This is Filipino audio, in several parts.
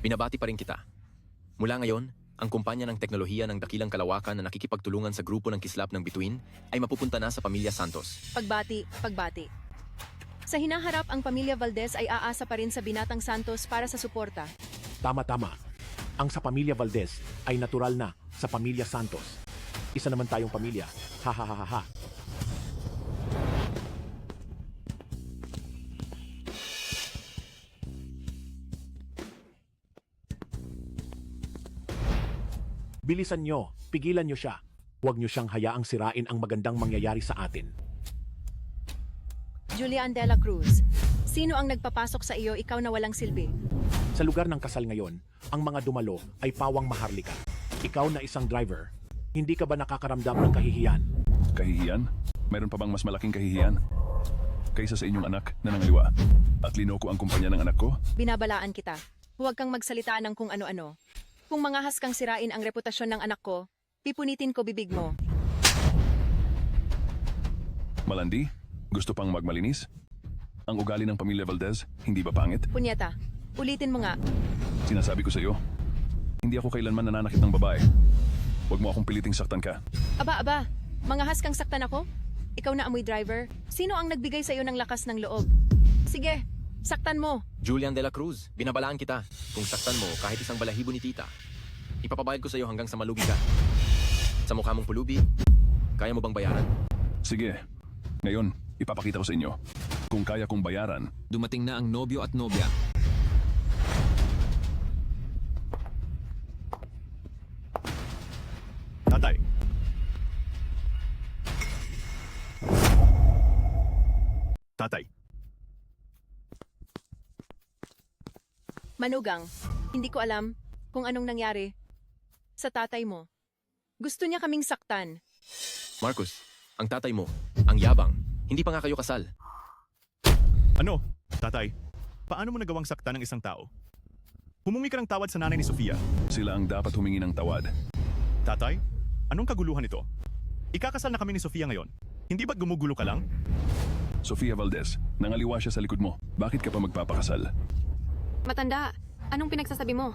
Binabati pa rin kita. Mula ngayon, ang kumpanya ng teknolohiya ng dakilang kalawakan na nakikipagtulungan sa grupo ng kislap ng bituin ay mapupunta na sa pamilya Santos. Pagbati, pagbati. Sa hinaharap, ang pamilya Valdez ay aasa pa rin sa binatang Santos para sa suporta. Tama-tama. Ang sa pamilya Valdez ay natural na sa pamilya Santos. Isa naman tayong pamilya. Ha ha ha ha ha. Bilisan nyo, pigilan nyo siya. Huwag nyo siyang hayaang sirain ang magandang mangyayari sa atin. Julian de la Cruz, sino ang nagpapasok sa iyo ikaw na walang silbi? Sa lugar ng kasal ngayon, ang mga dumalo ay pawang maharlika. Ikaw na isang driver, hindi ka ba nakakaramdam ng kahihiyan? Kahihiyan? Mayroon pa bang mas malaking kahihiyan? Kaysa sa inyong anak na nangaliwa at linoko ang kumpanya ng anak ko? Binabalaan kita. Huwag kang magsalita ng kung ano-ano. Kung mangahas kang sirain ang reputasyon ng anak ko, pipunitin ko bibig mo. Malandi? Gusto pang magmalinis? Ang ugali ng pamilya Valdez, hindi ba pangit? Punyeta, ulitin mo nga. Sinasabi ko sa iyo, hindi ako kailanman nananakit ng babae. Huwag mo akong piliting saktan ka. Aba, mangahas kang saktan ako? Ikaw na amoy driver? Sino ang nagbigay sa iyo ng lakas ng loob? Sige, saktan mo. Julian de la Cruz, binabalaan kita. Kung saktan mo kahit isang balahibo ni tita, ipapabayad ko sa iyo hanggang sa malugi ka. Sa mukha mong pulubi, kaya mo bang bayaran? Sige, ngayon, ipapakita ko sa inyo. Kung kaya kong bayaran, Dumating na ang nobyo at nobya. Tatay. Tatay. Manugang, hindi ko alam kung anong nangyari sa tatay mo. Gusto niya kaming saktan. Marcus, ang tatay mo, ang yabang, hindi pa nga kayo kasal. Ano? Tatay, paano mo nagawang sakta ng isang tao? Humingi ka ng tawad sa nanay ni Sofia. sila ang dapat humingi ng tawad. Tatay, anong kaguluhan ito? Ikakasal na kami ni Sofia ngayon. Hindi ba't gumugulo ka lang? Sofia Valdez, nangaliwa siya sa likod mo. Bakit ka pa magpapakasal? Matanda, anong pinagsasabi mo?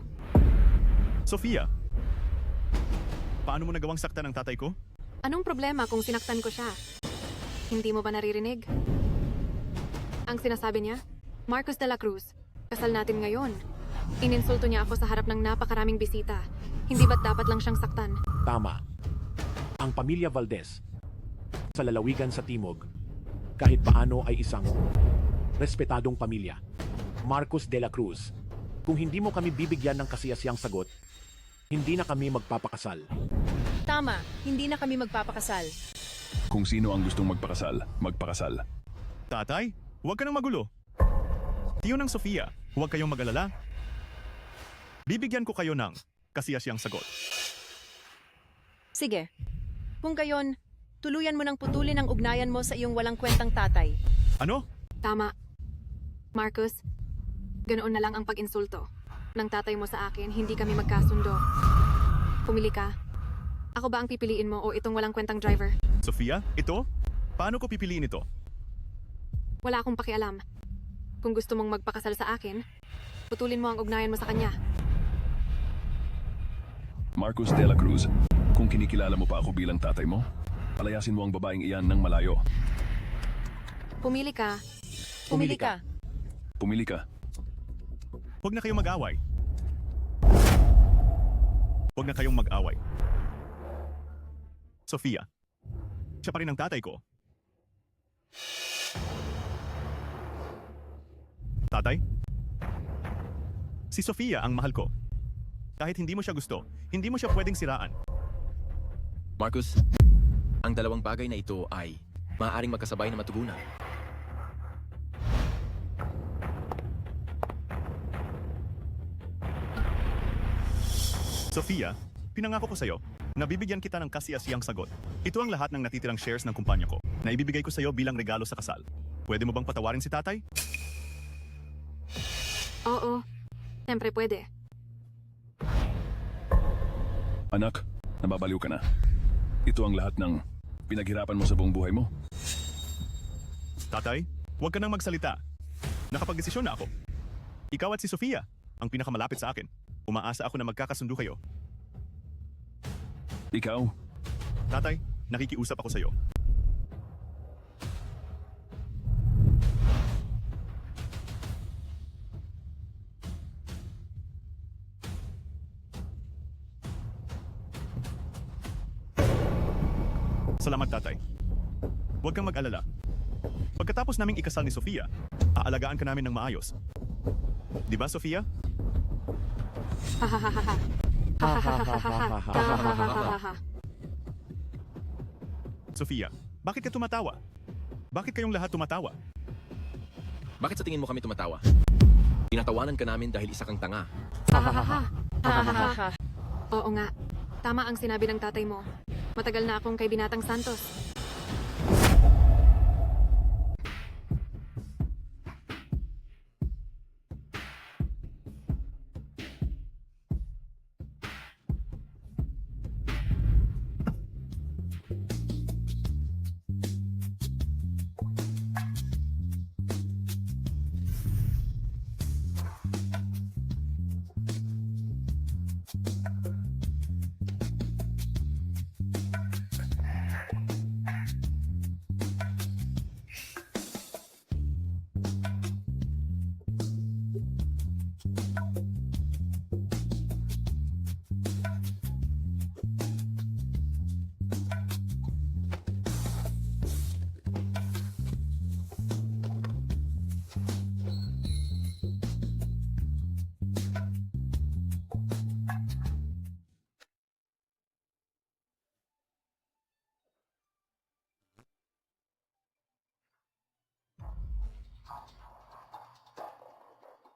Sofia, paano mo nagawang sakta ng tatay ko? Anong problema kung sinaktan ko siya? Hindi mo ba naririnig? Ang sinasabi niya, Marcos de la Cruz, kasal natin ngayon. Ininsulto niya ako sa harap ng napakaraming bisita. Hindi ba't dapat lang siyang saktan? Tama. Ang pamilya Valdez, sa lalawigan sa Timog, kahit paano ay isang respetadong pamilya. Marcos de la Cruz, kung hindi mo kami bibigyan ng kasiyasiyang sagot, hindi na kami magpapakasal. Tama, hindi na kami magpapakasal. Kung sino ang gustong magpakasal, magpakasal. Tatay, huwag ka nang magulo. Tiyo ng Sofia, huwag kayong mag-alala. Bibigyan ko kayo ng kasiyasiyang sagot. Sige. Kung gayon, tuluyan mo nang putulin ang ugnayan mo sa iyong walang kwentang tatay. Ano? Tama. Marcus, ganoon na lang ang pag-insulto ng tatay mo sa akin, hindi kami magkasundo. Pumili ka. Ako ba ang pipiliin mo o itong walang kwentang driver? Sofia, ito? Paano ko pipiliin ito? Wala akong pakialam. Kung gusto mong magpakasal sa akin, putulin mo ang ugnayan mo sa kanya. Marcos de la Cruz, kung kinikilala mo pa ako bilang tatay mo, palayasin mo ang babaeng iyan ng malayo. Pumili ka. Pumili ka. Pumili ka. Huwag na kayong mag-away. Huwag na kayong mag-away. Sofia, siya pa rin ang tatay ko. Tatay? Si Sofia ang mahal ko. Kahit hindi mo siya gusto, hindi mo siya pwedeng siraan. Marcus, ang dalawang bagay na ito ay maaaring magkasabay na matugunan. Sofia, pinangako ko sa'yo na bibigyan kita ng kasiyasiyang sagot. Ito ang lahat ng natitirang shares ng kumpanya ko na ibibigay ko sa'yo bilang regalo sa kasal. Pwede mo bang patawarin si tatay? Oo. Siyempre pwede. Anak, nababaliw ka na. Ito ang lahat ng pinaghirapan mo sa buong buhay mo. Tatay, huwag ka nang magsalita. Nakapagdesisyon na ako. Ikaw at si Sofia ang pinakamalapit sa akin. Umaasa ako na magkakasundo kayo. Ikaw, Tatay, nakikiusap ako sa'yo. Salamat, tatay. Huwag kang mag-alala. Pagkatapos naming ikasal ni Sofia, aalagaan ka namin ng maayos. Di ba, Sofia? Sofia, bakit ka tumatawa? Bakit kayong lahat tumatawa? Bakit sa tingin mo kami tumatawa? Tinatawanan ka namin dahil isa kang tanga. Oo nga. Tama ang sinabi ng tatay mo. Matagal na akong kay Binatang Santos.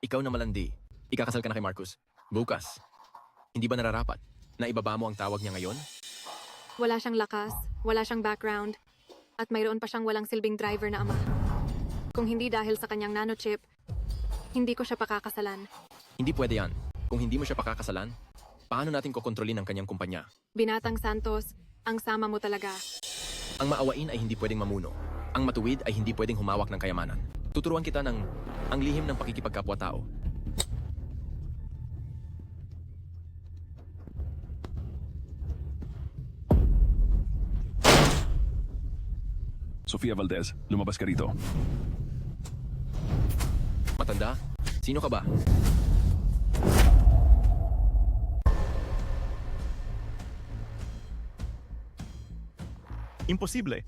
Ikaw na malandi. Ikakasal ka na kay Marcus. Bukas. Hindi ba nararapat na ibaba mo ang tawag niya ngayon? Wala siyang lakas, wala siyang background, at mayroon pa siyang walang silbing driver na ama. Kung hindi dahil sa kanyang nanochip, hindi ko siya pakakasalan. Hindi pwede yan. Kung hindi mo siya pakakasalan, paano natin kokontrolin ang kanyang kumpanya? Binatang Santos, ang sama mo talaga. Ang maawain ay hindi pwedeng mamuno. Ang matuwid ay hindi pwedeng humawak ng kayamanan. Tuturuan kita ng ang lihim ng pakikipagkapwa-tao. Sofia Valdez, lumabas ka rito. Matanda? Sino ka ba? Imposible.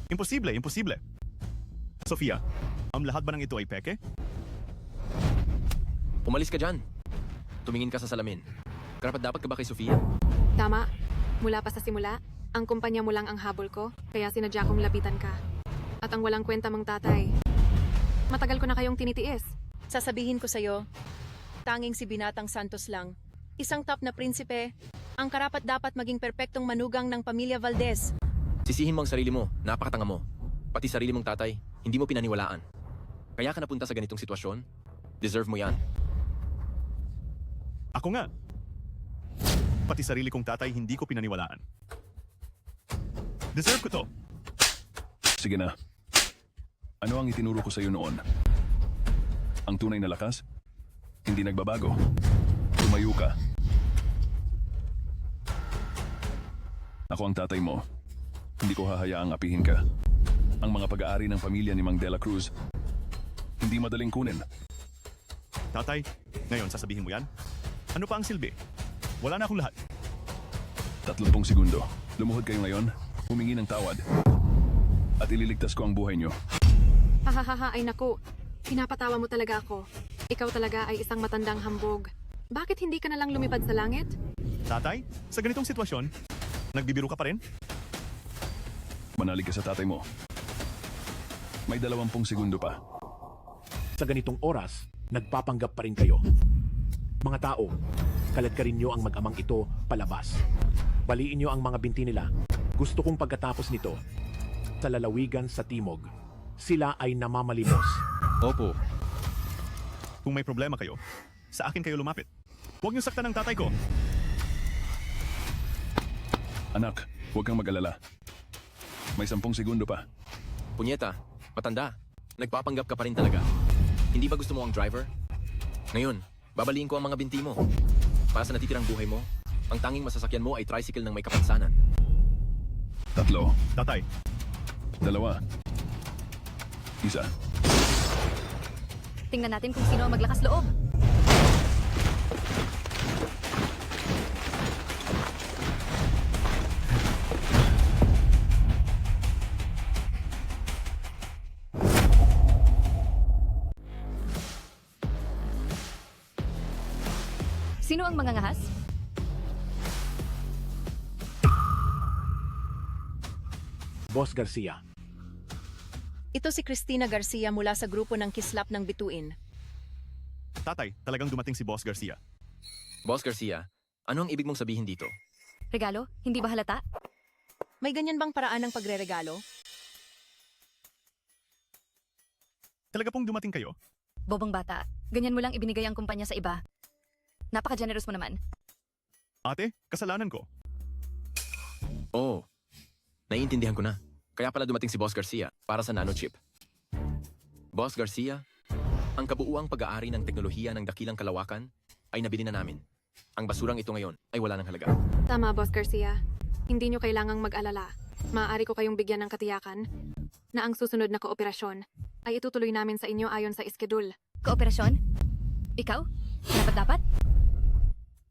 Imposible, imposible. Sofia, ang lahat ba ng ito ay peke? Umalis ka dyan. Tumingin ka sa salamin. Karapat-dapat ka ba kay Sofia? Tama. Mula pa sa simula, ang kumpanya mo lang ang habol ko, kaya sinadya kong lapitan ka. At ang walang kwenta mong tatay. Matagal ko na kayong tinitiis. Sasabihin ko sa'yo, tanging si Binatang Santos lang. Isang top na prinsipe, ang karapat-dapat maging perpektong manugang ng pamilya Valdez. Sisihin mo ang sarili mo. Napakatanga mo. Pati sarili mong tatay, hindi mo pinaniwalaan. Kaya ka napunta sa ganitong sitwasyon? Deserve mo yan. Ako nga. Pati sarili kong tatay hindi ko pinaniwalaan. Deserve ko to. Sige na. Ano ang itinuro ko sa iyo noon? Ang tunay na lakas? Hindi nagbabago. Tumayo ka. Ako ang tatay mo. Hindi ko hahayaang apihin ka. Ang mga pag-aari ng pamilya ni Mang De La Cruz, hindi madaling kunin. Tatay, ngayon sasabihin mo yan? Ano pa ang silbi? Wala na akong lahat. 30 segundo. Lumuhod kayo ngayon, humingi ng tawad. At ililigtas ko ang buhay niyo. Hahaha, ay naku. Pinapatawa mo talaga ako. Ikaw talaga ay isang matandang hambog. Bakit hindi ka na lang lumipad sa langit? Tatay, sa ganitong sitwasyon, nagbibiro ka pa rin? Manalig ka sa tatay mo. May 20 segundo pa. Sa ganitong oras, nagpapanggap pa rin kayo. Mga tao, kaladkarin nyo ang mag-amang ito palabas. Baliin nyo ang mga binti nila. Gusto kong pagkatapos nito, sa lalawigan sa timog, sila ay namamalimos. Opo. Kung may problema kayo, sa akin kayo lumapit. Huwag niyo saktan ang tatay ko. Anak, huwag kang mag-alala. May 10 segundo pa. Punyeta, matanda. Nagpapanggap ka pa rin talaga. Hindi ba gusto mo ang driver? Ngayon, Babaliin ko ang mga binti mo. Para sa natitirang buhay mo, ang tanging masasakyan mo ay tricycle ng may kapansanan. 3, Tatay, 2, 1. Tingnan natin kung sino ang maglakas loob. Sino ang mangangahas? Boss Garcia. Ito si Cristina Garcia mula sa grupo ng Kislap ng Bituin. tatay, talagang dumating si Boss Garcia. Boss Garcia, ano ang ibig mong sabihin dito? Regalo? Hindi ba halata? May ganyan bang paraan ng pagreregalo? Talaga pong dumating kayo? Bobong bata. Ganyan mo lang ibinigay ang kumpanya sa iba. Napaka-generous mo naman. Ate, kasalanan ko. Oo. Naiintindihan ko na. Kaya pala dumating si Boss Garcia para sa nanochip. Boss Garcia, ang kabuuang pag-aari ng teknolohiya ng dakilang kalawakan ay nabili na namin. Ang basurang ito ngayon ay wala ng halaga. Tama, Boss Garcia. Hindi nyo kailangang mag-alala. Maaari ko kayong bigyan ng katiyakan na ang susunod na kooperasyon ay itutuloy namin sa inyo ayon sa iskedul. Kooperasyon? Ikaw? Dapat-dapat?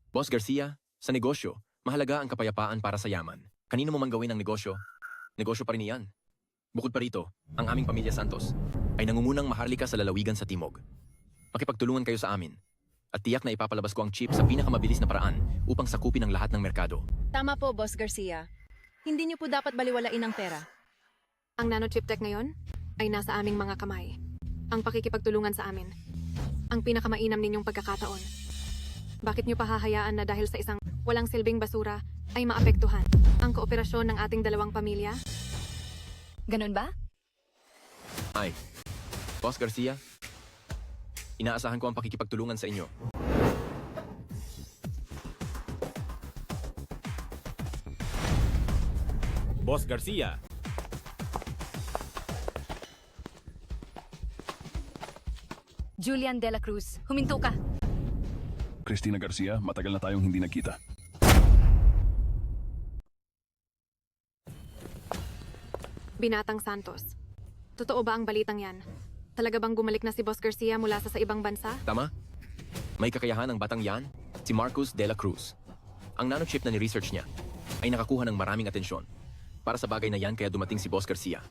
Boss Garcia, sa negosyo, mahalaga ang kapayapaan para sa yaman. Kanino mo man gawin ang negosyo pa rin iyan. Bukod pa rito, ang aming pamilya Santos ay nangungunang maharlika sa lalawigan sa Timog. Makipagtulungan kayo sa amin at tiyak na ipapalabas ko ang chip sa pinakamabilis na paraan upang sakupin ang lahat ng merkado. Tama po, Boss Garcia. Hindi niyo po dapat baliwalain ang pera. Ang nanochip tech ngayon ay nasa aming mga kamay. Ang pakikipagtulungan sa amin. Ang pinakamainam ninyong pagkakataon. Bakit nyo pahahayaan na dahil sa isang walang silbing basura ay maapektuhan ang kooperasyon ng ating dalawang pamilya? Ganun ba? Ay, Boss Garcia, inaasahan ko ang pakikipagtulungan sa inyo. Boss Garcia, Julian De La Cruz, huminto ka. Cristina Garcia, matagal na tayong hindi nagkita. Binatang Santos. Totoo ba ang balitang yan? Talaga bang gumalik na si Boss Garcia mula sa ibang bansa? Tama? May kakayahan ng batang yan, si Marcos de la Cruz. Ang nanochip na ni-research niya ay nakakuha ng maraming atensyon. Para sa bagay na yan kaya dumating si Boss Garcia.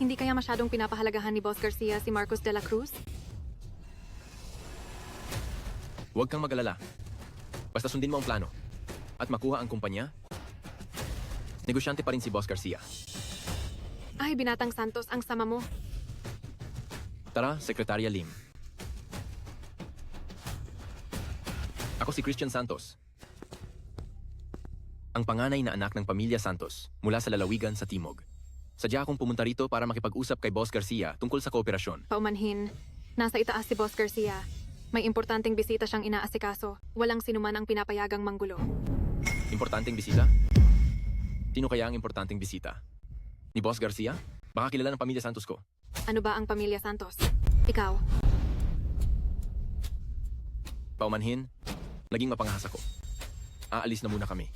Hindi kaya masyadong pinapahalagahan ni Boss Garcia si Marcos de la Cruz? Huwag kang mag-alala. Basta sundin mo ang plano. At makuha ang kumpanya, negosyante pa rin si Boss Garcia. Ay, Binatang Santos, ang sama mo. Tara, Sekretarya Lim. Ako si Christian Santos. Ang panganay na anak ng pamilya Santos mula sa lalawigan sa Timog. Sadya akong pumunta rito para makipag-usap kay Boss Garcia tungkol sa kooperasyon. Paumanhin, nasa itaas si Boss Garcia. May importanteng bisita siyang inaasikaso. Walang sinuman ang pinapayagang manggulo. Importanteng bisita? Sino kaya ang importanteng bisita? Ni Boss Garcia? Baka kilala ng pamilya Santos ko. Ano ba ang pamilya Santos? Ikaw? Paumanhin, naging mapangahas ako. Aalis na muna kami.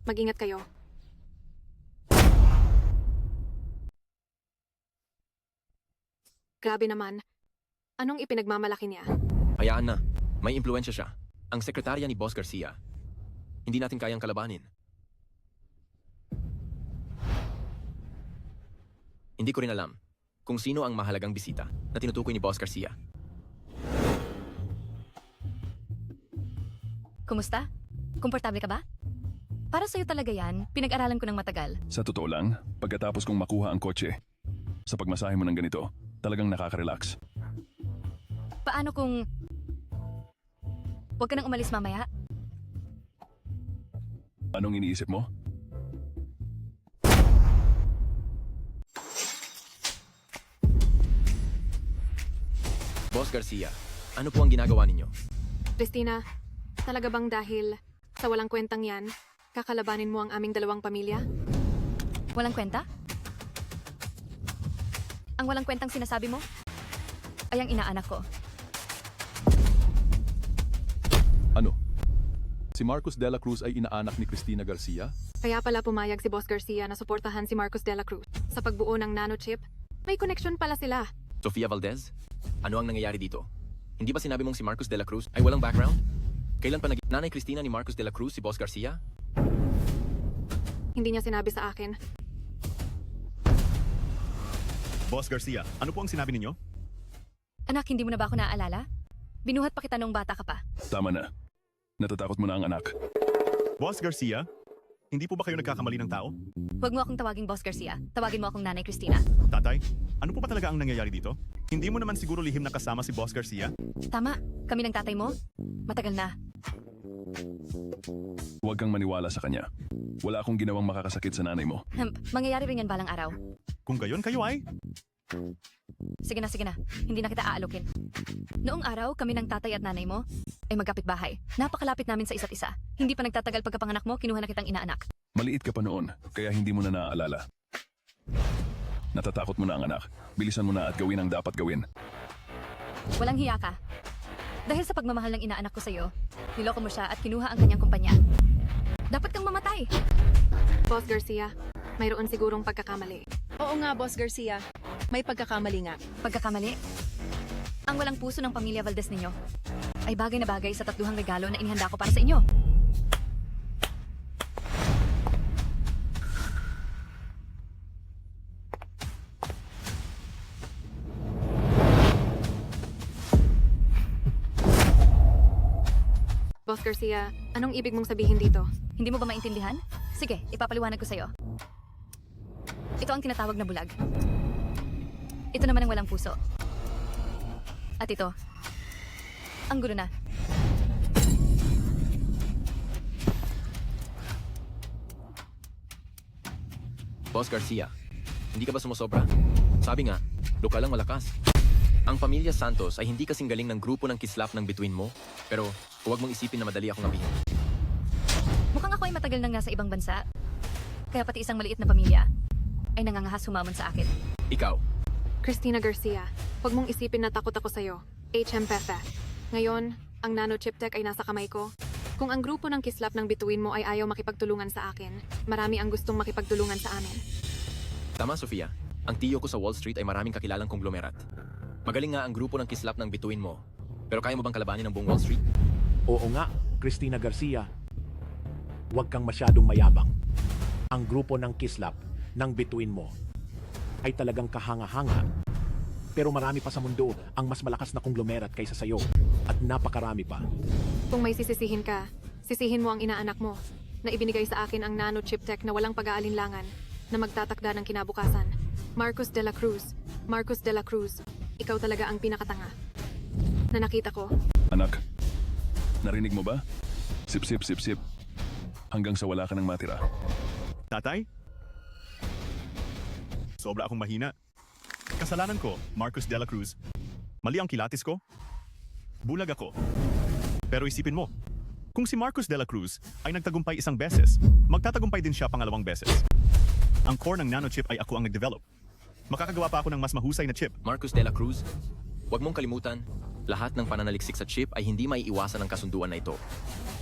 Mag-ingat kayo. Grabe naman. Anong ipinagmamalaki niya? Hayaan na. May impluensya siya. Ang sekretarya ni Boss Garcia. Hindi natin kayang kalabanin. Hindi ko rin alam kung sino ang mahalagang bisita na tinutukoy ni Boss Garcia. Kumusta? Komportable ka ba? Para sa'yo talaga yan, pinag-aralan ko ng matagal. Sa totoo lang, pagkatapos kong makuha ang kotse, sa pagmasahe mo ng ganito, talagang nakaka-relax. Paano kung... Huwag ka nang umalis mamaya? Anong iniisip mo? Boss Garcia, ano po ang ginagawa ninyo? Christina, talaga bang dahil sa walang kwentang yan, kakalabanin mo ang aming dalawang pamilya? Walang kwenta? Ang walang kwentang sinasabi mo ay ang inaanak ko. Ano? Si Marcos de la Cruz ay inaanak ni Cristina Garcia? Kaya pala pumayag si Boss Garcia na suportahan si Marcos de la Cruz. Sa pagbuo ng nanochip, may connection pala sila. Sofia Valdez, ano ang nangyayari dito? Hindi ba sinabi mong si Marcos de la Cruz ay walang background? Kailan pa Nanay Cristina ni Marcos de la Cruz si Boss Garcia? Hindi niya sinabi sa akin. Boss Garcia, ano po ang sinabi ninyo? Anak, hindi mo na ba ako naaalala? Binuhat pa kita nung bata ka pa. Tama na. Natatakot mo na ang anak. Boss Garcia, hindi po ba kayo nagkakamali ng tao? Huwag mo akong tawaging Boss Garcia. Tawagin mo akong Nanay Cristina. Tatay, ano po ba talaga ang nangyayari dito? Hindi mo naman siguro lihim na kasama si Boss Garcia? Tama, kami ng tatay mo. Matagal na. Huwag kang maniwala sa kanya. Wala akong ginawang makakasakit sa nanay mo. Mangyayari rin yan balang araw. Kung gayon kayo ay... Sige na. Hindi na kita aalukin. Noong araw, kami ng tatay at nanay mo ay magkapitbahay. Napakalapit namin sa isa't isa. Hindi pa nagtatagal pagkapanganak mo, kinuha na kitang inaanak. Maliit ka pa noon, kaya hindi mo na naaalala. Natatakot mo na ang anak. Bilisan mo na at gawin ang dapat gawin. Walang hiya ka. Dahil sa pagmamahal ng inaanak ko sa'yo, niloko mo siya at kinuha ang kanyang kumpanya. Dapat kang mamatay. Boss Garcia, mayroon sigurong pagkakamali. Oo nga, Boss Garcia. May pagkakamali nga. Pagkakamali? Ang walang puso ng pamilya Valdez ninyo ay bagay na bagay sa tatluhang regalo na inihanda ko para sa inyo. Boss Garcia, anong ibig mong sabihin dito? Hindi mo ba maintindihan? Sige, ipapaliwanag ko sa'yo. Ito ang tinatawag na bulag. Ito naman ang walang puso. At ito, ang gulo na. Boss Garcia, hindi ka ba sumusobra? Sabi nga, lokal ang malakas. Ang pamilya Santos ay hindi kasing galing ng grupo ng kislap ng bituin mo, pero huwag mong isipin na madali akong abihin. Mukhang ako ay matagal nang nasa ibang bansa. Kaya pati isang maliit na pamilya ay nangangahas humamon sa akin. Ikaw, Cristina Garcia, huwag mong isipin na takot ako sa'yo. HM Pepe. Ngayon, ang nanochip tech ay nasa kamay ko. Kung ang grupo ng kislap ng bituin mo ay ayaw makipagtulungan sa akin, marami ang gustong makipagtulungan sa amin. tama Sofia, ang tiyo ko sa Wall Street ay maraming kakilalang konglomerat. Magaling nga ang grupo ng kislap ng bituin mo, pero kaya mo bang kalabanin ang buong Wall Street? Oo nga, Cristina Garcia. Huwag kang masyadong mayabang. Ang grupo ng kislap ng bituin mo ay talagang kahanga-hanga. Pero marami pa sa mundo ang mas malakas na konglomerat kaysa sayo. At napakarami pa. Kung may sisisihin ka, sisihin mo ang inaanak mo na ibinigay sa akin ang nanochip tech na walang pag-aalinlangan na magtatakda ng kinabukasan. Marcos de la Cruz. Marcos de la Cruz. Ikaw talaga ang pinakatanga na nakita ko. Anak, narinig mo ba? Sip, sip, sip, sip. Hanggang sa wala ka nang matira. Tatay? Sobra akong mahina. Kasalanan ko, Marcos de la Cruz. Mali ang kilatis ko. Bulag ako. Pero isipin mo, kung si Marcos de la Cruz ay nagtagumpay isang beses, magtatagumpay din siya pangalawang beses. Ang core ng nanochip ay ako ang nag-develop. Makakagawa pa ako ng mas mahusay na chip. Marcos de la Cruz, huwag mong kalimutan, lahat ng pananaliksik sa chip ay hindi maiiwasan ng kasunduan na ito.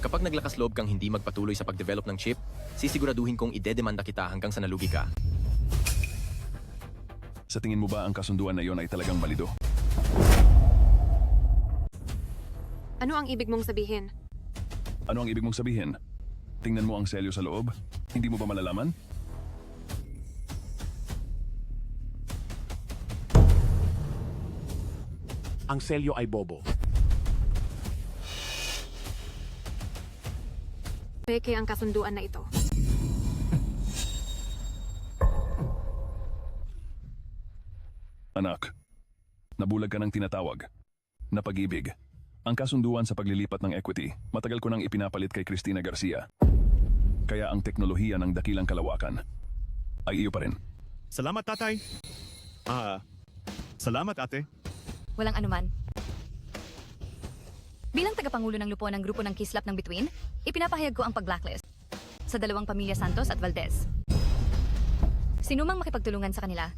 Kapag naglakas loob kang hindi magpatuloy sa pagdevelop ng chip, sisiguraduhin kong idedemanda kita hanggang sa nalugi ka. Sa tingin mo ba ang kasunduan na yon ay talagang balido? Ano ang ibig mong sabihin? Ano ang ibig mong sabihin? Tingnan mo ang selyo sa loob? Hindi mo ba malalaman? Ang selyo ay bobo. Peke ang kasunduan na ito. Anak, nabulag ka ng tinatawag na pag-ibig. Ang kasunduan sa paglilipat ng equity, matagal ko nang ipinapalit kay Cristina Garcia. Kaya ang teknolohiya ng dakilang kalawakan ay iyo pa rin. Salamat, tatay. Salamat, ate. Walang anuman. Bilang tagapangulo ng lupo ng grupo ng kislap ng bituin, ipinapahayag ko ang pag-blacklist sa dalawang pamilya Santos at Valdez. Sinumang makipagtulungan sa kanila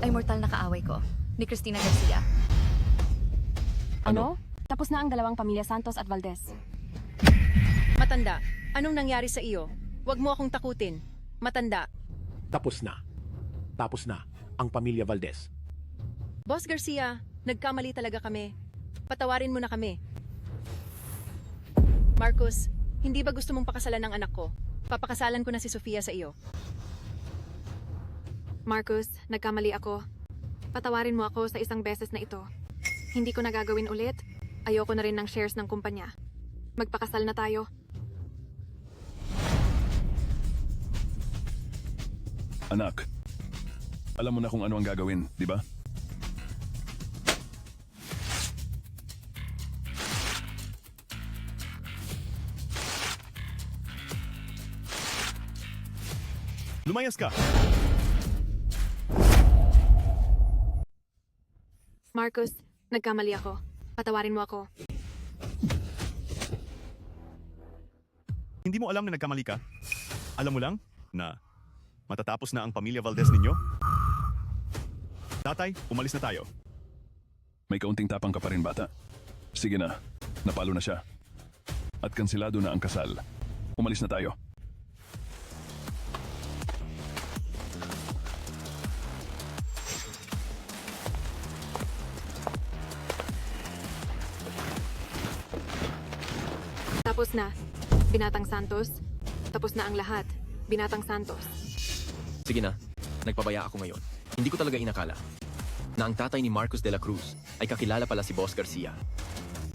ay mortal na kaaway ko, ni Cristina Garcia. Ano? Tapos na ang dalawang pamilya Santos at Valdez. Matanda, anong nangyari sa iyo? Huwag mo akong takutin. Matanda, Tapos na. Tapos na ang pamilya Valdez. Boss Garcia, nagkamali talaga kami. Patawarin mo na kami. Marcus, hindi ba gusto mong pakasalan ng anak ko? Papakasalan ko na si Sofia sa iyo. Marcus, nagkamali ako. Patawarin mo ako sa isang beses na ito. Hindi ko na gagawin ulit. Ayoko na rin ng shares ng kumpanya. Magpakasal na tayo. Anak, alam mo na kung ano ang gagawin, di ba? Lumayas ka! Marcus, nagkamali ako. Patawarin mo ako. Hindi mo alam na nagkamali ka? Alam mo lang na matatapos na ang pamilya Valdez ninyo? Tatay, umalis na tayo. May kaunting tapang ka pa rin, bata. Sige na, napalo na siya. At kansilado na ang kasal. Umalis na tayo. Tapos na. Binatang Santos. Tapos na ang lahat. Binatang Santos. Sige na, nagpabaya ako ngayon. Hindi ko talaga inakala na ang tatay ni Marcos de la Cruz ay kakilala pala si Boss Garcia.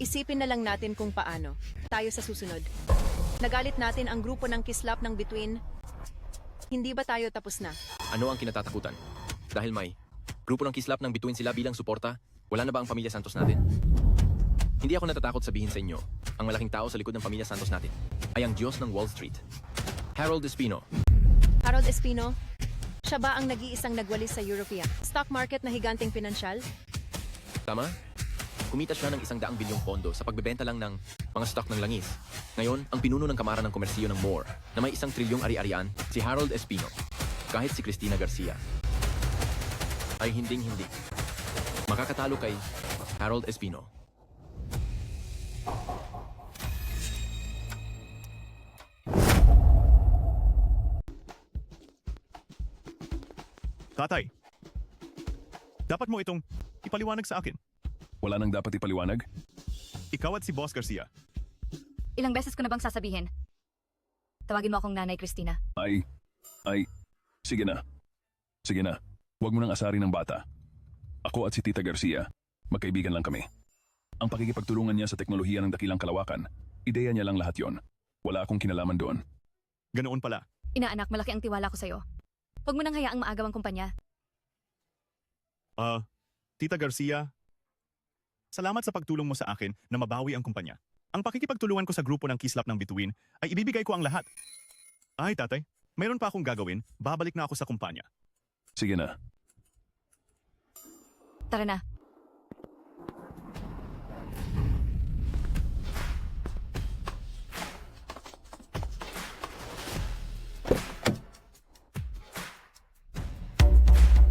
Isipin na lang natin kung paano. Tayo sa susunod. Nagalit natin ang grupo ng kislap ng Between. Hindi ba tayo tapos na? Ano ang kinatatakutan? Dahil may grupo ng kislap ng Between sila bilang suporta, wala na ba ang pamilya Santos natin? Hindi ako natatakot sabihin sa inyo, ang malaking tao sa likod ng pamilya Santos natin ay ang Diyos ng Wall Street. Harold Espino. Harold Espino, siya ba ang nag-iisang nagwalis sa Europea? Stock market na higanteng pinansyal? Tama? Kumita siya ng 100 bilyong pondo sa pagbebenta lang ng mga stock ng langis. Ngayon, ang pinuno ng Kamara ng Komersiyo ng Moore na may 1 trilyong ari-arian, si Harold Espino. Kahit si Cristina Garcia ay hinding-hindi makakatalo kay Harold Espino. Tatay, dapat mo itong ipaliwanag sa akin. Wala nang dapat ipaliwanag? Ikaw at si Boss Garcia. Ilang beses ko na bang sasabihin? Tawagin mo akong Nanay Cristina. Sige na. Sige na. Huwag mo nang asarin ng bata. Ako at si Tita Garcia, magkaibigan lang kami. Ang pakikipagtulungan niya sa teknolohiya ng dakilang kalawakan, ideya niya lang lahat yon. Wala akong kinalaman doon. Ganoon pala. Inaanak, malaki ang tiwala ko sa'yo. Huwag mo nang hayaang maagawang kumpanya. Tita Garcia, salamat sa pagtulong mo sa akin na mabawi ang kumpanya. Ang pakikipagtulungan ko sa grupo ng kislap ng Bituin ay ibibigay ko ang lahat. Ay, tatay, mayroon pa akong gagawin. Babalik na ako sa kumpanya. Sige na. Tara na.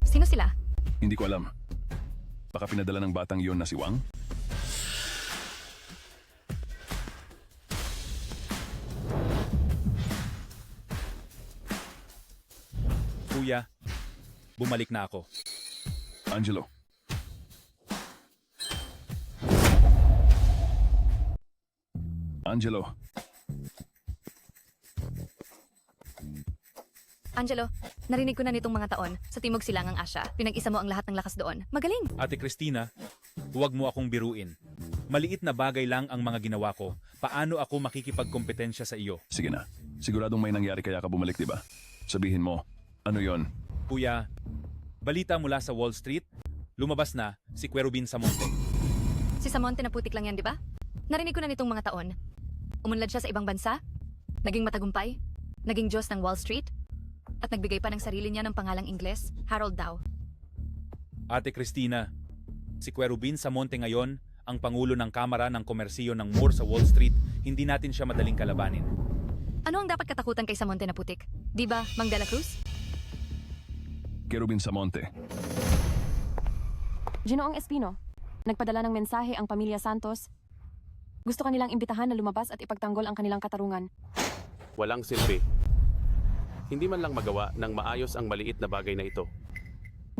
Sino sila? Hindi ko alam. Baka pinadala ng batang yon na si Wang? Kuya, bumalik na ako. Angelo. Angelo, narinig ko na nitong mga taon sa Timog Silangang Asya. Pinag-isa mo ang lahat ng lakas doon. Magaling! Ate Cristina, huwag mo akong biruin. Maliit na bagay lang ang mga ginawa ko. Paano ako makikipagkompetensya sa iyo? Sige na. Siguradong may nangyari kaya ka bumalik, di ba? Sabihin mo, ano yon? Kuya, balita mula sa Wall Street, lumabas na si Querubin Samonte. Si Samonte na putik lang yan, di ba? Narinig ko na nitong mga taon. Umunlad siya sa ibang bansa, naging matagumpay, naging Diyos ng Wall Street, at nagbigay pa ng sarili niya ng pangalang Ingles, Harold daw. Ate Cristina, si Querubin Samonte ngayon ang Pangulo ng Kamara ng Komersiyo ng Moore sa Wall Street. Hindi natin siya madaling kalabanin. Ano ang dapat katakutan kay Samonte na putik? Di ba, Mang de la Cruz? Querubin Samonte. Ginoong Espino, nagpadala ng mensahe ang pamilya Santos. Gusto kanilang imbitahan na lumabas at ipagtanggol ang kanilang katarungan. Walang silbi. Hindi man lang magawa ng maayos ang maliit na bagay na ito.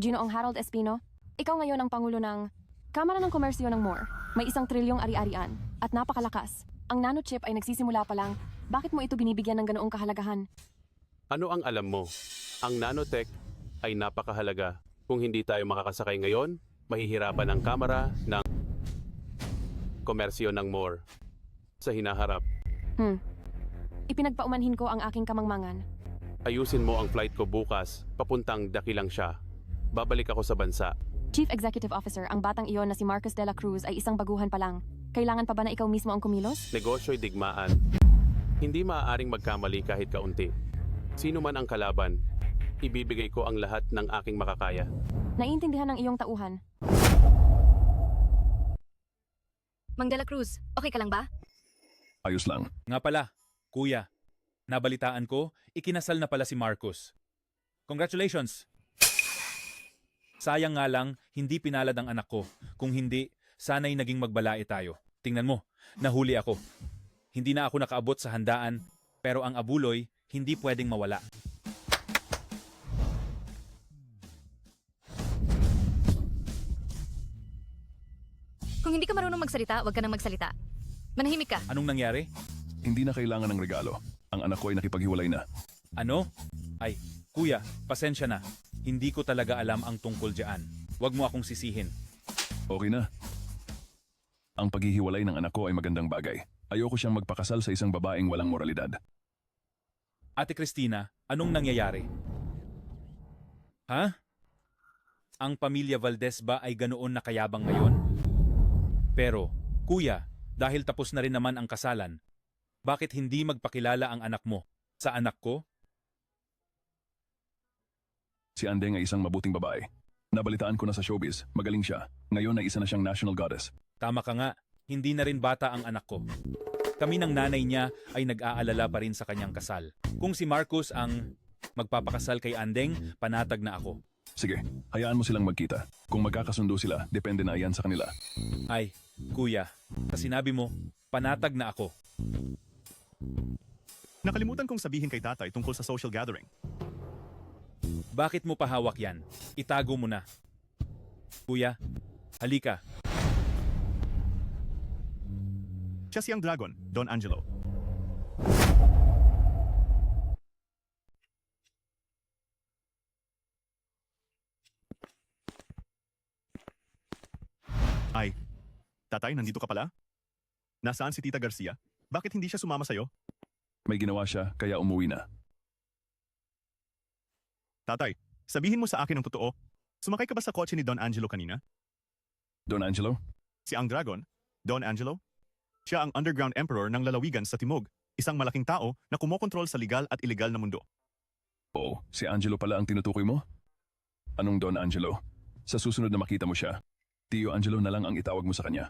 Ginoong Harold Espino, ikaw ngayon ang Pangulo ng Kamara ng Komersyo ng Moore. May 1 trilyong ari-arian at napakalakas. Ang nanochip ay nagsisimula pa lang. Bakit mo ito binibigyan ng ganoong kahalagahan? Ano ang alam mo? Ang nanotech ay napakahalaga. Kung hindi tayo makakasakay ngayon, mahihirapan ang Kamara ng Komersyo ng Moore sa hinaharap. Ipinagpaumanhin ko ang aking kamangmangan. Ayusin mo ang flight ko bukas, papuntang Dakilang siya. Babalik ako sa bansa. Chief Executive Officer, ang batang iyon na si Marcos de la Cruz ay isang baguhan pa lang. Kailangan pa ba na ikaw mismo ang kumilos? Negosyo'y digmaan. Hindi maaaring magkamali kahit kaunti. Sino man ang kalaban, ibibigay ko ang lahat ng aking makakaya. Naiintindihan ng iyong tauhan. Mang de la Cruz, okay ka lang ba? Ayos lang. Nga pala, kuya, nabalitaan ko, ikinasal na pala si Marcos. Congratulations! Sayang nga lang, hindi pinalad ang anak ko. Kung hindi, sana'y naging magbalae tayo. Tingnan mo, nahuli ako. Hindi na ako nakaabot sa handaan, pero ang abuloy, hindi pwedeng mawala. Kung hindi ka marunong magsalita, wag ka nang magsalita. Manahimik ka. Anong nangyari? Hindi na kailangan ng regalo. Ang anak ko ay nakipaghiwalay na. Ano? Ay, kuya, pasensya na. Hindi ko talaga alam ang tungkol diyan. Huwag mo akong sisihin. Okay na. Ang paghihiwalay ng anak ko ay magandang bagay. Ayoko siyang magpakasal sa isang babaeng walang moralidad. Ate Cristina, anong nangyayari? Ha? Ang pamilya Valdez ba ay ganoon na kayabang ngayon? Pero, kuya, dahil tapos na rin naman ang kasalan, bakit hindi magpakilala ang anak mo sa anak ko? Si Andeng ay isang mabuting babae. Nabalitaan ko na sa showbiz, magaling siya. Ngayon ay isa na siyang national goddess. Tama ka nga, hindi na rin bata ang anak ko. Kami ng nanay niya ay nag-aalala pa rin sa kanyang kasal. Kung si Marcos ang magpapakasal kay Andeng, panatag na ako. Sige, hayaan mo silang magkita. Kung magkakasundo sila, depende na yan sa kanila. Ay, kuya, sa sinabi mo, panatag na ako. Nakalimutan kong sabihin kay tatay tungkol sa social gathering. Bakit mo pahawak yan? Itago mo na. Kuya, halika. Siya siyang dragon, Don Angelo. Ay, tatay, nandito ka pala? Nasaan si Tita Garcia? Bakit hindi siya sumama sa'yo? May ginawa siya, kaya umuwi na. Tatay, sabihin mo sa akin ang totoo. Sumakay ka ba sa kotse ni Don Angelo kanina? Don Angelo? Si ang dragon, Don Angelo? Siya ang underground emperor ng lalawigan sa Timog, isang malaking tao na kumokontrol sa legal at illegal na mundo. Oo, si Angelo pala ang tinutukoy mo? Anong Don Angelo? Sa susunod na makita mo siya, Tio Angelo na lang ang itawag mo sa kanya.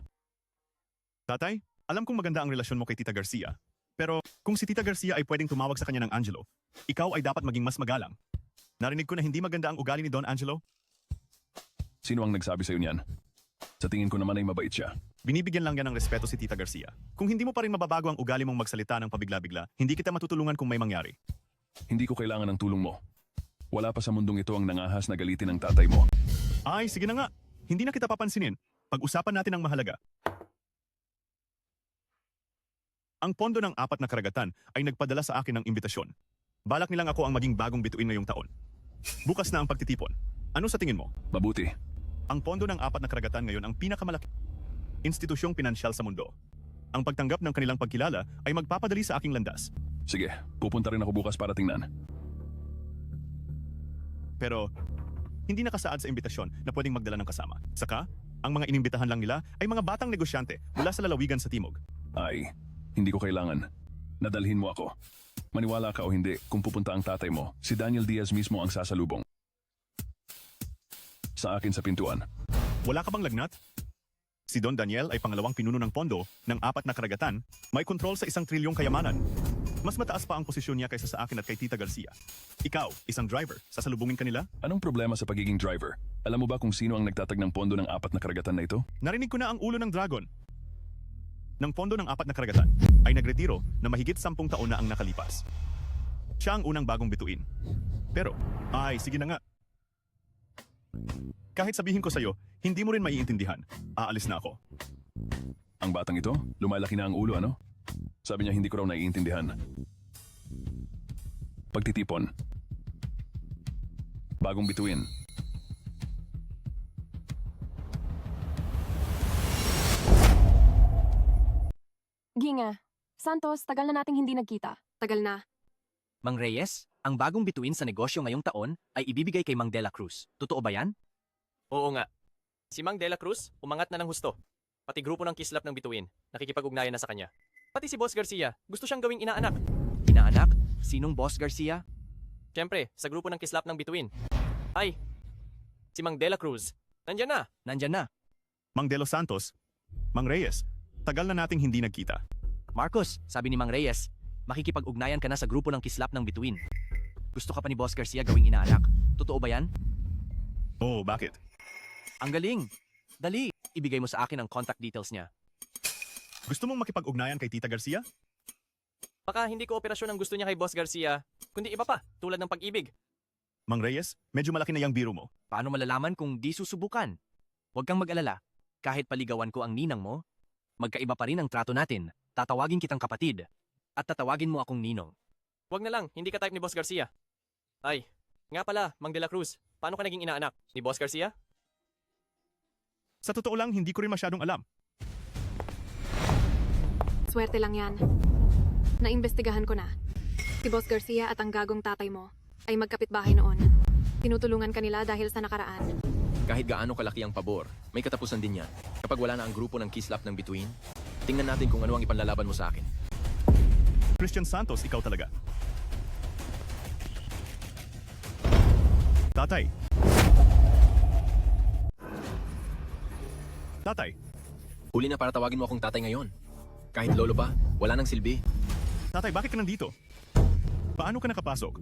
Tatay, alam kong maganda ang relasyon mo kay Tita Garcia. Pero kung si Tita Garcia ay pwedeng tumawag sa kanya ng Angelo, ikaw ay dapat maging mas magalang. Narinig ko na hindi maganda ang ugali ni Don Angelo. Sino ang nagsabi sa'yo niyan? Sa tingin ko naman ay mabait siya. Binibigyan lang yan ng respeto si Tita Garcia. Kung hindi mo pa rin mababago ang ugali mong magsalita ng pabigla-bigla, hindi kita matutulungan kung may mangyari. Hindi ko kailangan ng tulong mo. Wala pa sa mundong ito ang nangahas na galitin ng tatay mo. Ay, sige na nga. Hindi na kita papansinin. Pag-usapan natin ang mahalaga. Ang pondo ng 4 na karagatan ay nagpadala sa akin ng imbitasyon. Balak nilang ako ang maging bagong bituin ngayong taon. Bukas na ang pagtitipon. Ano sa tingin mo? Mabuti. Ang pondo ng 4 na karagatan ngayon ang pinakamalaki institusyong pinansyal sa mundo. Ang pagtanggap ng kanilang pagkilala ay magpapadali sa aking landas. Sige, pupunta rin ako bukas para tingnan. Pero, hindi nakasaad sa imbitasyon na pwedeng magdala ng kasama. Saka, ang mga inimbitahan lang nila ay mga batang negosyante mula sa lalawigan sa Timog. Ay, hindi ko kailangan. Nadalhin mo ako. Maniwala ka o hindi, kung pupunta ang tatay mo, si Daniel Diaz mismo ang sasalubong. Sa akin sa pintuan. Wala ka bang lagnat? Si Don Daniel ay pangalawang pinuno ng pondo ng 4 na karagatan, may kontrol sa 1 trilyong kayamanan. Mas mataas pa ang posisyon niya kaysa sa akin at kay Tita Garcia. Ikaw, isang driver, sasalubungin ka nila? Anong problema sa pagiging driver? Alam mo ba kung sino ang nagtatag ng pondo ng 4 na karagatan na ito? Narinig ko na ang ulo ng dragon. Ng pondo ng 4 na karagatan ay nagretiro na mahigit 10 taon na ang nakalipas. Siya ang unang bagong bituin. Pero, sige na nga. Kahit sabihin ko sa'yo, hindi mo rin maiintindihan. Aalis na ako. Ang batang ito, lumalaki na ang ulo, ano? Sabi niya hindi ko raw naiintindihan. Pagtitipon. Bagong bituin. Ginga, Santos, tagal na nating hindi nagkita. Tagal na. Mang Reyes, ang bagong bituin sa negosyo ngayong taon ay ibibigay kay Mang Dela Cruz. Totoo ba yan? Oo nga. Si Mang Dela Cruz, umangat na ng husto. Pati grupo ng kislap ng bituin, nakikipag-ugnayan na sa kanya. Pati si Boss Garcia, gusto siyang gawing inaanak. Inaanak? Sinong Boss Garcia? Siyempre, sa grupo ng kislap ng bituin. Ay, si Mang Dela Cruz, nandyan na. Nandyan na. Mang De Los Santos, Mang Reyes, tagal na nating hindi nagkita. Marcos, sabi ni Mang Reyes, makikipag-ugnayan ka na sa grupo ng kislap ng bituin. Gusto ka pa ni Boss Garcia gawing inaanak. Totoo ba yan? Oh, bakit? Ang galing. Dali, ibigay mo sa akin ang contact details niya. Gusto mong makipag-ugnayan kay Tita Garcia? Baka hindi kooperasyon ang gusto niya kay Boss Garcia, kundi iba pa, tulad ng pag-ibig. Mang Reyes, medyo malaki na yung biro mo. Paano malalaman kung di susubukan? Huwag kang mag-alala. Kahit paligawan ko ang ninang mo, magkaiba pa rin ang trato natin. Tatawagin kitang kapatid. At tatawagin mo akong ninong. Wag na lang, hindi ka type ni Boss Garcia. Ay, nga pala, Mang De La Cruz, paano ka naging inaanak? Ni Boss Garcia? Sa totoo lang, hindi ko rin masyadong alam. Swerte lang yan. Naimbestigahan ko na. Si Boss Garcia at ang gagong tatay mo ay magkapitbahay noon. Tinutulungan kanila dahil sa nakaraan. Kahit gaano kalaki ang pabor, may katapusan din yan. Kapag wala na ang grupo ng kislap ng bituin, tingnan natin kung ano ang ipanlalaban mo sa akin. Christian Santos, ikaw talaga. Tatay. Tatay, Huli na para tawagin mo akong tatay ngayon. Kahit lolo pa, wala nang silbi. tatay, bakit ka nandito? Paano ka nakapasok?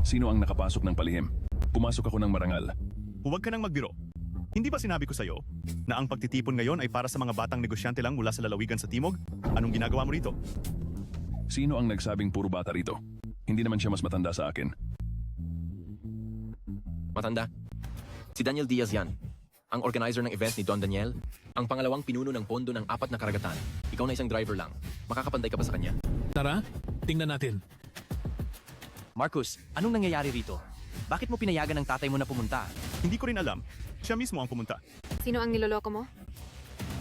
Sino ang nakapasok ng palihim? Pumasok ako ng marangal. Huwag ka nang magbiro. Hindi ba sinabi ko sa'yo na ang pagtitipon ngayon ay para sa mga batang negosyante lang mula sa lalawigan sa Timog? Anong ginagawa mo rito? Sino ang nagsabing puro bata rito? Hindi naman siya mas matanda sa akin. Matanda. Si Daniel Diaz yan. Ang organizer ng event ni Don Daniel. Ang pangalawang pinuno ng pondo ng 4 na karagatan. Ikaw na isang driver lang. Makakapantay ka pa sa kanya. Tara, tingnan natin. Marcus, anong nangyayari rito? Bakit mo pinayagan ng tatay mo na pumunta? Hindi ko rin alam. Siya mismo ang pumunta. Sino ang niloloko mo?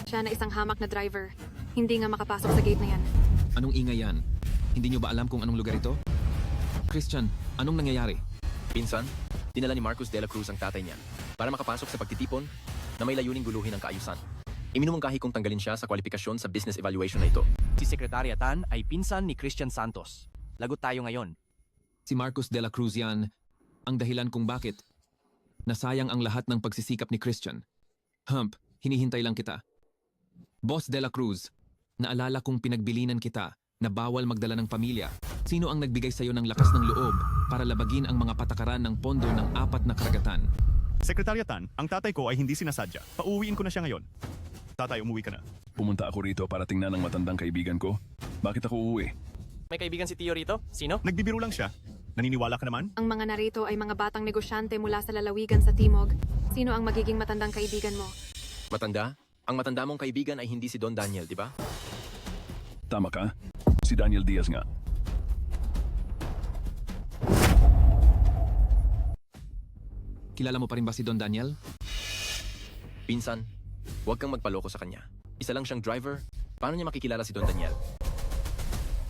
Siya na isang hamak na driver. Hindi nga makapasok sa gate na yan. Anong ingay yan? Hindi nyo ba alam kung anong lugar ito? Christian, anong nangyayari? Pinsan, dinala ni Marcos de la Cruz ang tatay niya para makapasok sa pagtitipon na may layuning guluhin ang kaayusan. Iminumungkahi kong tanggalin siya sa kwalifikasyon sa business evaluation na ito. Si Sekretarya Tan ay pinsan ni Christian Santos. Lagot tayo ngayon. Si Marcos de la Cruz yan, ang dahilan kung bakit nasayang ang lahat ng pagsisikap ni Christian. Hump, hinihintay lang kita. Boss de la Cruz, naalala kong pinagbilinan kita na bawal magdala ng pamilya. Sino ang nagbigay sa'yo ng lakas ng loob para labagin ang mga patakaran ng pondo ng 4 na karagatan? Sekretarya Tan, ang tatay ko ay hindi sinasadya. Pauwiin ko na siya ngayon. Tatay, umuwi ka na. Pumunta ako rito para tingnan ang matandang kaibigan ko. Bakit ako uuwi? May kaibigan si Tio rito? Sino? Nagbibiro lang siya. Naniniwala ka naman? Ang mga narito ay mga batang negosyante mula sa lalawigan sa Timog. Sino ang magiging matandang kaibigan mo? Matanda? Ang matanda mong kaibigan ay hindi si Don Daniel, di ba? Tama ka? Si Daniel Diaz nga. Kilala mo pa rin ba si Don Daniel? Pinsan, huwag kang magpaloko sa kanya. Isa lang siyang driver. Paano niya makikilala si Don Daniel?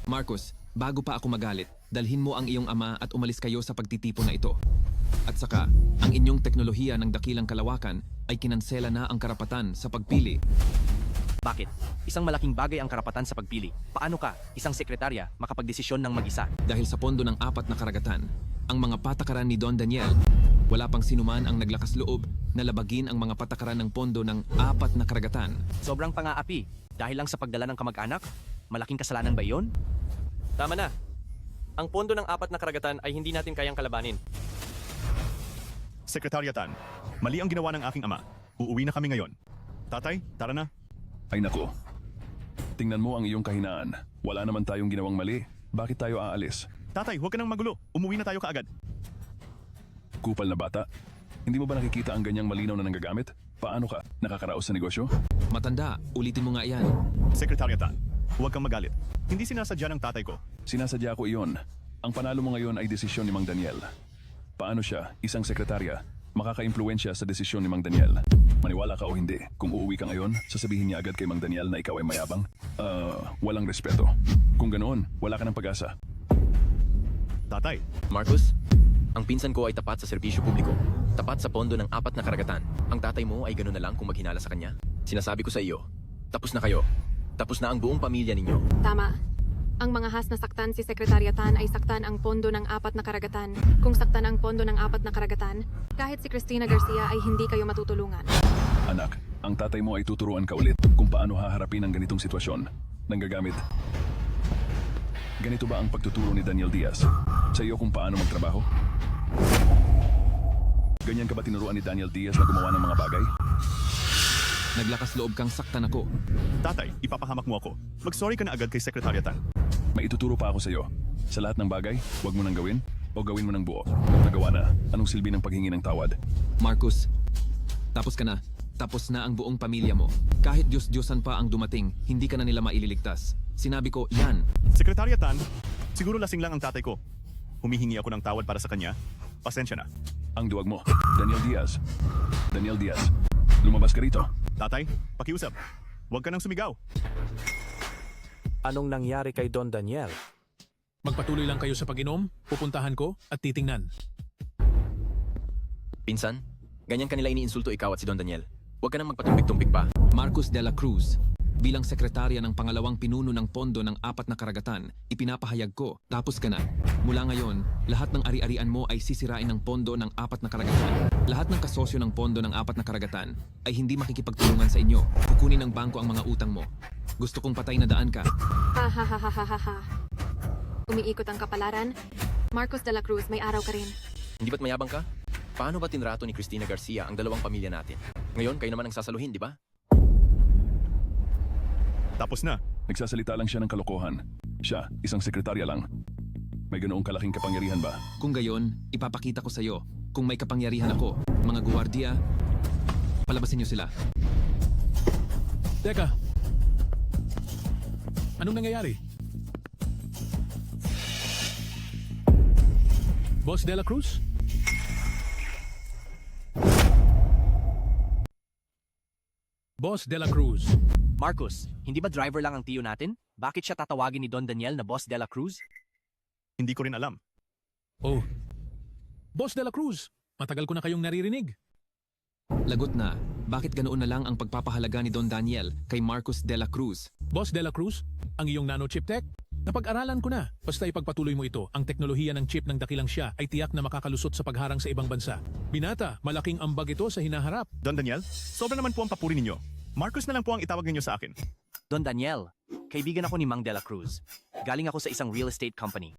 Marcos, bago pa ako magalit, dalhin mo ang iyong ama at umalis kayo sa pagtitipon na ito. At saka, ang inyong teknolohiya ng dakilang kalawakan ay kinansela na ang karapatan sa pagpili. Bakit? Isang malaking bagay ang karapatan sa pagpili. Paano ka, isang sekretarya, makapagdesisyon ng mag-isa? Dahil sa pondo ng 4 na karagatan, ang mga patakaran ni Don Daniel, wala pang sinuman ang naglakas loob na labagin ang mga patakaran ng pondo ng 4 na karagatan. Sobrang pang-aapi. Dahil lang sa pagdala ng kamag-anak? Malaking kasalanan ba iyon? Tama na. Ang pondo ng 4 na karagatan ay hindi natin kayang kalabanin. Sekretariatan, mali ang ginawa ng aking ama. Uuwi na kami ngayon. Tatay, tara na. Ay nako. Tingnan mo ang iyong kahinaan. Wala naman tayong ginawang mali. Bakit tayo aalis? Tatay, huwag ka nang magulo. Umuwi na tayo kaagad. Kupal na bata. Hindi mo ba nakikita ang ganyang malinaw na nanggagamit? Paano ka? Nakakaraos sa negosyo? Matanda, ulitin mo nga yan. Sekretariatan, huwag kang magalit. Hindi sinasadya ng tatay ko. Sinasadya ko iyon. Ang panalo mo ngayon ay desisyon ni Mang Daniel. Paano siya, isang sekretarya, makaka-impluensya sa desisyon ni Mang Daniel? Maniwala ka o hindi, kung uuwi ka ngayon, sasabihin niya agad kay Mang Daniel na ikaw ay mayabang? Walang respeto. Kung ganoon, wala ka ng pag-asa. Tatay, Marcus, ang pinsan ko ay tapat sa serbisyo publiko. Tapat sa pondo ng 4 na karagatan. Ang tatay mo ay gano'n na lang kung maghinala sa kanya? Sinasabi ko sa iyo, tapos na kayo. Tapos na ang buong pamilya ninyo. Tama. Ang mga has na saktan si Sekretariatan ay saktan ang pondo ng 4 na karagatan. Kung saktan ang pondo ng 4 na karagatan, kahit si Cristina Garcia ay hindi kayo matutulungan. Anak, ang tatay mo ay tuturuan ka ulit kung paano haharapin ang ganitong sitwasyon. Nanggagamit. Ganito ba ang pagtuturo ni Daniel Diaz sa iyo kung paano magtrabaho? Ganyan ka ba tinuruan ni Daniel Diaz na gumawa ng mga bagay? Naglakas loob kang saktan ako. tatay, ipapahamak mo ako. Mag-sorry ka na agad kay Sekretariatan. May ituturo pa ako sa iyo. Sa lahat ng bagay, huwag mo nang gawin o gawin mo ng buo. Nagawa na. Anong silbi ng paghingi ng tawad? Marcus, tapos ka na. Tapos na ang buong pamilya mo. Kahit Diyos-Diyosan pa ang dumating, hindi ka na nila maililigtas. Sinabi ko, yan. Sekretariatan, siguro lasing lang ang tatay ko. Humihingi ako ng tawad para sa kanya. Pasensya na. Ang duwag mo, Daniel Diaz. Daniel Diaz, lumabas ka rito. Tatay, pakiusap. Huwag ka nang sumigaw. Anong nangyari kay Don Daniel? Magpatuloy lang kayo sa pag-inom, pupuntahan ko at titingnan. Pinsan, ganyan kanila iniinsulto ikaw at si Don Daniel. Huwag ka nang magpatumpik-tumpik pa. Marcus de la Cruz, bilang sekretarya ng pangalawang pinuno ng pondo ng 4 na karagatan, ipinapahayag ko, tapos ka na. Mula ngayon, lahat ng ari-arian mo ay sisirain ng pondo ng 4 na karagatan. Lahat ng kasosyo ng pondo ng 4 na karagatan ay hindi makikipagtulungan sa inyo. Kukunin ng bangko ang mga utang mo. Gusto kong patay na daan ka. Ha ha ha ha ha ha ha. Umiikot ang kapalaran. Marcos de la Cruz, may araw ka rin. Hindi ba't mayabang ka? Paano ba tinrato ni Cristina Garcia ang dalawang pamilya natin? Ngayon, kayo naman ang sasaluhin, di ba? Tapos na. Nagsasalita lang siya ng kalokohan. Siya, isang sekretarya lang. May ganoong kalaking kapangyarihan ba? Kung gayon, ipapakita ko sa iyo kung may kapangyarihan ako. Mga guwardiya, palabasin niyo sila. Teka, anong nangyayari? Boss De La Cruz? Boss De La Cruz. Marcus, hindi ba driver lang ang tiyo natin? Bakit siya tatawagin ni Don Daniel na Boss De La Cruz? Hindi ko rin alam. Oh. Boss De La Cruz, matagal ko na kayong naririnig. Lagot na, bakit ganoon na lang ang pagpapahalaga ni Don Daniel kay Marcus de la Cruz? Boss De La Cruz, ang iyong nanochip tech? Napag-aralan ko na. Basta ipagpatuloy mo ito, ang teknolohiya ng chip ng dakilang siya ay tiyak na makakalusot sa pagharang sa ibang bansa. Binata, malaking ambag ito sa hinaharap. Don Daniel, sobra naman po ang papuri ninyo. Marcus na lang po ang itawag ninyo sa akin. Don Daniel, kaibigan ako ni Mang De La Cruz. Galing ako sa isang real estate company.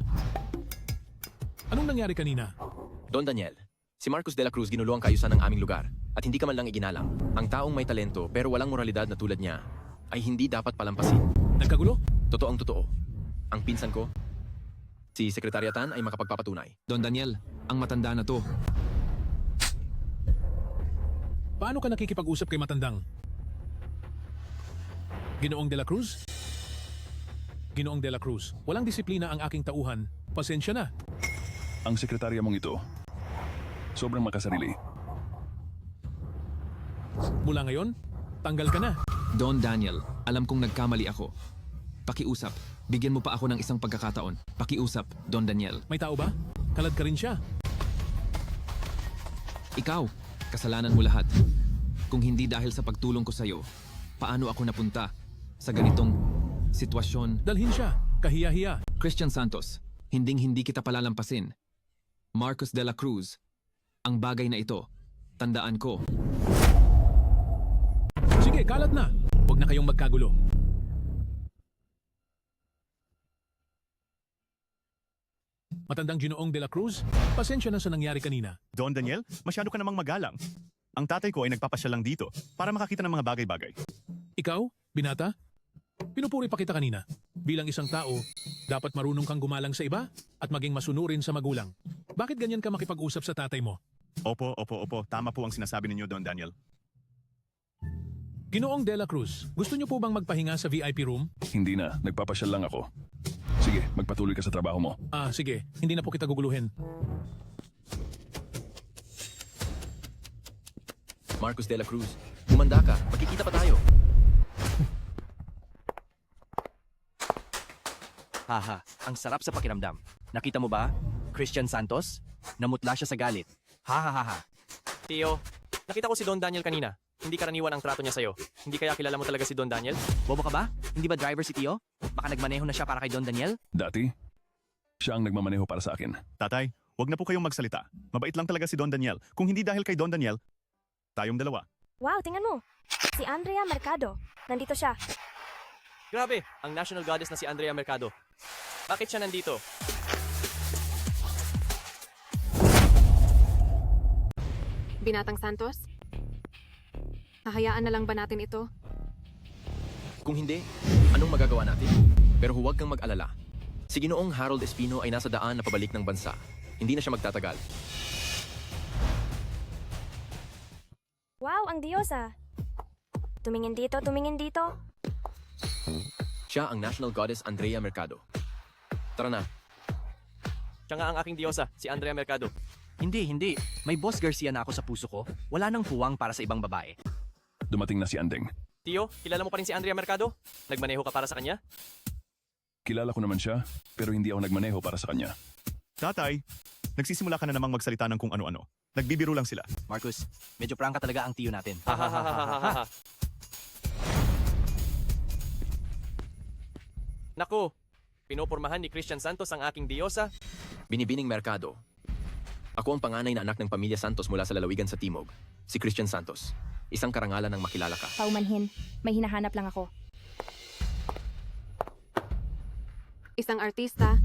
Anong nangyari kanina? Don Daniel, si Marcus de la Cruz ginuluang kaayusan ng aming lugar at hindi ka man lang iginalang. Ang taong may talento pero walang moralidad na tulad niya ay hindi dapat palampasin. Nagkagulo? Totoong totoo. Ang pinsan ko, si Sekretariatan ay makapagpapatunay. Don Daniel, ang matanda na to. Paano ka nakikipag-usap kay matandang? Ginoong De La Cruz? Ginoong De La Cruz, walang disiplina ang aking tauhan. Pasensya na. Ang sekretarya mong ito, sobrang makasarili. Mula ngayon, tanggal ka na. Don Daniel, alam kong nagkamali ako. Pakiusap, bigyan mo pa ako ng isang pagkakataon. Pakiusap, Don Daniel. May tao ba? Kalad ka rin siya. Ikaw, kasalanan mo lahat. Kung hindi dahil sa pagtulong ko sa'yo, paano ako napunta sa ganitong sitwasyon? Dalhin siya, kahiya-hiya. Christian Santos, hinding-hindi kita palalampasin. Marcus de la Cruz, ang bagay na ito, tandaan ko. Sige, kalat na. Huwag na kayong magkagulo. Matandang Ginoong de la Cruz, pasensya na sa nangyari kanina. Don Daniel, masyado ka namang magalang. Ang tatay ko ay nagpapasyal lang dito para makakita ng mga bagay-bagay. Ikaw, binata? Pinupuri pa kita kanina. Bilang isang tao, dapat marunong kang gumalang sa iba at maging masunurin sa magulang. Bakit ganyan ka makipag-usap sa tatay mo? Opo. Tama po ang sinasabi ninyo, Don Daniel. Ginoong de la Cruz, gusto niyo po bang magpahinga sa VIP room? Hindi na, nagpapasyal lang ako. Sige, magpatuloy ka sa trabaho mo. Sige. Hindi na po kita guguluhin. Marcos de la Cruz, humanda ka. Magkikita pa tayo. Haha, ang sarap sa pakiramdam. Nakita mo ba? Christian Santos? Namutla siya sa galit. Hahaha. Tio, nakita ko si Don Daniel kanina. Hindi karaniwan ang trato niya sa'yo. Hindi kaya kilala mo talaga si Don Daniel? Bobo ka ba? Hindi ba driver si Tio? Baka nagmaneho na siya para kay Don Daniel? Dati, siya ang nagmamaneho para sa akin. Tatay, wag na po kayong magsalita. Mabait lang talaga si Don Daniel. Kung hindi dahil kay Don Daniel, tayong dalawa. Wow, tingnan mo. Si Andrea Mercado. Nandito siya. Grabe, ang national goddess na si Andrea Mercado. Bakit siya nandito? Binatang Santos? Hahayaan na lang ba natin ito? Kung hindi, anong magagawa natin? Pero huwag kang mag-alala. Si Ginoong Harold Espino ay nasa daan na pabalik ng bansa. Hindi na siya magtatagal. Wow, ang diyosa. Tumingin dito, tumingin dito. Siya ang national goddess Andrea Mercado. Tara na. Siya nga ang aking diyosa, si Andrea Mercado. Hindi. May Boss Garcia na ako sa puso ko. Wala nang puwang para sa ibang babae. Dumating na si Andeng. Tio, kilala mo pa rin si Andrea Mercado? Nagmaneho ka para sa kanya? Kilala ko naman siya, pero hindi ako nagmaneho para sa kanya. Tatay, nagsisimula ka na namang magsalita ng kung ano-ano. Nagbibiro lang sila. Marcus, medyo prangka talaga ang Tio natin. Hahaha. Naku, pinupurmahan ni Christian Santos ang aking diyosa. Binibining Mercado. Ako ang panganay na anak ng pamilya Santos mula sa lalawigan sa Timog. Si Christian Santos. Isang karangalan ng makilala ka. Paumanhin. May hinahanap lang ako. Isang artista,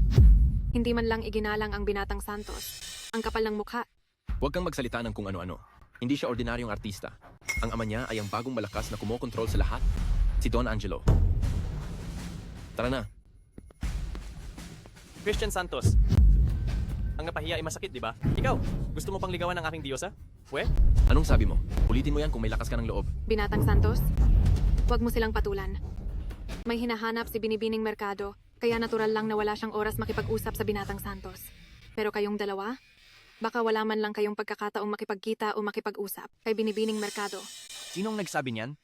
hindi man lang iginalang ang Binatang Santos. Ang kapal ng mukha. Huwag kang magsalita ng kung ano-ano. Hindi siya ordinaryong artista. Ang ama niya ay ang bagong malakas na kumokontrol sa lahat. Si Don Angelo. Tara na. Christian Santos. Ang napahiya ay masakit, di ba? Ikaw, gusto mo pang ligawan ng aking diyosa? We? Anong sabi mo? Ulitin mo yan kung may lakas ka ng loob. Binatang Santos, huwag mo silang patulan. May hinahanap si Binibining Mercado, kaya natural lang na wala siyang oras makipag-usap sa Binatang Santos. Pero kayong dalawa, baka wala man lang kayong pagkakataong makipagkita o makipag-usap kay Binibining Mercado. Sinong nagsabi niyan?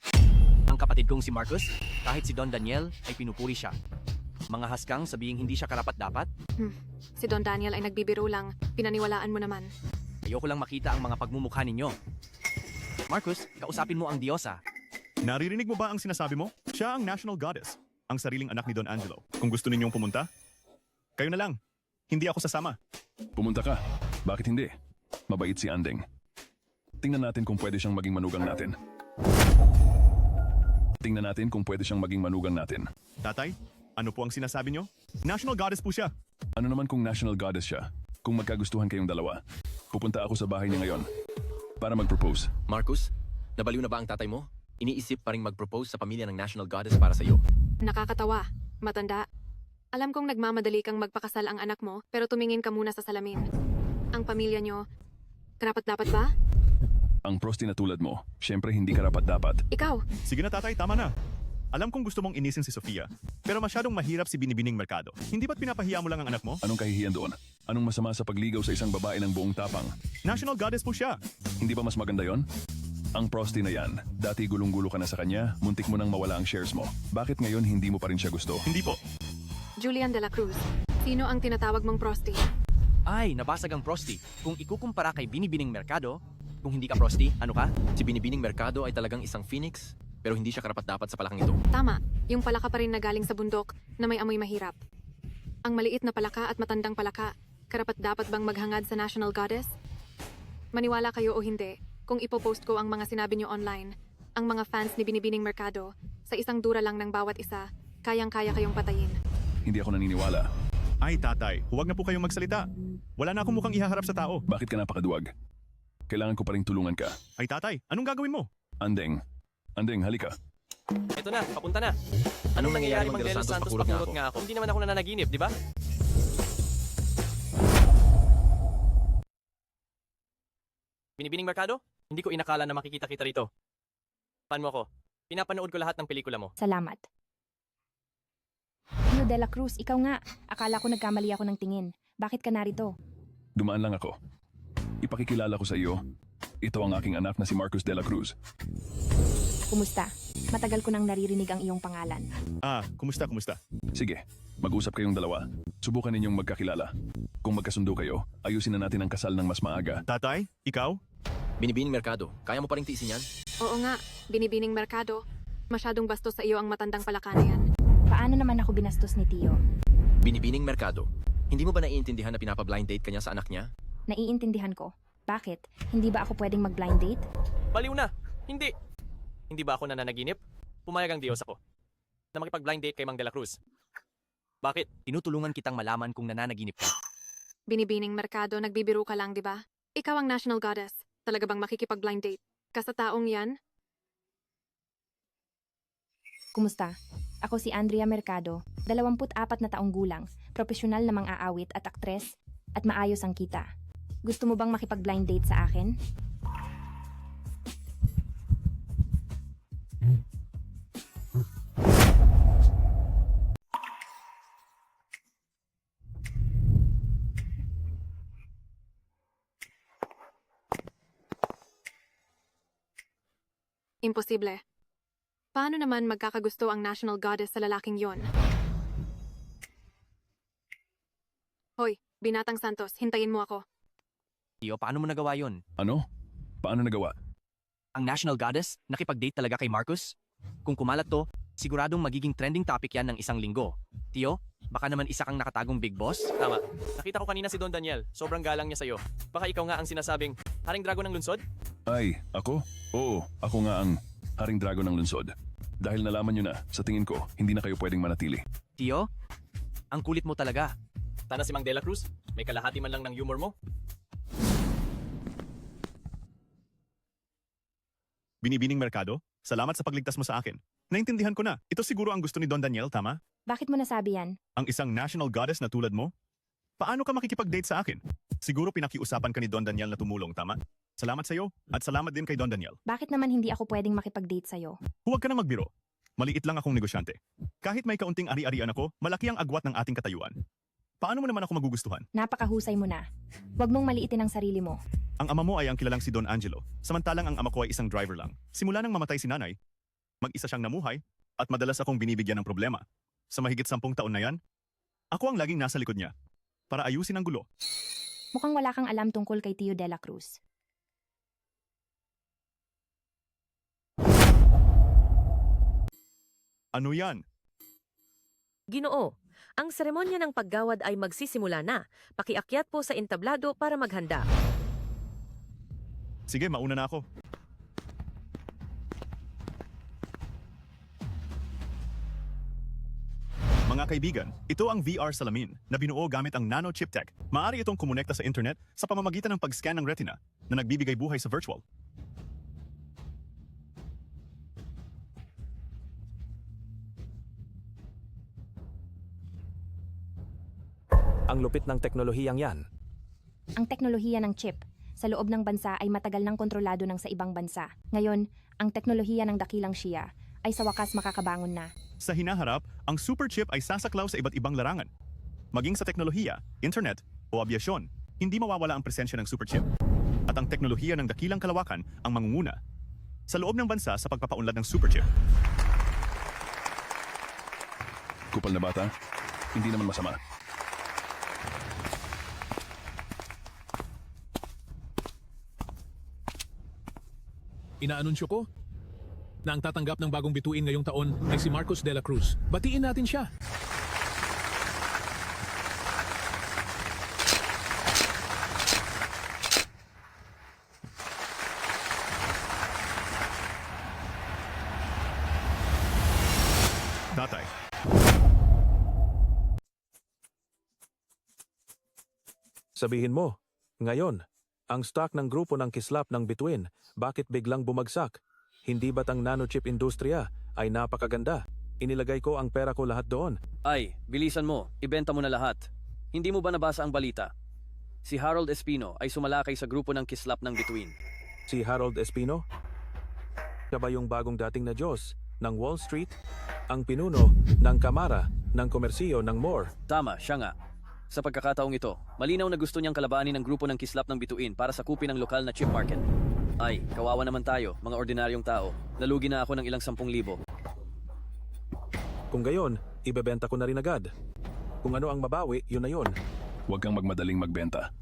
Ang kapatid kong si Marcus? Kahit si Don Daniel ay pinupuri siya. Mga haskang sabihing hindi siya karapat-dapat? Si Don Daniel ay nagbibiro lang, pinaniwalaan mo naman. Ayoko lang makita ang mga pagmumukha ninyo. Marcus, kausapin mo ang diyosa. Naririnig mo ba ang sinasabi mo? Siya ang national goddess. Ang sariling anak ni Don Angelo. Kung gusto ninyong pumunta, kayo na lang. Hindi ako sasama. Pumunta ka. Bakit hindi? Mabait si Andeng. Tingnan natin kung pwede siyang maging manugang natin. Tingnan natin kung pwede siyang maging manugang natin. Tatay, ano po ang sinasabi nyo? National goddess po siya. Ano naman kung national goddess siya? Kung magkagustuhan kayong dalawa, pupunta ako sa bahay niya ngayon para mag-propose. Marcus, nabaliw na ba ang tatay mo? Iniisip pa rin mag-propose sa pamilya ng national goddess para sa iyo. Nakakatawa, matanda. Alam kong nagmamadali kang magpakasal ang anak mo, pero tumingin ka muna sa salamin. Ang pamilya nyo, karapat-dapat ba? Ang prosti na tulad mo, syempre hindi karapat-dapat. Ikaw, Sige na tatay, tama na. Alam kong gusto mong inisin si Sofia, pero masyadong mahirap si Binibining Mercado. Hindi ba't pinapahiya mo lang ang anak mo? Anong kahihiyan doon? Anong masama sa pagligaw sa isang babae ng buong tapang? National goddess po siya. Hindi ba mas maganda yon? Ang prosti na yan, dati gulong-gulo ka na sa kanya, muntik mo nang mawala ang shares mo. Bakit ngayon hindi mo pa rin siya gusto? Hindi po. Julian de la Cruz. Sino ang tinatawag mong prosti? Ay, nabasag ang prosti. Kung ikukumpara kay Binibining Mercado, kung hindi ka prosti, ano ka? Si Binibining Mercado ay talagang isang phoenix, pero hindi siya karapat-dapat sa palakang ito. Tama, yung palaka pa rin na galing sa bundok na may amoy mahirap. Ang maliit na palaka at matandang palaka, karapat-dapat bang maghangad sa national goddess? Maniwala kayo o hindi, kung ipopost ko ang mga sinabi nyo online, ang mga fans ni Binibining Mercado, sa isang dura lang ng bawat isa, kayang-kaya kayong patayin. Hindi ako naniniwala. Ay tatay, huwag na po kayong magsalita. Wala na akong mukhang ihaharap sa tao. Bakit ka napakaduwag? Kailangan ko pa ring tulungan ka. Ay tatay, anong gagawin mo? Andeng. Andeng, halika. Ito na, papunta na. Anong nangyayari, Mang Mang De Los Santos? Papurot nga ako. nga ako. Hindi naman ako nananaginip, di ba? Binibining Mercado? Hindi ko inakala na makikita kita rito. Pan mo ako. Pinapanood ko lahat ng pelikula mo. Salamat. Tio De La Cruz, ikaw nga. Akala ko nagkamali ako ng tingin. Bakit ka narito? Dumaan lang ako. Ipakikilala ko sa iyo. Ito ang aking anak na si Marcos de la Cruz. Kumusta? Matagal ko nang naririnig ang iyong pangalan. Kumusta? Sige, mag-usap kayong dalawa. Subukan ninyong magkakilala. Kung magkasundo kayo, ayusin na natin ang kasal ng mas maaga. Tatay, ikaw? Binibining Mercado, kaya mo pa ring tiisin yan? Oo nga, binibining Mercado. Masyadong bastos sa iyo ang matandang palaka na yan. Paano naman ako binastos ni Tio? Binibining Mercado, hindi mo ba naiintindihan na pinapa-blind date ka niya sa anak niya? Naiintindihan ko. Bakit? Hindi ba ako pwedeng mag-blind date? Baliw na! Hindi! Hindi ba ako nananaginip? Pumayag ang Diyos ako na makipag-blind date kay Mang De La Cruz. Bakit? Tinutulungan kitang malaman kung nananaginip ka. Binibining Mercado, nagbibiro ka lang, di ba? Ikaw ang national goddess. Talaga bang makikipag-blind date ka sa taong yan? Kumusta? Ako si Andrea Mercado, 24 na taong gulang, profesional na mang-aawit at aktres, at maayos ang kita. Gusto mo bang makipag-blind date sa akin? Imposible. Paano naman magkakagusto ang national goddess sa lalaking yon? Hoy, Binatang Santos, hintayin mo ako. Tio, paano mo nagawa yon? Ano? Paano nagawa? Ang national goddess, nakipag-date talaga kay Marcus? Kung kumalat to, siguradong magiging trending topic yan ng isang linggo. Tio, baka naman isa kang nakatagong big boss? Tama. Nakita ko kanina si Don Daniel. Sobrang galang niya sa'yo. Baka ikaw nga ang sinasabing, Haring Drago ng Lunsod? Ay, ako? Oo, ako nga ang Haring Drago ng Lunsod. Dahil nalaman nyo na, sa tingin ko, hindi na kayo pwedeng manatili. Tio, ang kulit mo talaga. Tana si Mang De La Cruz? May kalahati man lang ng humor mo? Binibining Mercado, salamat sa pagligtas mo sa akin. Naintindihan ko na, ito siguro ang gusto ni Don Daniel, tama? Bakit mo nasabi yan? Ang isang national goddess na tulad mo? Paano ka makikipag-date sa akin? Siguro pinakiusapan ka ni Don Daniel na tumulong, tama? Salamat sa'yo, at salamat din kay Don Daniel. Bakit naman hindi ako pwedeng makipag-date sa'yo? Huwag ka na magbiro. Maliit lang akong negosyante. Kahit may kaunting ari-arian ako, malaki ang agwat ng ating katayuan. Paano mo naman ako magugustuhan? Napakahusay mo na. Huwag mong maliitin ang sarili mo. Ang ama mo ay ang kilalang si Don Angelo, samantalang ang ama ko ay isang driver lang. Simula nang mamatay si nanay, mag-isa siyang namuhay, at madalas akong binibigyan ng problema. Sa mahigit 10 taon na yan, ako ang laging nasa likod niya, para ayusin ang gulo. Mukhang wala kang alam tungkol kay Tio De La Cruz. Ano yan? Ginoo, ang seremonya ng paggawad ay magsisimula na. Pakiakyat po sa entablado para maghanda. Sige, mauna na ako. Mga kaibigan, ito ang VR salamin na binuo gamit ang nano chip tech. Maaari itong kumonekta sa internet sa pamamagitan ng pag-scan ng retina na nagbibigay buhay sa virtual. Ang lupit ng teknolohiyang yan. Ang teknolohiya ng chip sa loob ng bansa ay matagal nang kontrolado ng sa ibang bansa. Ngayon, ang teknolohiya ng dakilang Shia ay sa wakas makakabangon na. Sa hinaharap, ang super chip ay sasaklaw sa iba't ibang larangan. Maging sa teknolohiya, internet, o abyasyon, hindi mawawala ang presensya ng super chip. At ang teknolohiya ng dakilang kalawakan ang mangunguna sa loob ng bansa sa pagpapaunlad ng super chip. Kupal na bata, hindi naman masama. Inaanunsyo ko na ang tatanggap ng bagong bituin ngayong taon ay si Marcos de la Cruz. Batiin natin siya. Tatay, Sabihin mo, ngayon, ang stock ng grupo ng kislap ng Bituin, bakit biglang bumagsak? Hindi ba't ang nanochip industriya ay napakaganda? Inilagay ko ang pera ko lahat doon. Ay, bilisan mo. Ibenta mo na lahat. Hindi mo ba nabasa ang balita? Si Harold Espino ay sumalakay sa grupo ng kislap ng Bituin. Si Harold Espino? Siya ba yung bagong dating na Diyos ng Wall Street? Ang pinuno ng Kamara ng Komersiyo ng Moore? Tama, siya nga. Sa pagkakataong ito, malinaw na gusto niyang kalabanin ng grupo ng kislap ng Bituin para sakupin ang lokal na chip market. Ay, kawawa naman tayo, mga ordinaryong tao. Nalugi na ako ng ilang 10,000. Kung gayon, ibebenta ko na rin agad. Kung ano ang mabawi, yun na yun. Huwag kang magmadaling magbenta.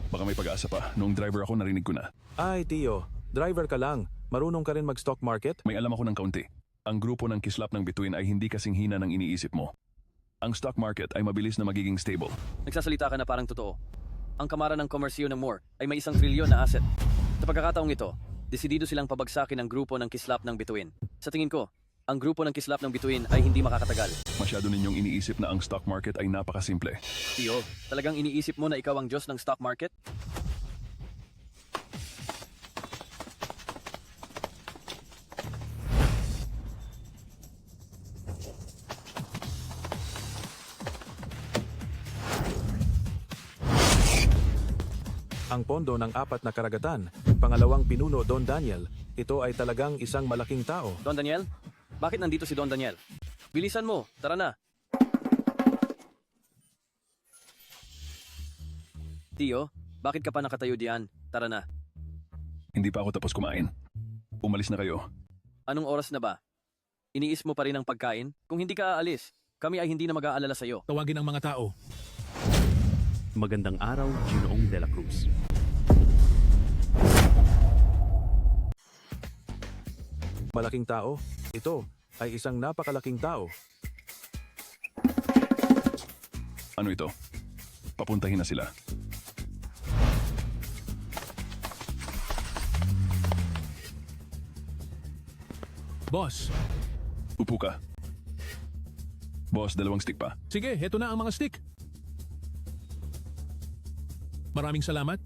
Baka may pag-asa pa. Noong driver ako, narinig ko na. Ay, Tio, driver ka lang. Marunong ka rin mag-stock market? May alam ako ng kaunti. Ang grupo ng kislap ng Bituin ay hindi kasing hina ng iniisip mo. Ang stock market ay mabilis na magiging stable. Nagsasalita ka na parang totoo. Ang Kamara ng Komersiyo ng Moore ay may 1 trilyon na asset. Sa pagkakataong ito, desidido silang pabagsakin ang grupo ng kislap ng Bituin. Sa tingin ko, ang grupo ng kislap ng Bituin ay hindi makakatagal. Masyado ninyong iniisip na ang stock market ay napakasimple. Tio, talagang iniisip mo na ikaw ang Diyos ng stock market? Ang pondo ng 4 na karagatan, pangalawang pinuno Don Daniel, ito ay talagang isang malaking tao. Don Daniel? Bakit nandito si Don Daniel? Bilisan mo, tara na. Tio, bakit ka pa nakatayo diyan? Tara na. Hindi pa ako tapos kumain. Umalis na kayo. Anong oras na ba? Iniis mo pa rin ang pagkain? Kung hindi ka aalis, kami ay hindi na mag-aalala sa'yo. Tawagin ang mga tao. Magandang araw, Ginoong De La Cruz. Malaking tao? Ito ay isang napakalaking tao. Ano ito? Papuntahin na sila. Boss, Upo ka. Boss, 2 stick pa. sige, heto na ang mga stick. Maraming salamat.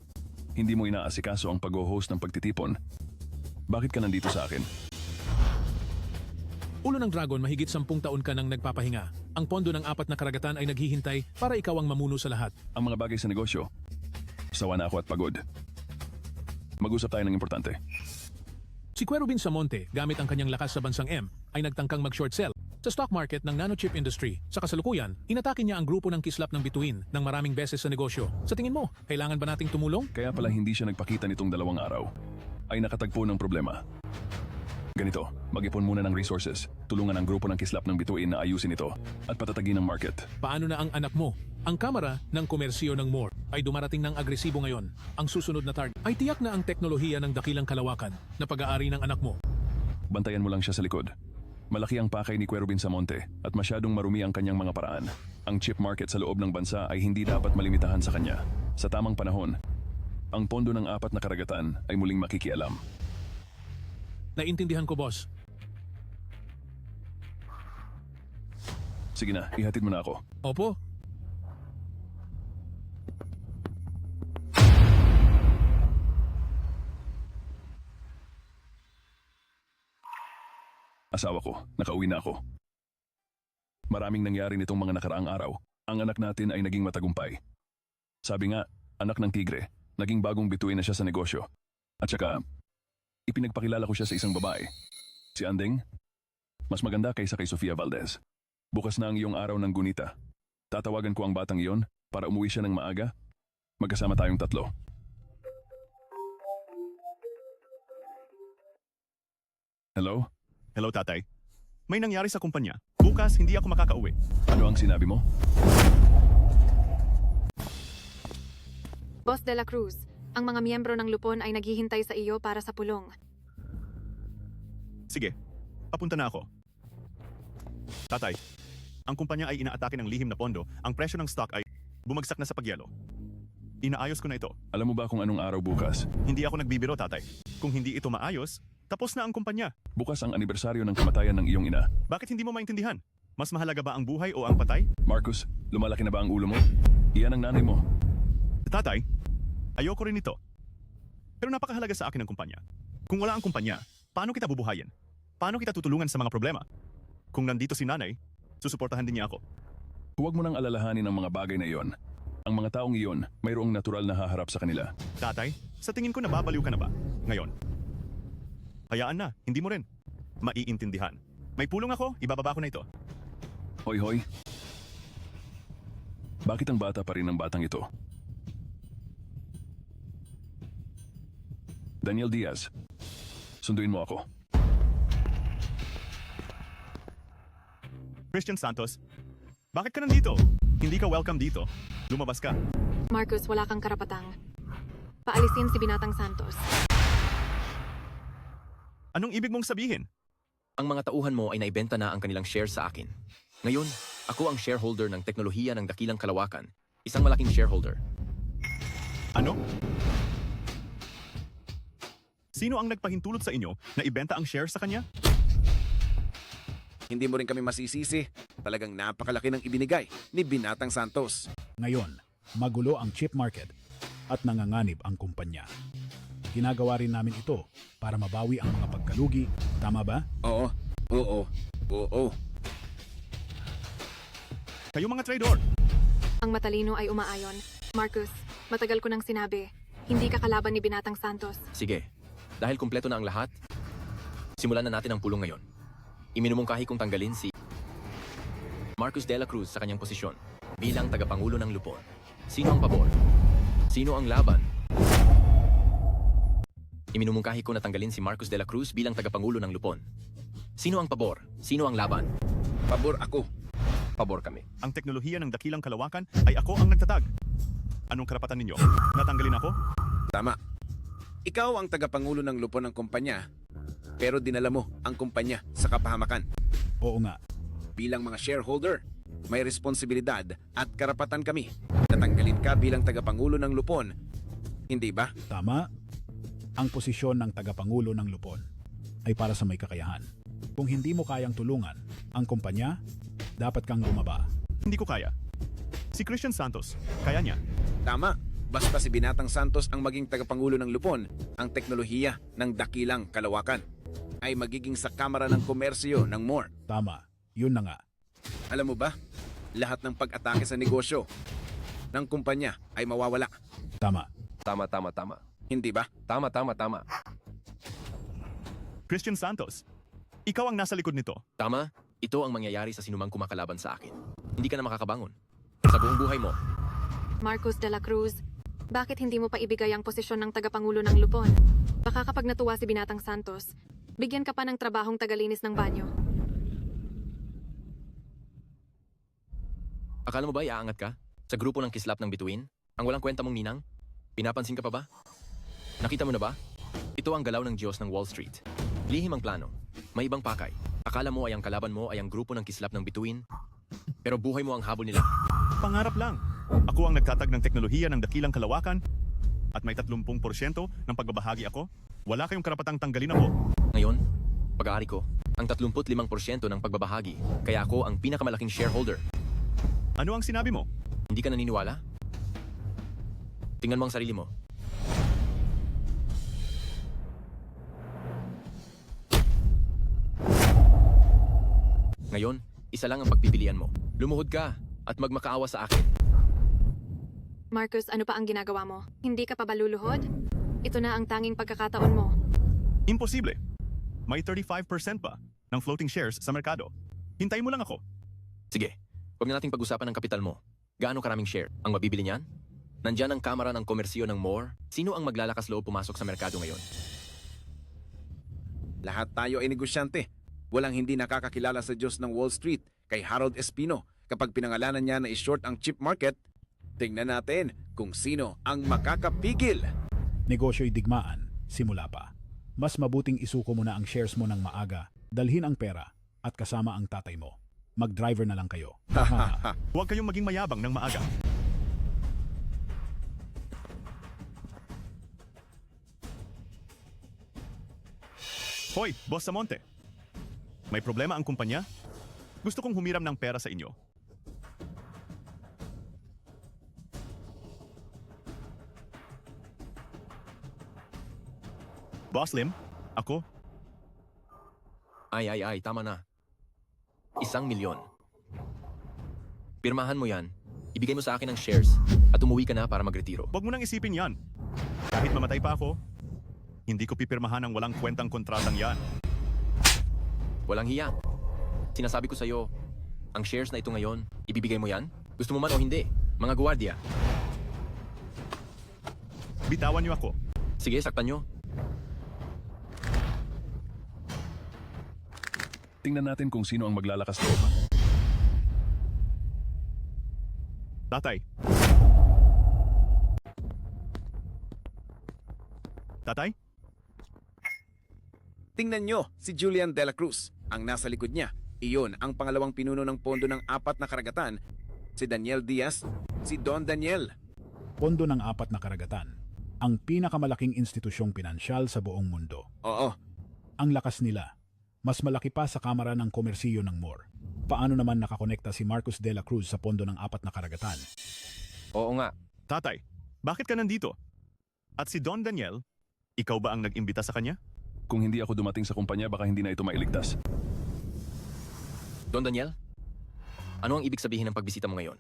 Hindi mo inaasikaso ang pag-host ng pagtitipon. Bakit ka nandito sa akin? Ulo ng Dragon, mahigit 10 taon ka nang nagpapahinga. Ang pondo ng 4 na karagatan ay naghihintay para ikaw ang mamuno sa lahat. Ang mga bagay sa negosyo. Sawa na ako at pagod. Mag-usap tayo ng importante. Si Cuero Binsamonte, gamit ang kanyang lakas sa bansang M, ay nagtangkang mag-short sell sa stock market ng nanochip industry. Sa kasalukuyan, inatake niya ang grupo ng kislap ng Bituin ng maraming beses sa negosyo. Sa tingin mo, kailangan ba nating tumulong? Kaya pala hindi siya nagpakita nitong 2 araw. Ay nakatagpo ng problema. Ganito, mag-ipon muna ng resources, tulungan ang grupo ng kislap ng Bituin na ayusin ito, at patatagin ang market. Paano na ang anak mo? Ang Kamara ng Komersiyo ng Moore ay dumarating ng agresibo ngayon. Ang susunod na target ay tiyak na ang teknolohiya ng dakilang kalawakan na pag-aari ng anak mo. Bantayan mo lang siya sa likod. Malaki ang pakay ni Cuero Binsamonte at masyadong marumi ang kanyang mga paraan. Ang chip market sa loob ng bansa ay hindi dapat malimitahan sa kanya. Sa tamang panahon, ang pondo ng 4 na karagatan ay muling makikialam. Naintindihan ko, boss. Sige na, ihatid mo na ako. Opo. Asawa ko, nakauwi na ako. Maraming nangyari nitong mga nakaraang araw. Ang anak natin ay naging matagumpay. Sabi nga, anak ng tigre, naging bagong bituin na siya sa negosyo. At saka, ipinagpakilala ko siya sa isang babae. Si Andeng, mas maganda kaysa kay Sofia Valdez. Bukas na ang iyong araw ng gunita. Tatawagan ko ang batang iyon para umuwi siya ng maaga. Magkasama tayong 3. Hello? Hello, tatay. May nangyari sa kumpanya. Bukas, hindi ako makakauwi. Ano ang sinabi mo? Boss De La Cruz, ang mga miyembro ng Lupon ay naghihintay sa iyo para sa pulong. Sige, papunta na ako. Tatay, ang kumpanya ay inaatake ng lihim na pondo. Ang presyo ng stock ay bumagsak na sa pagyelo. Inaayos ko na ito. Alam mo ba kung anong araw bukas? Hindi ako nagbibiro, tatay. Kung hindi ito maayos, tapos na ang kumpanya. Bukas ang anibersaryo ng kamatayan ng iyong ina. Bakit hindi mo maintindihan? Mas mahalaga ba ang buhay o ang patay? Marcus, lumalaki na ba ang ulo mo? Iyan ang nanay mo. Tatay, ayoko rin ito. Pero napakahalaga sa akin ang kumpanya. Kung wala ang kumpanya, paano kita bubuhayin? Paano kita tutulungan sa mga problema? Kung nandito si nanay, susuportahan din niya ako. Huwag mo nang alalahanin ang mga bagay na iyon. Ang mga taong iyon, mayroong natural na haharap sa kanila. Tatay, sa tingin ko nababaliw ka na ba? Ngayon. Hayaan na, hindi mo rin. Maiintindihan. May pulong ako, ibababa ko na ito. Hoy, hoy. Bakit ang bata pa rin ang batang ito? Daniel Diaz, sunduin mo ako. Christian Santos, bakit ka nandito? Hindi ka welcome dito. Lumabas ka. Marcus, wala kang karapatang paalisin si Binatang Santos. Anong ibig mong sabihin? Ang mga tauhan mo ay naibenta na ang kanilang share sa akin. Ngayon, ako ang shareholder ng teknolohiya ng dakilang kalawakan. Isang malaking shareholder. Ano? Sino ang nagpahintulot sa inyo na ibenta ang share sa kanya? Hindi mo rin kami masisisi. Talagang napakalaki ng ibinigay ni Binatang Santos. Ngayon, magulo ang chip market at nanganganib ang kumpanya. Ginagawa rin namin ito para mabawi ang mga pagkalugi. Tama ba? Oo. Kayo mga traidor! Ang matalino ay umaayon. Marcus, matagal ko nang sinabi, hindi ka kalaban ni Binatang Santos. Sige, dahil kumpleto na ang lahat, simulan na natin ang pulong ngayon. Iminumungkahi kong tanggalin si Marcus de la Cruz sa kanyang posisyon bilang tagapangulo ng Lupon. Sino ang pabor? Sino ang laban? Iminumungkahi ko na tanggalin si Marcus de la Cruz bilang tagapangulo ng Lupon. Sino ang pabor? Sino ang laban? Pabor ako. Pabor kami. Ang teknolohiya ng dakilang kalawakan ay ako ang nagtatag. Anong karapatan ninyo? Natanggalin ako? Tama. Ikaw ang tagapangulo ng Lupon ng kumpanya, pero dinala mo ang kumpanya sa kapahamakan. Oo nga. Bilang mga shareholder, may responsibilidad at karapatan kami. Natanggalin ka bilang tagapangulo ng Lupon. Hindi ba? Tama. Ang posisyon ng tagapangulo ng Lupon ay para sa may kakayahan. Kung hindi mo kayang tulungan ang kumpanya, dapat kang bumaba. Hindi ko kaya. Si Christian Santos, kaya niya. Tama. Basta si Binatang Santos ang maging tagapangulo ng Lupon, ang teknolohiya ng dakilang kalawakan ay magiging sa Kamara ng Komersyo ng MORE. Tama. Yun na nga. Alam mo ba, lahat ng pag-atake sa negosyo ng kumpanya ay mawawala. Tama. Tama. Hindi ba? Tama. Christian Santos, ikaw ang nasa likod nito. Tama, ito ang mangyayari sa sinumang kumakalaban sa akin. Hindi ka na makakabangon. Sa buong buhay mo. Marcus de la Cruz, bakit hindi mo pa ibigay ang posisyon ng tagapangulo ng Lupon? Baka kapag natuwa si Binatang Santos, bigyan ka pa ng trabahong tagalinis ng banyo. Akala mo ba iaangat ka? Sa grupo ng kislap ng bituin? Ang walang kwenta mong ninang? Pinapansin ka pa ba? Nakita mo na ba? Ito ang galaw ng Diyos ng Wall Street. Lihim ang plano. May ibang pakay. Akala mo ay ang kalaban mo ay ang grupo ng kislap ng bituin? Pero buhay mo ang habol nila. Pangarap lang. Ako ang nagtatag ng teknolohiya ng dakilang kalawakan at may 30% ng pagbabahagi ako. Wala kayong karapatang tanggalin ako. Ngayon, pag-aari ko, ang 35% ng pagbabahagi, kaya ako ang pinakamalaking shareholder. Ano ang sinabi mo? Hindi ka naniniwala? Tingnan mo ang sarili mo. Ngayon, isa lang ang pagpipilian mo. Lumuhod ka at magmakaawa sa akin. Marcus, ano pa ang ginagawa mo? Hindi ka pa ba luluhod? Ito na ang tanging pagkakataon mo. Imposible. May 35% pa ng floating shares sa merkado. Hintayin mo lang ako. Sige, huwag na nating pag-usapan ang kapital mo. Gaano karaming share ang mabibili niyan? Nandyan ang Kamara ng Komersyo ng MORE. Sino ang maglalakas loob pumasok sa merkado ngayon? Lahat tayo ay negosyante. Walang hindi nakakakilala sa Diyos ng Wall Street kay Harold Espino. Kapag pinangalanan niya na i-short ang chip market, tingnan natin kung sino ang makakapigil. Negosyo'y digmaan, simula pa. Mas mabuting isuko mo na ang shares mo ng maaga, dalhin ang pera, at kasama ang tatay mo. Mag-driver na lang kayo. Huwag kayong maging mayabang ng maaga. Hoy, Boss Samonte. May problema ang kumpanya? Gusto kong humiram ng pera sa inyo. Boss Lim, ako, Ay, tama na. 1,000,000. Pirmahan mo yan, ibigay mo sa akin ang shares, at umuwi ka na para magretiro. wag mo nang isipin yan. Kahit mamatay pa ako, hindi ko pipirmahan ang walang kwentang kontratang yan. Walang hiya. Sinasabi ko sa'yo, ang shares na ito ngayon, ibibigay mo yan? Gusto mo man o hindi, mga gwardiya. Bitawan niyo ako. Sige, saktan nyo. Tingnan natin kung sino ang maglalakas loob. Tatay. Tatay? Tingnan nyo si Julian De La Cruz, ang nasa likod niya. Iyon ang pangalawang pinuno ng pondo ng 4 na karagatan, si Daniel Diaz, si Don Daniel. Pondo ng 4 na karagatan, ang pinakamalaking institusyong pinansyal sa buong mundo. Oo. Ang lakas nila, mas malaki pa sa Kamara ng Komersiyo ng MOR. Paano naman nakakonekta si Marcos De La Cruz sa pondo ng 4 na karagatan? Oo nga. Tatay, bakit ka nandito? At si Don Daniel, ikaw ba ang nag-imbita sa kanya? Kung hindi ako dumating sa kumpanya, baka hindi na ito mailigtas. Don Daniel, ano ang ibig sabihin ng pagbisita mo ngayon?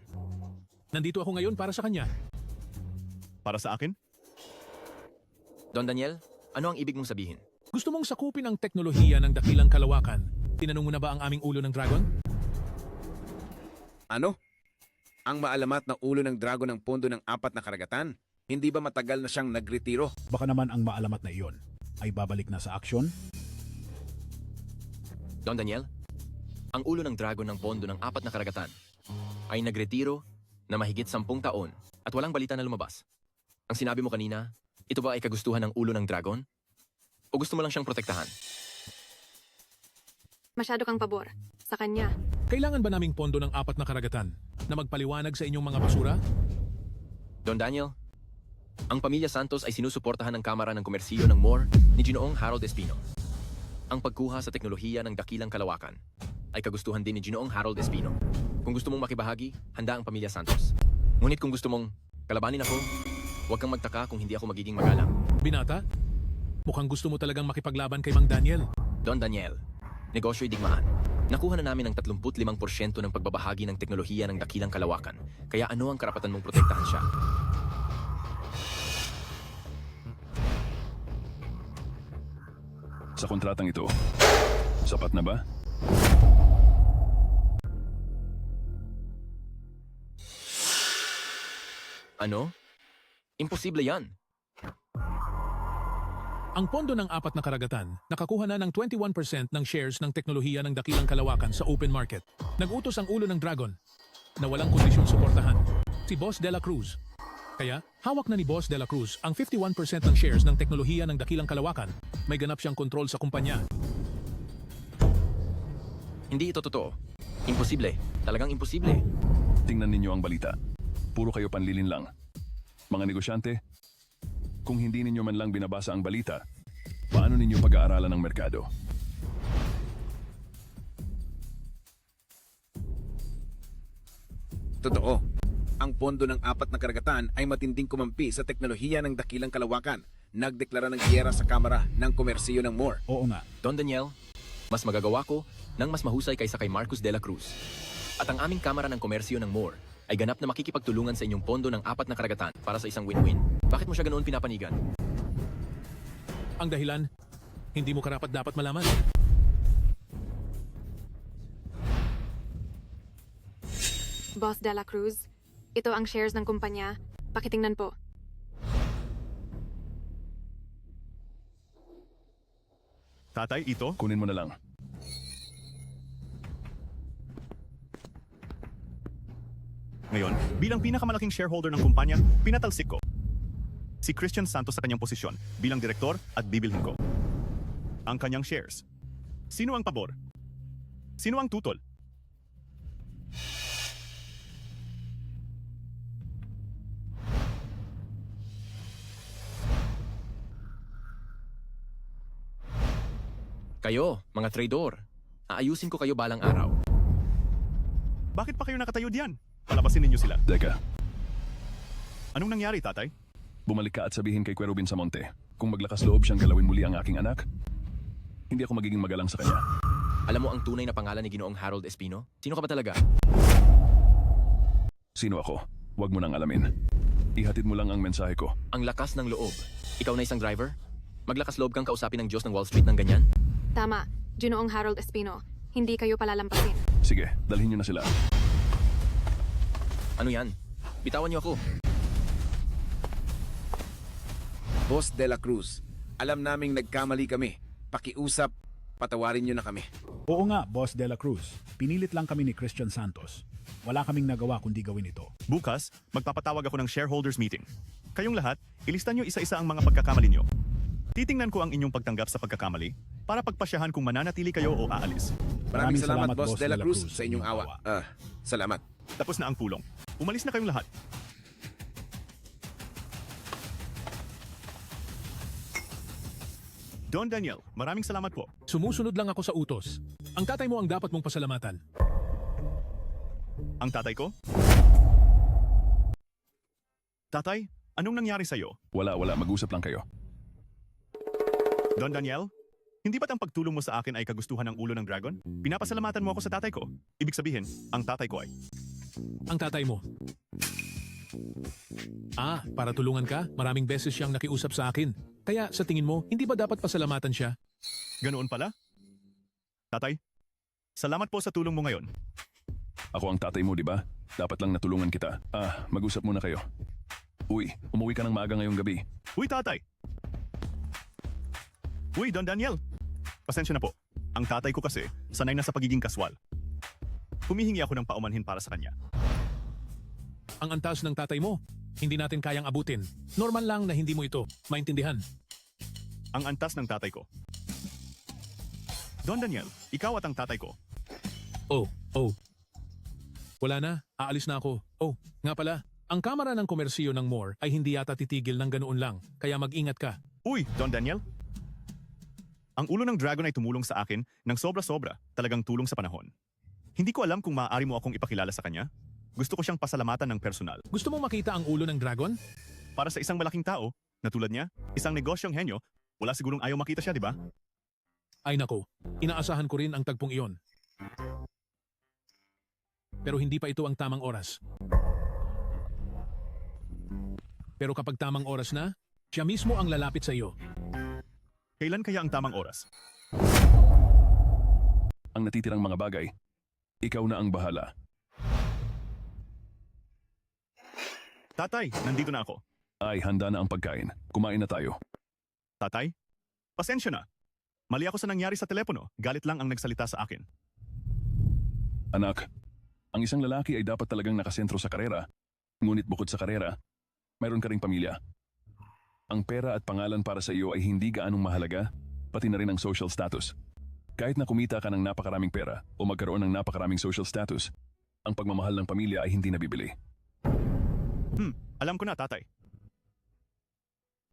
Nandito ako ngayon para sa kanya. Para sa akin? Don Daniel, ano ang ibig mong sabihin? Gusto mong sakupin ang teknolohiya ng dakilang kalawakan. Tinanong mo na ba ang aming ulo ng dragon? Ano? Ang maalamat na ulo ng dragon ng pondo ng 4 na karagatan? Hindi ba matagal na siyang nagretiro? Baka naman ang maalamat na iyon ay babalik na sa aksyon? Don Daniel, ang ulo ng dragon ng pondo ng 4 na karagatan ay nagretiro na mahigit 10 taon at walang balita na lumabas. Ang sinabi mo kanina, ito ba ay kagustuhan ng ulo ng dragon? O gusto mo lang siyang protektahan? Masyado kang pabor. Sa kanya. Kailangan ba naming pondo ng 4 na karagatan na magpaliwanag sa inyong mga basura? Don Daniel, ang pamilya Santos ay sinusuportahan ng Kamara ng Komersiyo ng MOR ni Ginoong Harold Espino. Ang pagkuha sa teknolohiya ng dakilang kalawakan ay kagustuhan din ni Ginoong Harold Espino. Kung gusto mong makibahagi, handa ang pamilya Santos. Ngunit kung gusto mong kalabanin ako, huwag kang magtaka kung hindi ako magiging magalang. Binata? Mukhang gusto mo talagang makipaglaban kay Mang Daniel. Don Daniel, negosyo'y digmaan. Nakuha na namin ang 35% ng pagbabahagi ng teknolohiya ng dakilang kalawakan. Kaya ano ang karapatan mong protektahan siya? Sa kontratang ito, sapat na ba? Ano? Imposible yan. Ang pondo ng 4 na karagatan, nakakuha na ng 21% ng shares ng teknolohiya ng dakilang kalawakan sa open market. Nag-utos ang ulo ng dragon na walang kondisyong suportahan, si Boss De La Cruz. Kaya, hawak na ni Boss De La Cruz ang 51% ng shares ng teknolohiya ng dakilang kalawakan. May ganap siyang kontrol sa kumpanya. Hindi ito totoo. Imposible. Talagang imposible. Tingnan ninyo ang balita. Puro kayo panlilin lang. Mga negosyante, kung hindi ninyo man lang binabasa ang balita, paano ninyo pag-aaralan ng merkado? Totoo. Ang pondo ng 4 na karagatan ay matinding kumampi sa teknolohiya ng dakilang kalawakan. Nagdeklara ng giyera sa Kamara ng Komersiyo ng MOR. Oo nga. Don Daniel, mas magagawa ko ng mas mahusay kaysa kay Marcos De La Cruz. At ang aming Kamara ng Komersiyo ng MOR ay ganap na makikipagtulungan sa inyong pondo ng 4 na karagatan para sa isang win-win. Bakit mo siya ganoon pinapanigan? Ang dahilan, hindi mo karapat dapat malaman. Boss De La Cruz, ito ang shares ng kumpanya. Pakitingnan po. Tatay, ito? Kunin mo na lang. Ngayon, bilang pinakamalaking shareholder ng kumpanya, pinatalsik ko si Christian Santos sa kanyang posisyon bilang direktor at bibilhin ko ang kanyang shares. Sino ang pabor? Sino ang tutol? Kayo, mga traidor. Aayusin ko kayo balang araw. Bakit pa kayo nakatayo diyan? Palabasin ninyo sila. Teka, Anong nangyari, tatay? bumalik ka at sabihin kay Kuya Rubin Samonte. Kung maglakas loob siyang galawin muli ang aking anak, hindi ako magiging magalang sa kanya. Alam mo ang tunay na pangalan ni Ginoong Harold Espino? Sino ka ba talaga? Sino ako? Huwag mo nang alamin. Ihatid mo lang ang mensahe ko. Ang lakas ng loob. Ikaw na isang driver? Maglakas loob kang kausapin ng Diyos ng Wall Street ng ganyan? Tama, Ginoong Harold Espino. Hindi kayo palalampasin. Sige, dalhin niyo na sila. Ano yan? Bitawan niyo ako. Boss De La Cruz, alam naming nagkamali kami. Pakiusap, patawarin niyo na kami. Oo nga, Boss De La Cruz. Pinilit lang kami ni Christian Santos. Wala kaming nagawa kundi gawin ito. Bukas, magpapatawag ako ng shareholders meeting. Kayong lahat, ilista nyo isa-isa ang mga pagkakamali nyo. Titingnan ko ang inyong pagtanggap sa pagkakamali para pagpasyahan kung mananatili kayo o aalis. Maraming salamat, Boss De La Cruz, sa inyong awa. Salamat. Tapos na ang pulong. Umalis na kayong lahat. Don Daniel, maraming salamat po. Sumusunod lang ako sa utos. Ang tatay mo ang dapat mong pasalamatan. Ang tatay ko? Tatay, anong nangyari sa'yo? Wala, mag-usap lang kayo. Don Daniel, hindi ba't ang pagtulong mo sa akin ay kagustuhan ng ulo ng dragon? Pinapasalamatan mo ako sa tatay ko. Ibig sabihin, ang tatay ko ay... Ang tatay mo. Para tulungan ka, maraming beses siyang nakiusap sa akin. Kaya sa tingin mo, hindi ba dapat pasalamatan siya? Ganoon pala? Tatay, salamat po sa tulong mo ngayon. Ako ang tatay mo, di ba? Dapat lang natulungan kita. Mag-usap muna kayo. Uy, umuwi ka ng maaga ngayong gabi. Uy, tatay! Uy, Don Daniel! Pasensya na po. Ang tatay ko kasi, sanay na sa pagiging kaswal. Humihingi ako ng paumanhin para sa kanya. Ang antas ng tatay mo, hindi natin kayang abutin. Normal lang na hindi mo ito maintindihan. Ang antas ng tatay ko. Don Daniel, ikaw at ang tatay ko. Oh. Wala na, aalis na ako. Oh, nga pala, ang Kamara ng Komersiyo ng Moore ay hindi yata titigil ng ganoon lang, kaya mag-ingat ka. Uy, Don Daniel! Ang ulo ng dragon ay tumulong sa akin ng sobra-sobra, talagang tulong sa panahon. Hindi ko alam kung maaari mo akong ipakilala sa kanya. Gusto ko siyang pasalamatan ng personal. Gusto mo makita ang ulo ng dragon? Para sa isang malaking tao, na tulad niya, isang negosyong henyo, wala sigurong ayaw makita siya, di ba? Ay nako, inaasahan ko rin ang tagpong iyon. Pero hindi pa ito ang tamang oras. Pero kapag tamang oras na, siya mismo ang lalapit sa iyo. Kailan kaya ang tamang oras? Ang natitirang mga bagay, ikaw na ang bahala. Tatay, nandito na ako. Ay, handa na ang pagkain. Kumain na tayo. Tatay, pasensya na. Mali ako sa nangyari sa telepono. Galit lang ang nagsalita sa akin. Anak, ang isang lalaki ay dapat talagang nakasentro sa karera. Ngunit bukod sa karera, mayroon ka ring pamilya. Ang pera at pangalan para sa iyo ay hindi gaanong mahalaga, pati na rin ang social status. Kahit na kumita ka ng napakaraming pera o magkaroon ng napakaraming social status, ang pagmamahal ng pamilya ay hindi nabibili. Alam ko na, tatay.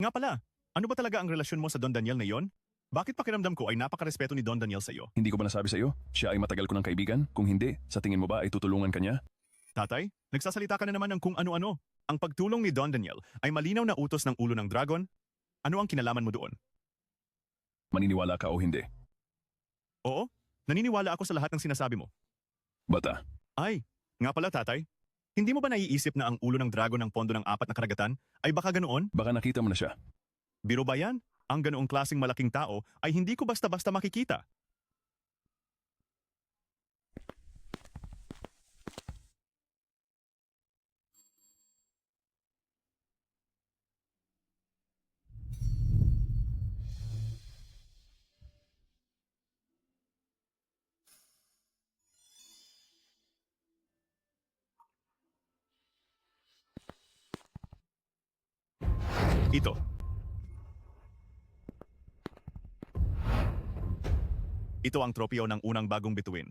Nga pala, ano ba talaga ang relasyon mo sa Don Daniel na iyon? Bakit pakiramdam ko ay napakarespeto ni Don Daniel sa iyo? Hindi ko ba nasabi sa iyo? Siya ay matagal ko ng kaibigan? Kung hindi, sa tingin mo ba ay tutulungan ka niya? Tatay, nagsasalita ka na naman ng kung ano-ano. Ang pagtulong ni Don Daniel ay malinaw na utos ng ulo ng dragon. Ano ang kinalaman mo doon? Maniniwala ka o hindi? Oo, naniniwala ako sa lahat ng sinasabi mo. Bata. Ay, nga pala tatay. Hindi mo ba naiisip na ang ulo ng dragon ng pondo ng 4 na karagatan ay baka ganoon? Baka nakita mo na siya. Biro ba yan? Ang ganoong klaseng malaking tao ay hindi ko basta-basta makikita. Ito. Ito ang tropeo ng unang bagong bituin.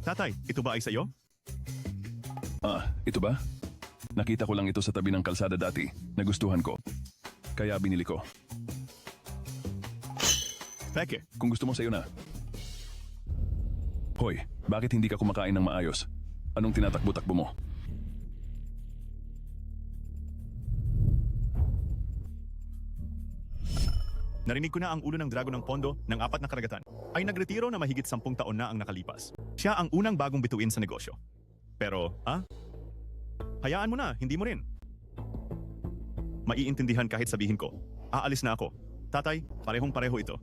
Tatay, ito ba ay sa iyo? Ito ba? Nakita ko lang ito sa tabi ng kalsada dati. Nagustuhan ko. Kaya binili ko. Peke. Kung gusto mo sa'yo na. Hoy, bakit hindi ka kumakain ng maayos? Anong tinatakbo-takbo mo? Narinig ko na ang ulo ng dragon ng pondo ng 4 na karagatan ay nagretiro na mahigit 10 taon na ang nakalipas. Siya ang unang bagong bituin sa negosyo. Pero, hayaan mo na, hindi mo rin. Maiintindihan kahit sabihin ko, aalis na ako. Tatay, parehong-pareho ito.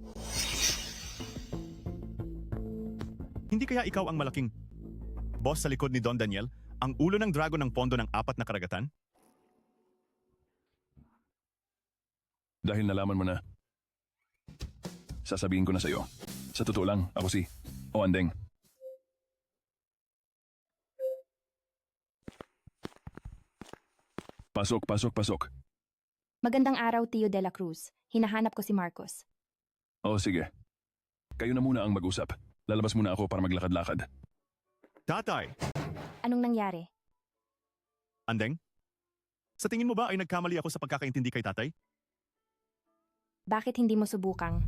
Hindi kaya ikaw ang malaking boss sa likod ni Don Daniel, ang ulo ng dragon ng pondo ng 4 na karagatan? Dahil nalaman mo na, sasabihin ko na sa'yo. Sa totoo lang, ako si Andeng. Pasok, pasok, pasok. Magandang araw, Tio de la Cruz. Hinahanap ko si Marcos. Sige. Kayo na muna ang mag-usap. Lalabas muna ako para maglakad-lakad. Tatay! Anong nangyari? Andeng? Sa tingin mo ba ay nagkamali ako sa pagkakaintindi kay tatay? Bakit hindi mo subukang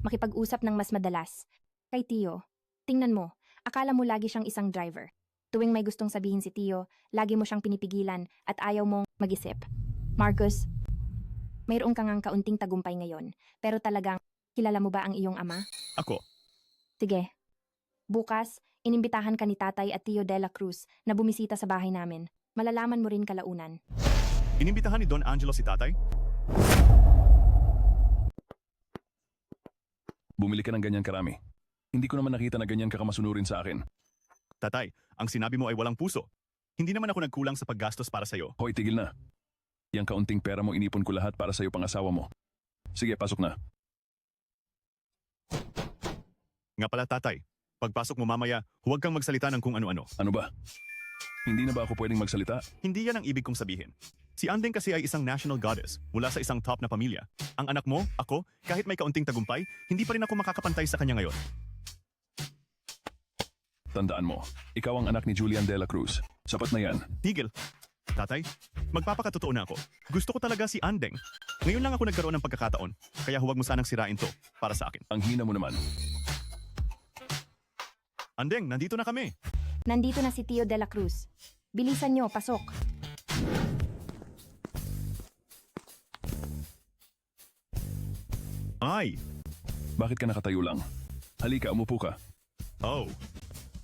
makipag-usap ng mas madalas? Kay Tio, tingnan mo, akala mo lagi siyang isang driver. Tuwing may gustong sabihin si Tio, lagi mo siyang pinipigilan at ayaw mong mag-isip. Marcos, mayroon kang ang kaunting tagumpay ngayon, pero talagang kilala mo ba ang iyong ama? Ako. Sige. Bukas, inimbitahan ka ni Tatay at Tio de la Cruz na bumisita sa bahay namin. Malalaman mo rin kalaunan. Inimbitahan ni Don Angelo si tatay? Bumili ka ng ganyan karami. Hindi ko naman nakita na ganyan ka kamasunurin sa akin. Tatay, ang sinabi mo ay walang puso. Hindi naman ako nagkulang sa paggastos para sa'yo. Hoy, tigil na. Yang kaunting pera mo inipon ko lahat para sa'yo pang-asawa mo. Sige, pasok na. Nga pala tatay, pagpasok mo mamaya, huwag kang magsalita ng kung ano-ano. Ano ba? Hindi na ba ako pwedeng magsalita? Hindi yan ang ibig kong sabihin. Si Andeng kasi ay isang national goddess mula sa isang top na pamilya. Ang anak mo, ako, kahit may kaunting tagumpay, hindi pa rin ako makakapantay sa kanya ngayon. Tandaan mo, ikaw ang anak ni Julian de la Cruz. Sapat na yan. Tigil. Tatay, magpapakatotoo na ako. Gusto ko talaga si Andeng. Ngayon lang ako nagkaroon ng pagkakataon, kaya huwag mo sanang sirain to para sa akin. Ang hina mo naman. Andeng, nandito na kami. Nandito na si Tio de la Cruz. Bilisan nyo, pasok. Ay! Bakit ka nakatayo lang? Halika, umupo ka. Oh.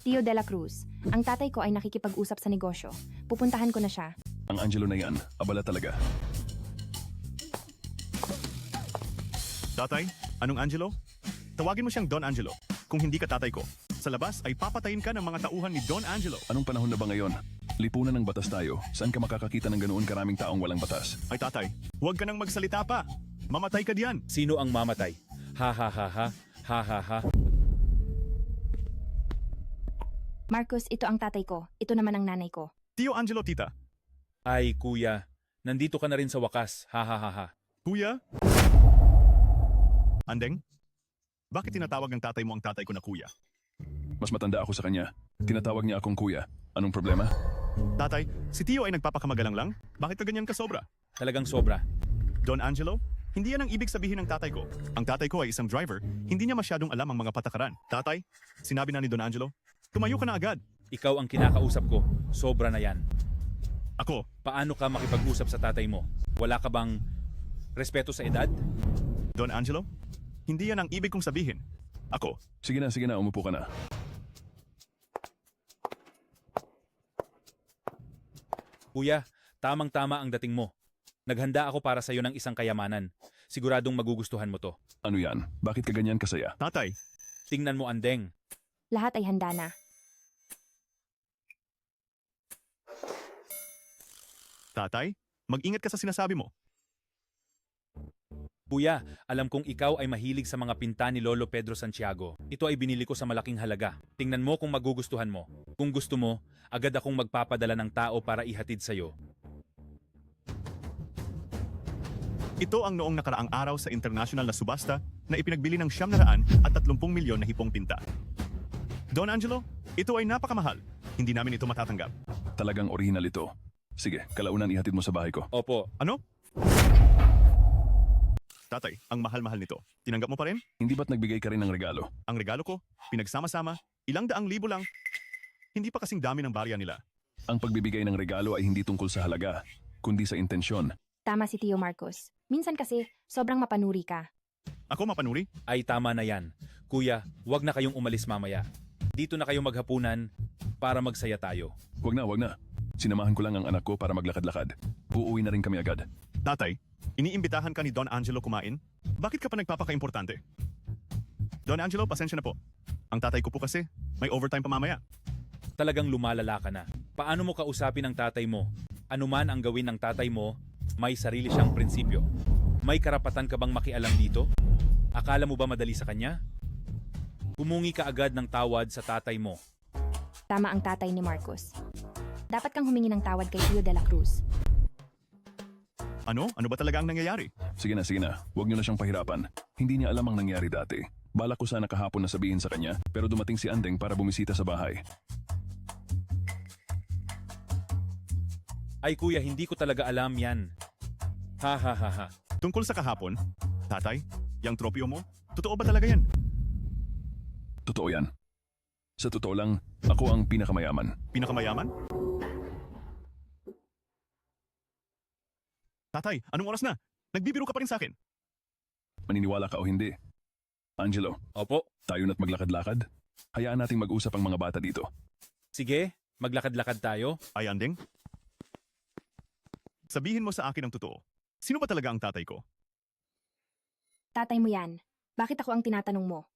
Tio de la Cruz, ang tatay ko ay nakikipag-usap sa negosyo. Pupuntahan ko na siya. Ang Angelo na yan, abala talaga. Tatay, anong Angelo? Tawagin mo siyang Don Angelo. Kung hindi ka tatay ko, sa labas ay papatayin ka ng mga tauhan ni Don Angelo. Anong panahon na ba ngayon? Lipunan ng batas tayo. Saan ka makakakita ng ganoon karaming taong walang batas? Ay tatay, huwag ka nang magsalita pa. Mamatay ka diyan. Sino ang mamatay? Ha ha ha ha, ha ha ha. Marcos, ito ang tatay ko. Ito naman ang nanay ko. Tio Angelo, tita. Ay, kuya. Nandito ka na rin sa wakas. Ha ha ha ha. Kuya? Andeng? Bakit tinatawag ng tatay mo ang tatay ko na kuya? Mas matanda ako sa kanya. Tinatawag niya akong kuya. Anong problema? Tatay, si Tio ay nagpapakamagalang lang? Bakit ka ganyan ka sobra? Talagang sobra. Don Angelo? Hindi yan ang ibig sabihin ng tatay ko. Ang tatay ko ay isang driver. Hindi niya masyadong alam ang mga patakaran. Tatay, sinabi na ni Don Angelo, tumayo ka na agad. Ikaw ang kinakausap ko. Sobra na yan. Ako? Paano ka makipag-usap sa tatay mo? Wala ka bang respeto sa edad? Don Angelo? Hindi yan ang ibig kong sabihin. Ako. Sige na, umupo ka na. Kuya, tamang-tama ang dating mo. Naghanda ako para sa'yo ng isang kayamanan. Siguradong magugustuhan mo to. Ano yan? Bakit ka ganyan kasaya? Tatay. Tingnan mo, Andeng. Lahat ay handa na. Tatay, mag-ingat ka sa sinasabi mo. Kuya, alam kong ikaw ay mahilig sa mga pinta ni Lolo Pedro Santiago. Ito ay binili ko sa malaking halaga. Tingnan mo kung magugustuhan mo. Kung gusto mo, agad akong magpapadala ng tao para ihatid sa'yo. Ito ang noong nakaraang araw sa international na subasta na ipinagbili ng 730 milyon na hipong pinta. Don Angelo, ito ay napakamahal. Hindi namin ito matatanggap. Talagang original ito. Sige, kalaunan ihatid mo sa bahay ko. Opo. Ano? Tatay, ang mahal-mahal nito. Tinanggap mo pa rin? Hindi ba't nagbigay ka rin ng regalo? Ang regalo ko, pinagsama-sama, ilang daang libo lang. Hindi pa kasing dami ng barya nila. Ang pagbibigay ng regalo ay hindi tungkol sa halaga, kundi sa intensyon. Tama si Tio Marcos. Minsan kasi, sobrang mapanuri ka. Ako mapanuri? Ay tama na yan. Kuya, wag na kayong umalis mamaya. Dito na kayo maghapunan para magsaya tayo. Wag na. Sinamahan ko lang ang anak ko para maglakad-lakad. Uuwi na rin kami agad. Tatay, iniimbitahan ka ni Don Angelo kumain? Bakit ka pa nagpapaka-importante? Don Angelo, pasensya na po. Ang tatay ko po kasi, may overtime pa mamaya. Talagang lumalala ka na. Paano mo kausapin ang tatay mo? Ano man ang gawin ng tatay mo, may sarili siyang prinsipyo. May karapatan ka bang makialam dito? Akala mo ba madali sa kanya? Humungi ka agad ng tawad sa tatay mo. Tama ang tatay ni Marcos. Dapat kang humingi ng tawad kay Tio de la Cruz. Ano? Ano ba talaga ang nangyayari? Sige na. Huwag niyo na siyang pahirapan. Hindi niya alam ang nangyari dati. Balak ko sana kahapon na sabihin sa kanya, pero dumating si Andeng para bumisita sa bahay. Ay kuya, hindi ko talaga alam yan. Ha. Tungkol sa kahapon, tatay, yang tropyo mo, totoo ba talaga yan? Totoo yan. Sa totoo lang, ako ang pinakamayaman. Pinakamayaman? Tatay, anong oras na? Nagbibiro ka pa rin sa akin. Maniniwala ka o hindi? Angelo. Opo. Tayo na't maglakad-lakad? Hayaan nating mag-usap ang mga bata dito. Sige, maglakad-lakad tayo. Ay, Andeng? Sabihin mo sa akin ang totoo. Sino ba talaga ang tatay ko? Tatay mo yan. Bakit ako ang tinatanong mo?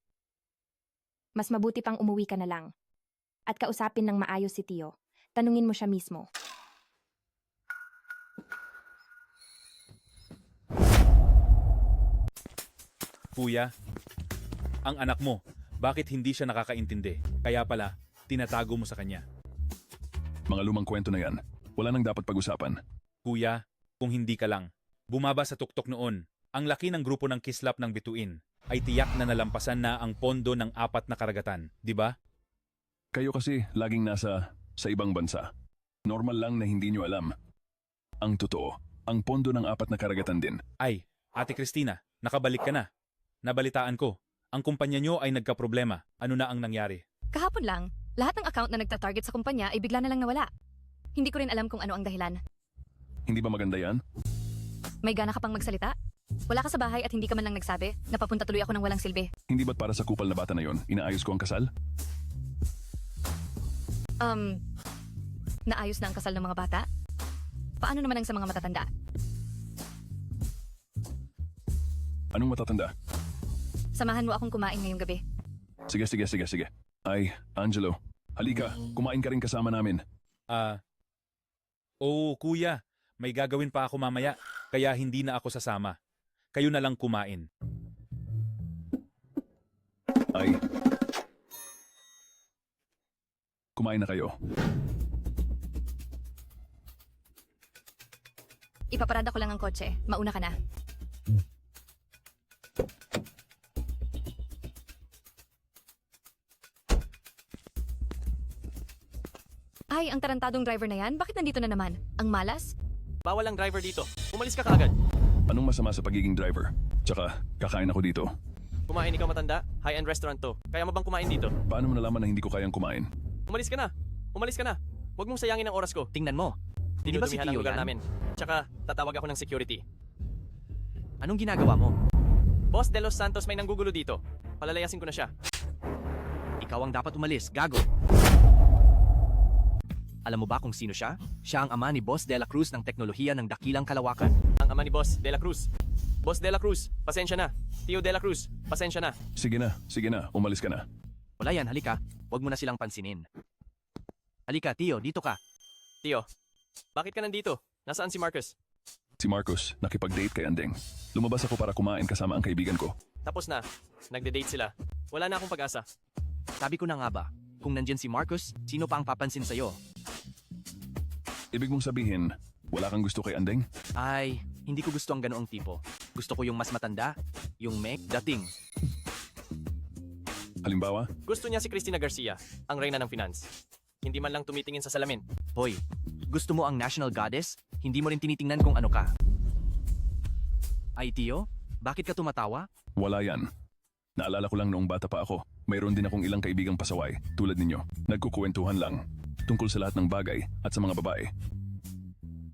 Mas mabuti pang umuwi ka na lang. At kausapin ng maayos si Tio. Tanungin mo siya mismo. Kuya, ang anak mo, bakit hindi siya nakakaintindi? Kaya pala, tinatago mo sa kanya. Mga lumang kwento na yan. Wala nang dapat pag-usapan. Kuya, kung hindi ka lang, bumaba sa tuktok noon, ang laki ng grupo ng kislap ng bituin ay tiyak na nalampasan na ang pondo ng 4 na karagatan, di ba? Kayo kasi laging nasa sa ibang bansa. Normal lang na hindi nyo alam. Ang totoo, ang pondo ng 4 na karagatan din. Ay, Ate Cristina, nakabalik ka na. Nabalitaan ko, ang kumpanya nyo ay nagkaproblema. Ano na ang nangyari? Kahapon lang, lahat ng account na nagta-target sa kumpanya ay bigla na lang nawala. Hindi ko rin alam kung ano ang dahilan. Hindi ba maganda yan? May gana ka pang magsalita? Wala ka sa bahay at hindi ka man lang nagsabi na papunta tuloy ako ng walang silbi. Hindi ba't para sa kupal na bata na yon, inaayos ko ang kasal? Naayos na ang kasal ng mga bata? Paano naman ang sa mga matatanda? Anong matatanda? Samahan mo akong kumain ngayong gabi. Sige. Ay, Angelo, halika, kumain ka rin kasama namin. Kuya, may gagawin pa ako mamaya, kaya hindi na ako sasama. Kayo na lang kumain. Ay, kumain na kayo. Ipaparada ko lang ang kotse. Mauna ka na. Ay, ang tarantadong driver na yan, bakit nandito na naman? Ang malas? Bawal ang driver dito. Umalis ka kaagad. Anong masama sa pagiging driver? Tsaka, kakain ako dito. Kumain ikaw matanda. High-end restaurant to. Kaya mo bang kumain dito? Paano mo nalaman na hindi ko kayang kumain? Umalis ka na. Huwag mong sayangin ang oras ko. Tingnan mo. Di ba si Dinudumihan ang Tio lugar yan? namin. Tsaka, tatawag ako ng security. Anong ginagawa mo? Boss De Los Santos may nanggugulo dito. Palalayasin ko na siya. Ikaw ang dapat umalis, gago. Alam mo ba kung sino siya? Siya ang ama ni Boss De La Cruz ng teknolohiya ng dakilang kalawakan. Ang ama ni Boss De La Cruz. Boss De La Cruz, pasensya na. Tio De La Cruz, pasensya na. Sige na, umalis ka na. Wala yan, halika. Huwag mo na silang pansinin. Halika, Tio, dito ka. Tio, bakit ka nandito? Nasaan si Marcus? Si Marcos, nakipag-date kay Andeng. Lumabas ako para kumain kasama ang kaibigan ko. Tapos na. Nagde-date sila. Wala na akong pag-asa. Sabi ko na nga ba, kung nandyan si Marcus, sino pa ang papansin sa'yo? Ibig mong sabihin, wala kang gusto kay Andeng? Ay, hindi ko gusto ang ganoong tipo. Gusto ko yung mas matanda, yung may dating. Halimbawa? Gusto niya si Cristina Garcia, ang reyna ng finance. Hindi man lang tumitingin sa salamin. Hoy, gusto mo ang national goddess? Hindi mo rin tinitingnan kung ano ka. Ay, Tio, bakit ka tumatawa? Wala yan. Naalala ko lang noong bata pa ako, mayroon din akong ilang kaibigang pasaway, tulad ninyo. Nagkukuwentuhan lang, tungkol sa lahat ng bagay at sa mga babae.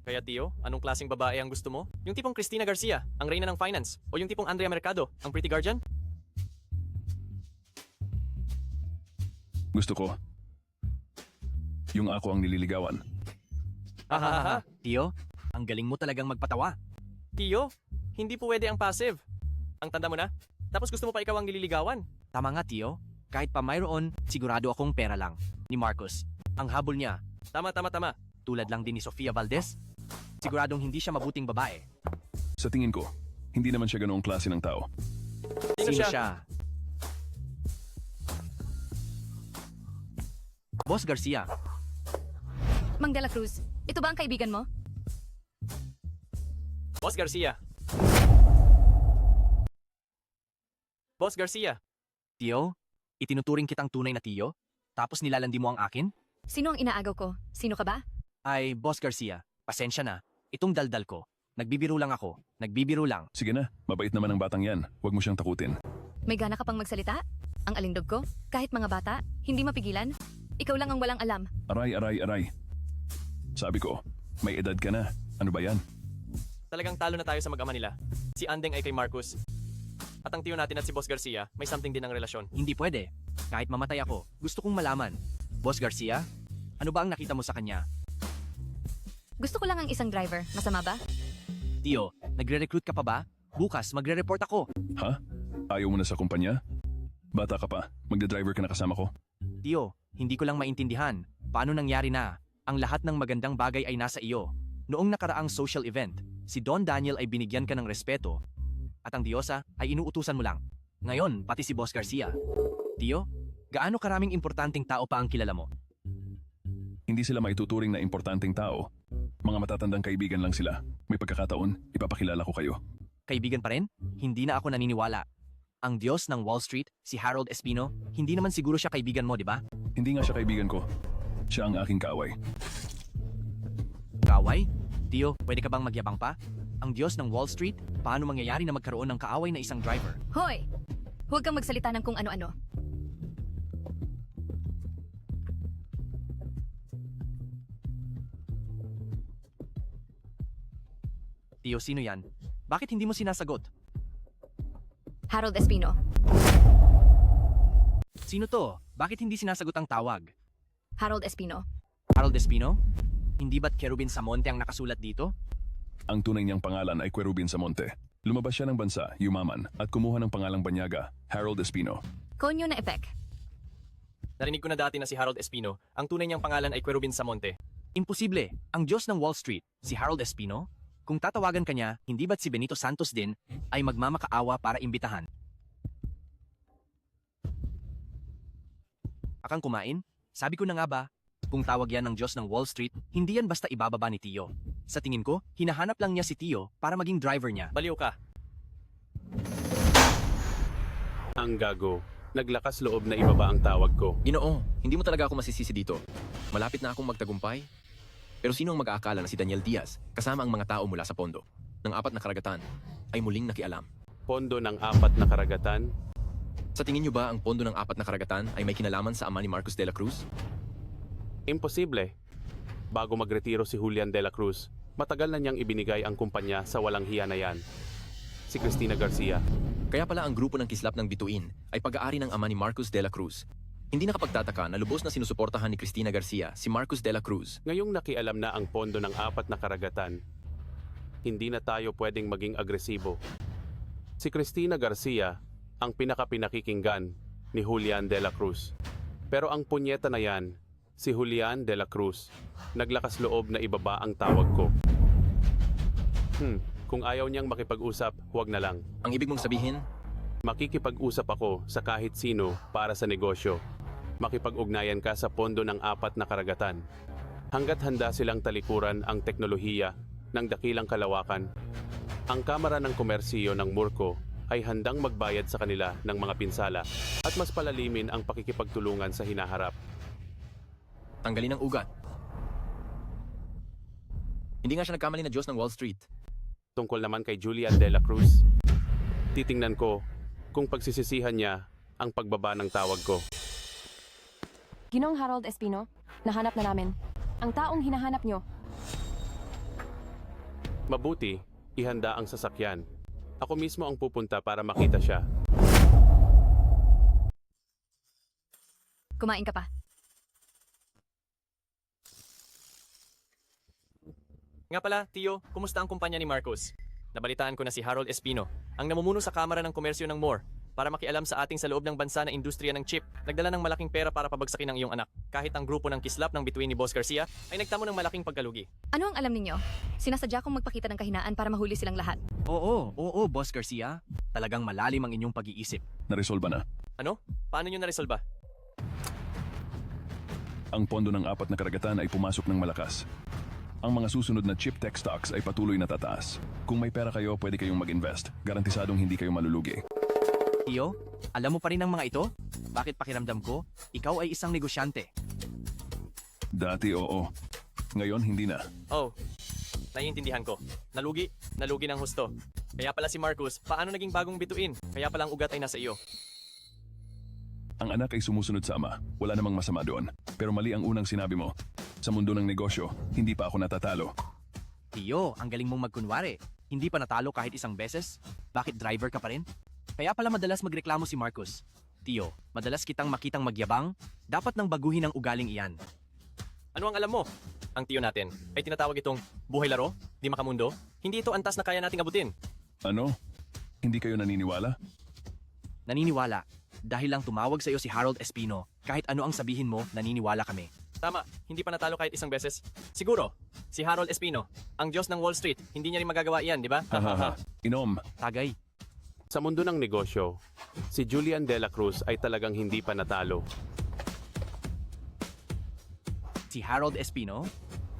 Kaya Tio, anong klaseng babae ang gusto mo? Yung tipong Cristina Garcia, ang reyna ng finance? O yung tipong Andrea Mercado, ang pretty guardian? Gusto ko. Yung ako ang nililigawan. Hahaha. Tio, ang galing mo talagang magpatawa. Tio, hindi pwede ang passive. Ang tanda mo na? Tapos gusto mo pa ikaw ang nililigawan? Tama nga, Tio. Kahit pa mayroon, sigurado akong pera lang. Ni Marcos. Ang habol niya, Tama. tulad lang din ni Sofia Valdez, siguradong hindi siya mabuting babae. Sa tingin ko, hindi naman siya ganoong klase ng tao. Sino siya? Boss Garcia. Mang De La Cruz, ito ba ang kaibigan mo? Boss Garcia. Boss Garcia. Tio, itinuturing kitang tunay na Tio, tapos nilalandi mo ang akin? Sino ang inaagaw ko? Sino ka ba? Ay, Boss Garcia, pasensya na. Itong daldal ko. Nagbibiro lang ako. Nagbibiro lang. Sige na, mabait naman ang batang yan. Huwag mo siyang takutin. May gana ka pang magsalita? Ang alindog ko? Kahit mga bata? Hindi mapigilan? Ikaw lang ang walang alam. Aray. Sabi ko, may edad ka na. Ano ba yan? Talagang talo na tayo sa mag-ama nila. Si Andeng ay kay Marcus. At ang Tio natin at si Boss Garcia, may something din ang relasyon. Hindi pwede. Kahit mamatay ako, gusto kong malaman. Boss Garcia, ano ba ang nakita mo sa kanya? Gusto ko lang ang isang driver. Masama ba? Tio, nagre-recruit ka pa ba? Bukas, magre-report ako. Ha? Ayaw mo na sa kumpanya? Bata ka pa, magda-driver ka na kasama ko. Tio, hindi ko lang maintindihan. Paano nangyari na? Ang lahat ng magandang bagay ay nasa iyo. Noong nakaraang social event, si Don Daniel ay binigyan ka ng respeto at ang Diyosa ay inuutusan mo lang. Ngayon, pati si Boss Garcia. Tio, gaano karaming importanteng tao pa ang kilala mo? Hindi sila maituturing na importanteng tao. Mga matatandang kaibigan lang sila. May pagkakataon, ipapakilala ko kayo. Kaibigan pa rin? Hindi na ako naniniwala. Ang Diyos ng Wall Street, si Harold Espino, hindi naman siguro siya kaibigan mo, di ba? Hindi nga siya kaibigan ko. Siya ang aking kaaway. Kaaway? Tio, pwede ka bang magyabang pa? Ang Diyos ng Wall Street, paano mangyayari na magkaroon ng kaaway na isang driver? Hoy! Huwag kang magsalita ng kung ano-ano. Tio, sino yan? Bakit hindi mo sinasagot? Harold Espino. Sino to? Bakit hindi sinasagot ang tawag? Harold Espino. Harold Espino? Hindi ba't Kerubin Samonte ang nakasulat dito? Ang tunay niyang pangalan ay Querubin Samonte. Lumabas siya ng bansa, yumaman, at kumuha ng pangalang banyaga, Harold Espino. Konyo na epek. Narinig ko na dati na si Harold Espino, ang tunay niyang pangalan ay Querubin Samonte. Imposible. Ang Diyos ng Wall Street, si Harold Espino? Kung tatawagan ka niya, hindi ba't si Benito Santos din ay magmamakaawa para imbitahan? Akang kumain? Sabi ko na nga ba, kung tawag yan ng Diyos ng Wall Street, hindi yan basta ibababa ni Tio. Sa tingin ko, hinahanap lang niya si Tio para maging driver niya. Baliw ka. Ang gago. Naglakas loob na ibaba ang tawag ko. Ginoo, hindi mo talaga ako masisisi dito. Malapit na akong magtagumpay. Pero sino ang mag-aakala na si Daniel Diaz, kasama ang mga tao mula sa pondo, ng 4 na karagatan, ay muling nakialam? Pondo ng 4 na karagatan? Sa tingin niyo ba ang pondo ng 4 na karagatan ay may kinalaman sa ama ni Marcos de la Cruz? Imposible. Bago magretiro si Julian de la Cruz, matagal na niyang ibinigay ang kumpanya sa walang hiya na yan. Si Cristina Garcia. Kaya pala ang grupo ng kislap ng bituin ay pag-aari ng ama ni Marcos de la Cruz. Hindi nakapagtataka na lubos na sinusuportahan ni Cristina Garcia si Marcos de la Cruz. Ngayong nakialam na ang pondo ng 4 na karagatan, hindi na tayo pwedeng maging agresibo. Si Cristina Garcia ang pinakapinakikinggan ni Julian de la Cruz. Pero ang punyeta na yan, si Julian de la Cruz, naglakas loob na ibaba ang tawag ko. Kung ayaw niyang makipag-usap, huwag na lang. Ang ibig mong sabihin? Makikipag-usap ako sa kahit sino para sa negosyo. Makipag-ugnayan ka sa pondo ng 4 na karagatan. Hanggat handa silang talikuran ang teknolohiya ng dakilang kalawakan, ang Kamara ng Komersiyo ng Murco ay handang magbayad sa kanila ng mga pinsala at mas palalimin ang pakikipagtulungan sa hinaharap. Tanggalin ang ugat. Hindi nga siya nagkamali na Diyos ng Wall Street. Tungkol naman kay Julian de la Cruz, titingnan ko kung pagsisisihan niya ang pagbaba ng tawag ko. Ginong Harold Espino, nahanap na namin. Ang taong hinahanap nyo. Mabuti, ihanda ang sasakyan. Ako mismo ang pupunta para makita siya. Kumain ka pa. Nga pala, Tio, kumusta ang kumpanya ni Marcos? Nabalitaan ko na si Harold Espino, ang namumuno sa Kamara ng Komersyo ng Moore, para makialam sa ating sa loob ng bansa na industriya ng chip. Nagdala ng malaking pera para pabagsakin ang iyong anak. Kahit ang grupo ng kislap ng bituin ni Boss Garcia ay nagtamo ng malaking pagkalugi. Ano ang alam ninyo? Sinasadya kong magpakita ng kahinaan para mahuli silang lahat. Oo, Boss Garcia. Talagang malalim ang inyong pag-iisip. Naresolba na. Ano? Paano nyo naresolba? Ang pondo ng 4 na karagatan ay pumasok ng malakas. Ang mga susunod na chip tech stocks ay patuloy na tataas. Kung may pera kayo, pwede kayong mag-invest. Garantisadong hindi kayo malulugi. Tio, alam mo pa rin ang mga ito? Bakit pakiramdam ko, ikaw ay isang negosyante? Dati oo. Ngayon hindi na. Oh, naiintindihan ko. Nalugi ng husto. Kaya pala si Marcos, paano naging bagong bituin? Kaya pala ang ugat ay nasa iyo. Ang anak ay sumusunod sa ama. Wala namang masama doon. Pero mali ang unang sinabi mo. Sa mundo ng negosyo, hindi pa ako natatalo. Tio, ang galing mong magkunwari. Hindi pa natalo kahit isang beses? Bakit driver ka pa rin? Kaya pala madalas magreklamo si Marcos. Tio, madalas kitang makitang magyabang, dapat nang baguhin ang ugaling iyan. Ano ang alam mo? Ang Tio natin ay tinatawag itong buhay laro, di makamundo. Hindi ito antas na kaya nating abutin. Ano? Hindi kayo naniniwala? Naniniwala. Dahil lang tumawag sa iyo si Harold Espino, kahit ano ang sabihin mo, naniniwala kami. Tama, hindi pa natalo kahit isang beses. Siguro, si Harold Espino, ang Diyos ng Wall Street, hindi niya rin magagawa iyan, di ba? Hahaha. Inom. Tagay. Sa mundo ng negosyo, si Julian De La Cruz ay talagang hindi pa natalo. Si Harold Espino,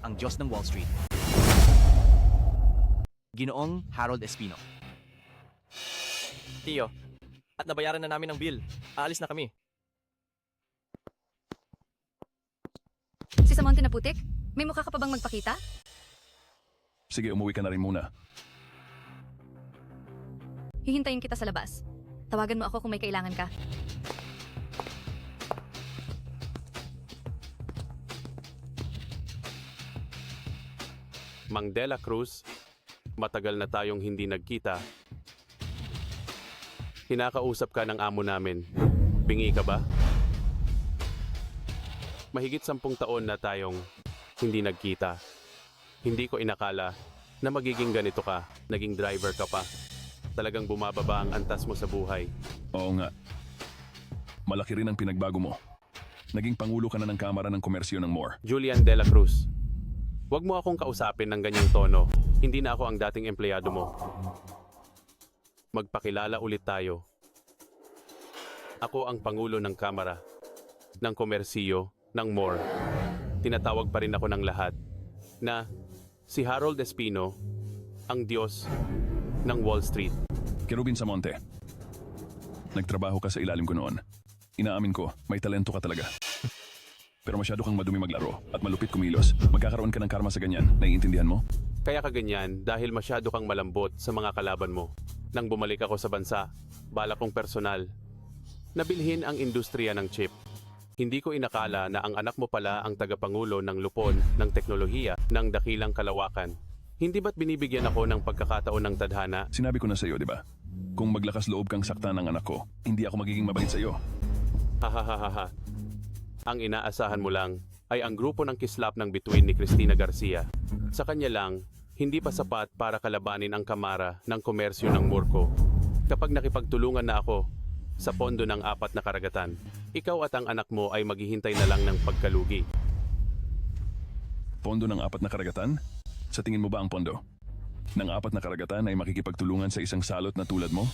ang Diyos ng Wall Street. Ginoong Harold Espino. Tio, at nabayaran na namin ang bill. Aalis na kami. Si Samonte na putik? May mukha ka pa bang magpakita? Sige, umuwi ka na rin muna. Hihintayin kita sa labas. Tawagan mo ako kung may kailangan ka. Mang De La Cruz, matagal na tayong hindi nagkita. Kinakausap ka ng amo namin. Bingi ka ba? Mahigit 10 taon na tayong hindi nagkita. Hindi ko inakala na magiging ganito ka, naging driver ka pa. Talagang bumababa ang antas mo sa buhay. Oo nga. Malaki rin ang pinagbago mo. Naging pangulo ka na ng Kamara ng Komersyo ng Moore. Julian De La Cruz, huwag mo akong kausapin ng ganyang tono. Hindi na ako ang dating empleyado mo. Magpakilala ulit tayo. Ako ang pangulo ng Kamara ng Komersyo ng Moore. Tinatawag pa rin ako ng lahat na si Harold Espino, ang Diyos ng Wall Street. Kerubin Samonte, nagtrabaho ka sa ilalim ko noon. Inaamin ko, may talento ka talaga. Pero masyado kang madumi maglaro at malupit kumilos. Magkakaroon ka ng karma sa ganyan. Naiintindihan mo? Kaya ka ganyan dahil masyado kang malambot sa mga kalaban mo. Nang bumalik ako sa bansa, bala kong personal. Nabilhin ang industriya ng chip. Hindi ko inakala na ang anak mo pala ang tagapangulo ng lupon ng teknolohiya ng dakilang kalawakan. Hindi ba't binibigyan ako ng pagkakataon ng tadhana? Sinabi ko na sa iyo, di ba? Kung maglakas loob kang saktan ng anak ko, hindi ako magiging mabait sa iyo. Hahaha. Ang inaasahan mo lang ay ang grupo ng kislap ng bituin ni Cristina Garcia. Sa kanya lang, hindi pa sapat para kalabanin ang Kamara ng Komersyo ng Murko. Kapag nakipagtulungan na ako sa pondo ng 4 na karagatan, ikaw at ang anak mo ay maghihintay na lang ng pagkalugi. Pondo ng 4 na karagatan? Sa tingin mo ba ang pondo ng 4 na karagatan ay makikipagtulungan sa isang salot na tulad mo?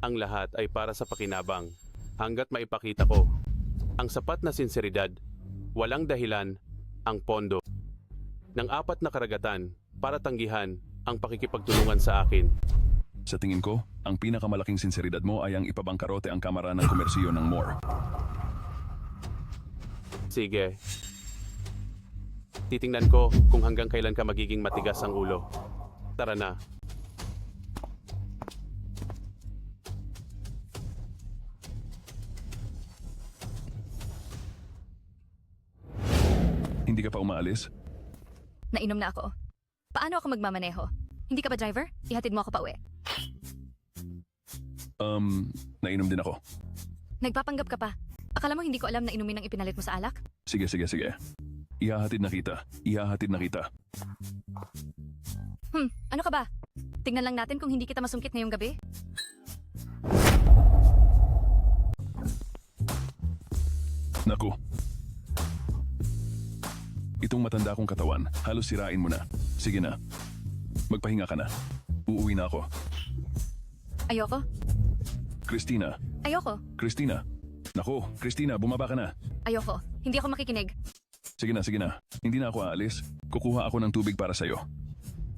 Ang lahat ay para sa pakinabang. Hanggat maipakita ko ang sapat na sinseridad, walang dahilan ang pondo ng 4 na karagatan para tanggihan ang pakikipagtulungan sa akin. Sa tingin ko, ang pinakamalaking sinseridad mo ay ang ipabangkarote ang Kamara ng Komersyo ng Moore. Sige. Titingnan ko kung hanggang kailan ka magiging matigas ang ulo. Tara na. Hindi ka pa umaalis? Nainom na ako. Paano ako magmamaneho? Hindi ka ba driver? Ihatid mo ako pa uwi. Nainom din ako. Nagpapanggap ka pa. Akala mo hindi ko alam na inumin ang ipinalit mo sa alak? Sige. Ihahatid na kita. Ano ka ba? Tingnan lang natin kung hindi kita masungkit ngayong gabi. Naku. Itong matanda kong katawan, halos sirain mo na. Sige na. Magpahinga ka na. Uuwi na ako. Ayoko. Christina. Ayoko. Christina. Naku, Christina, bumaba ka na. Ayoko. Hindi ako makikinig. Sige na. Hindi na ako aalis. Kukuha ako ng tubig para sa'yo.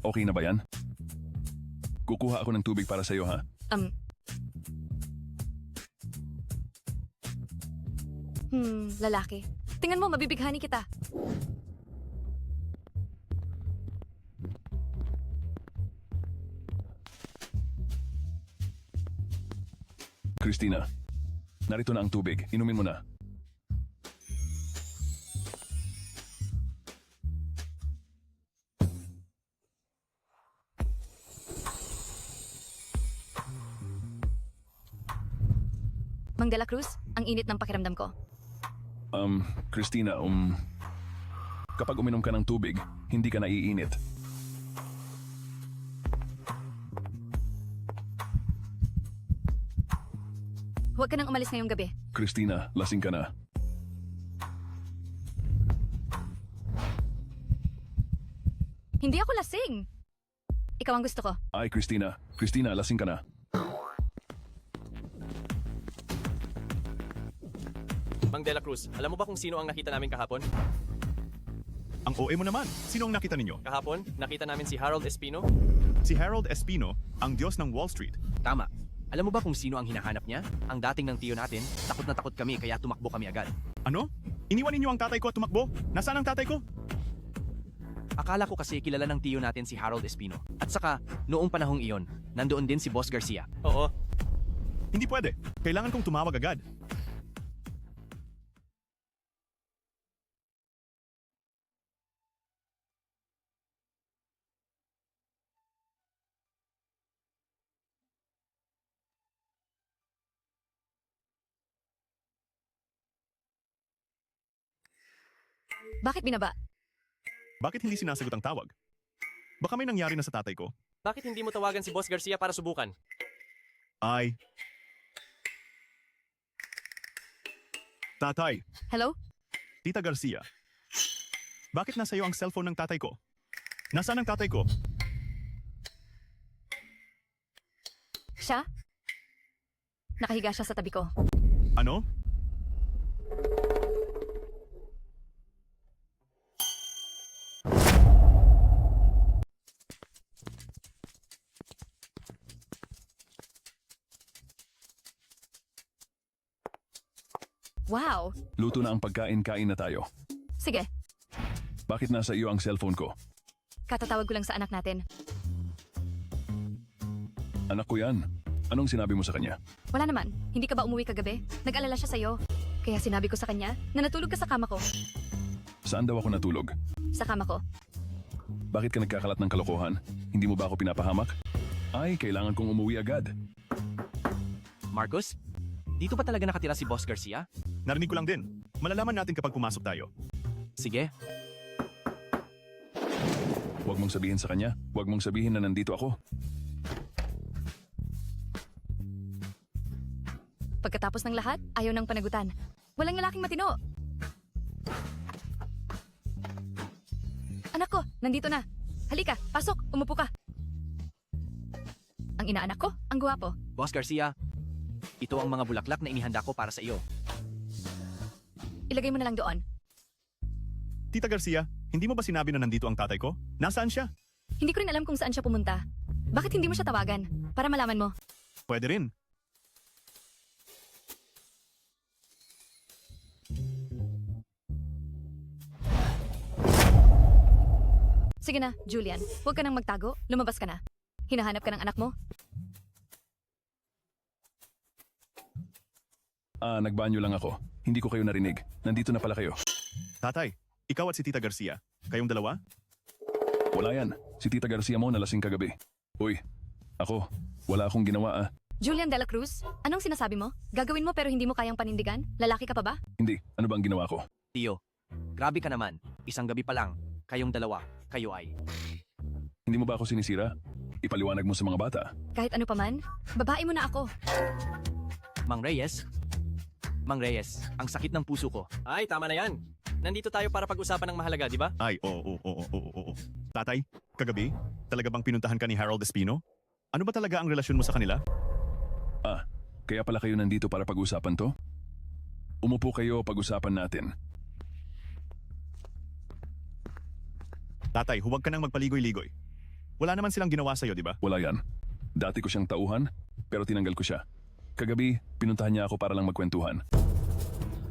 Okay na ba yan? Kukuha ako ng tubig para sa'yo, ha? Lalaki. Tingnan mo, mabibighani kita. Christina, narito na ang tubig. Inumin mo na. Mang De La Cruz, ang init ng pakiramdam ko. Christina, kapag uminom ka ng tubig, hindi ka naiinit. Huwag ka nang umalis ngayong gabi. Christina, lasing ka na. Hindi ako lasing. Ikaw ang gusto ko. Ay, Christina. Christina, lasing ka na. Mang De La Cruz, alam mo ba kung sino ang nakita namin kahapon? Ang OA mo naman. Sino ang nakita ninyo? Kahapon, nakita namin si Harold Espino. Si Harold Espino, ang Diyos ng Wall Street. Tama. Alam mo ba kung sino ang hinahanap niya? Ang dating ng tiyo natin. Takot na takot kami kaya tumakbo kami agad. Ano? Iniwan ninyo ang tatay ko at tumakbo? Nasaan ang tatay ko? Akala ko kasi kilala ng tiyo natin si Harold Espino. At saka, noong panahong iyon, nandoon din si Boss Garcia. Oo. Hindi pwede. Kailangan kong tumawag agad. Bakit binaba? Bakit hindi sinasagot ang tawag? Baka may nangyari na sa tatay ko. Bakit hindi mo tawagan si Boss Garcia para subukan? Ay. Tatay. Hello? Tita Garcia. Bakit nasa iyo ang cellphone ng tatay ko? Nasaan ang tatay ko? Siya? Nakahiga siya sa tabi ko. Ano? Wow! Luto na ang pagkain, kain na tayo. Sige, Bakit nasa iyo ang cellphone ko? katatawag ko lang sa anak natin. Anak ko yan. Anong sinabi mo sa kanya? Wala naman. Hindi ka ba umuwi kagabi? Nag-alala siya sa'yo. Kaya sinabi ko sa kanya na natulog ka sa kama ko. Saan daw ako natulog? Sa kama ko. Bakit ka nagkakalat ng kalokohan? Hindi mo ba ako pinapahamak? Ay, kailangan kong umuwi agad. Marcos? Dito pa talaga nakatira si Boss Garcia? Narinig ko lang din. Malalaman natin kapag pumasok tayo. Sige. Huwag mong sabihin sa kanya. Huwag mong sabihin na nandito ako. Pagkatapos ng lahat, ayaw ng panagutan. Walang lalaking matino. Anak ko, nandito na. Halika, pasok, umupo ka. Ang inaanak ko, ang gwapo. Boss Garcia, ito ang mga bulaklak na inihanda ko para sa iyo. Ilagay mo na lang doon. Tita Garcia, hindi mo ba sinabi na nandito ang tatay ko? Nasaan siya? Hindi ko rin alam kung saan siya pumunta. Bakit hindi mo siya tawagan? Para malaman mo. Pwede rin. Sige na, Julian. Huwag ka nang magtago. Lumabas ka na. Hinahanap ka ng anak mo? Nagbanyo lang ako. Hindi ko kayo narinig. Nandito na pala kayo. Tatay, ikaw at si Tita Garcia, kayong dalawa? Wala yan. Si Tita Garcia mo nalasing kagabi. Uy, wala akong ginawa ah. Julian de la Cruz, anong sinasabi mo? Gagawin mo pero hindi mo kayang panindigan? Lalaki ka pa ba? Hindi, ano bang ginawa ko? Tio, grabe ka naman. Isang gabi pa lang. Kayong dalawa, kayo ay... Hindi mo ba ako sinisira? Ipaliwanag mo sa mga bata. Kahit ano pa man, babae mo na ako. Mang Reyes, ang sakit ng puso ko. Ay, tama na yan. Nandito tayo para pag-usapan ng mahalaga, di ba? Ay, oo. Tatay, kagabi, talaga bang pinuntahan ka ni Harold Espino? Ano ba talaga ang relasyon mo sa kanila? Ah, kaya pala kayo nandito para pag-usapan to? Umupo kayo, pag-usapan natin. Tatay, huwag ka nang magpaligoy-ligoy. Wala naman silang ginawa sa'yo, di ba? Wala yan. Dati ko siyang tauhan, pero tinanggal ko siya. Kagabi, pinuntahan niya ako para lang magkwentuhan.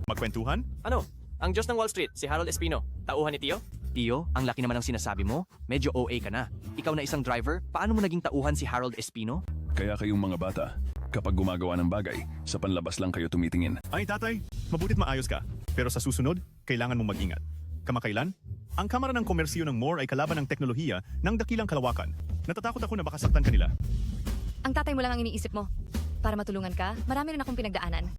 Magkwentuhan? Ano? Ang Diyos ng Wall Street, si Harold Espino. Tauhan ni Tio? Tio, ang laki naman ng sinasabi mo. Medyo OA ka na. Ikaw na isang driver, paano mo naging tauhan si Harold Espino? Kaya kayong mga bata, kapag gumagawa ng bagay, sa panlabas lang kayo tumitingin. Ay, tatay, mabutit maayos ka. Pero sa susunod, kailangan mong mag-ingat. Kamakailan, ang Kamara ng Komersyo ng MORE ay kalaban ng teknolohiya ng dakilang kalawakan. Natatakot ako na baka saktan kanila. Ang tatay mo lang ang iniisip mo. Para matulungan ka, marami rin akong pinagdaanan.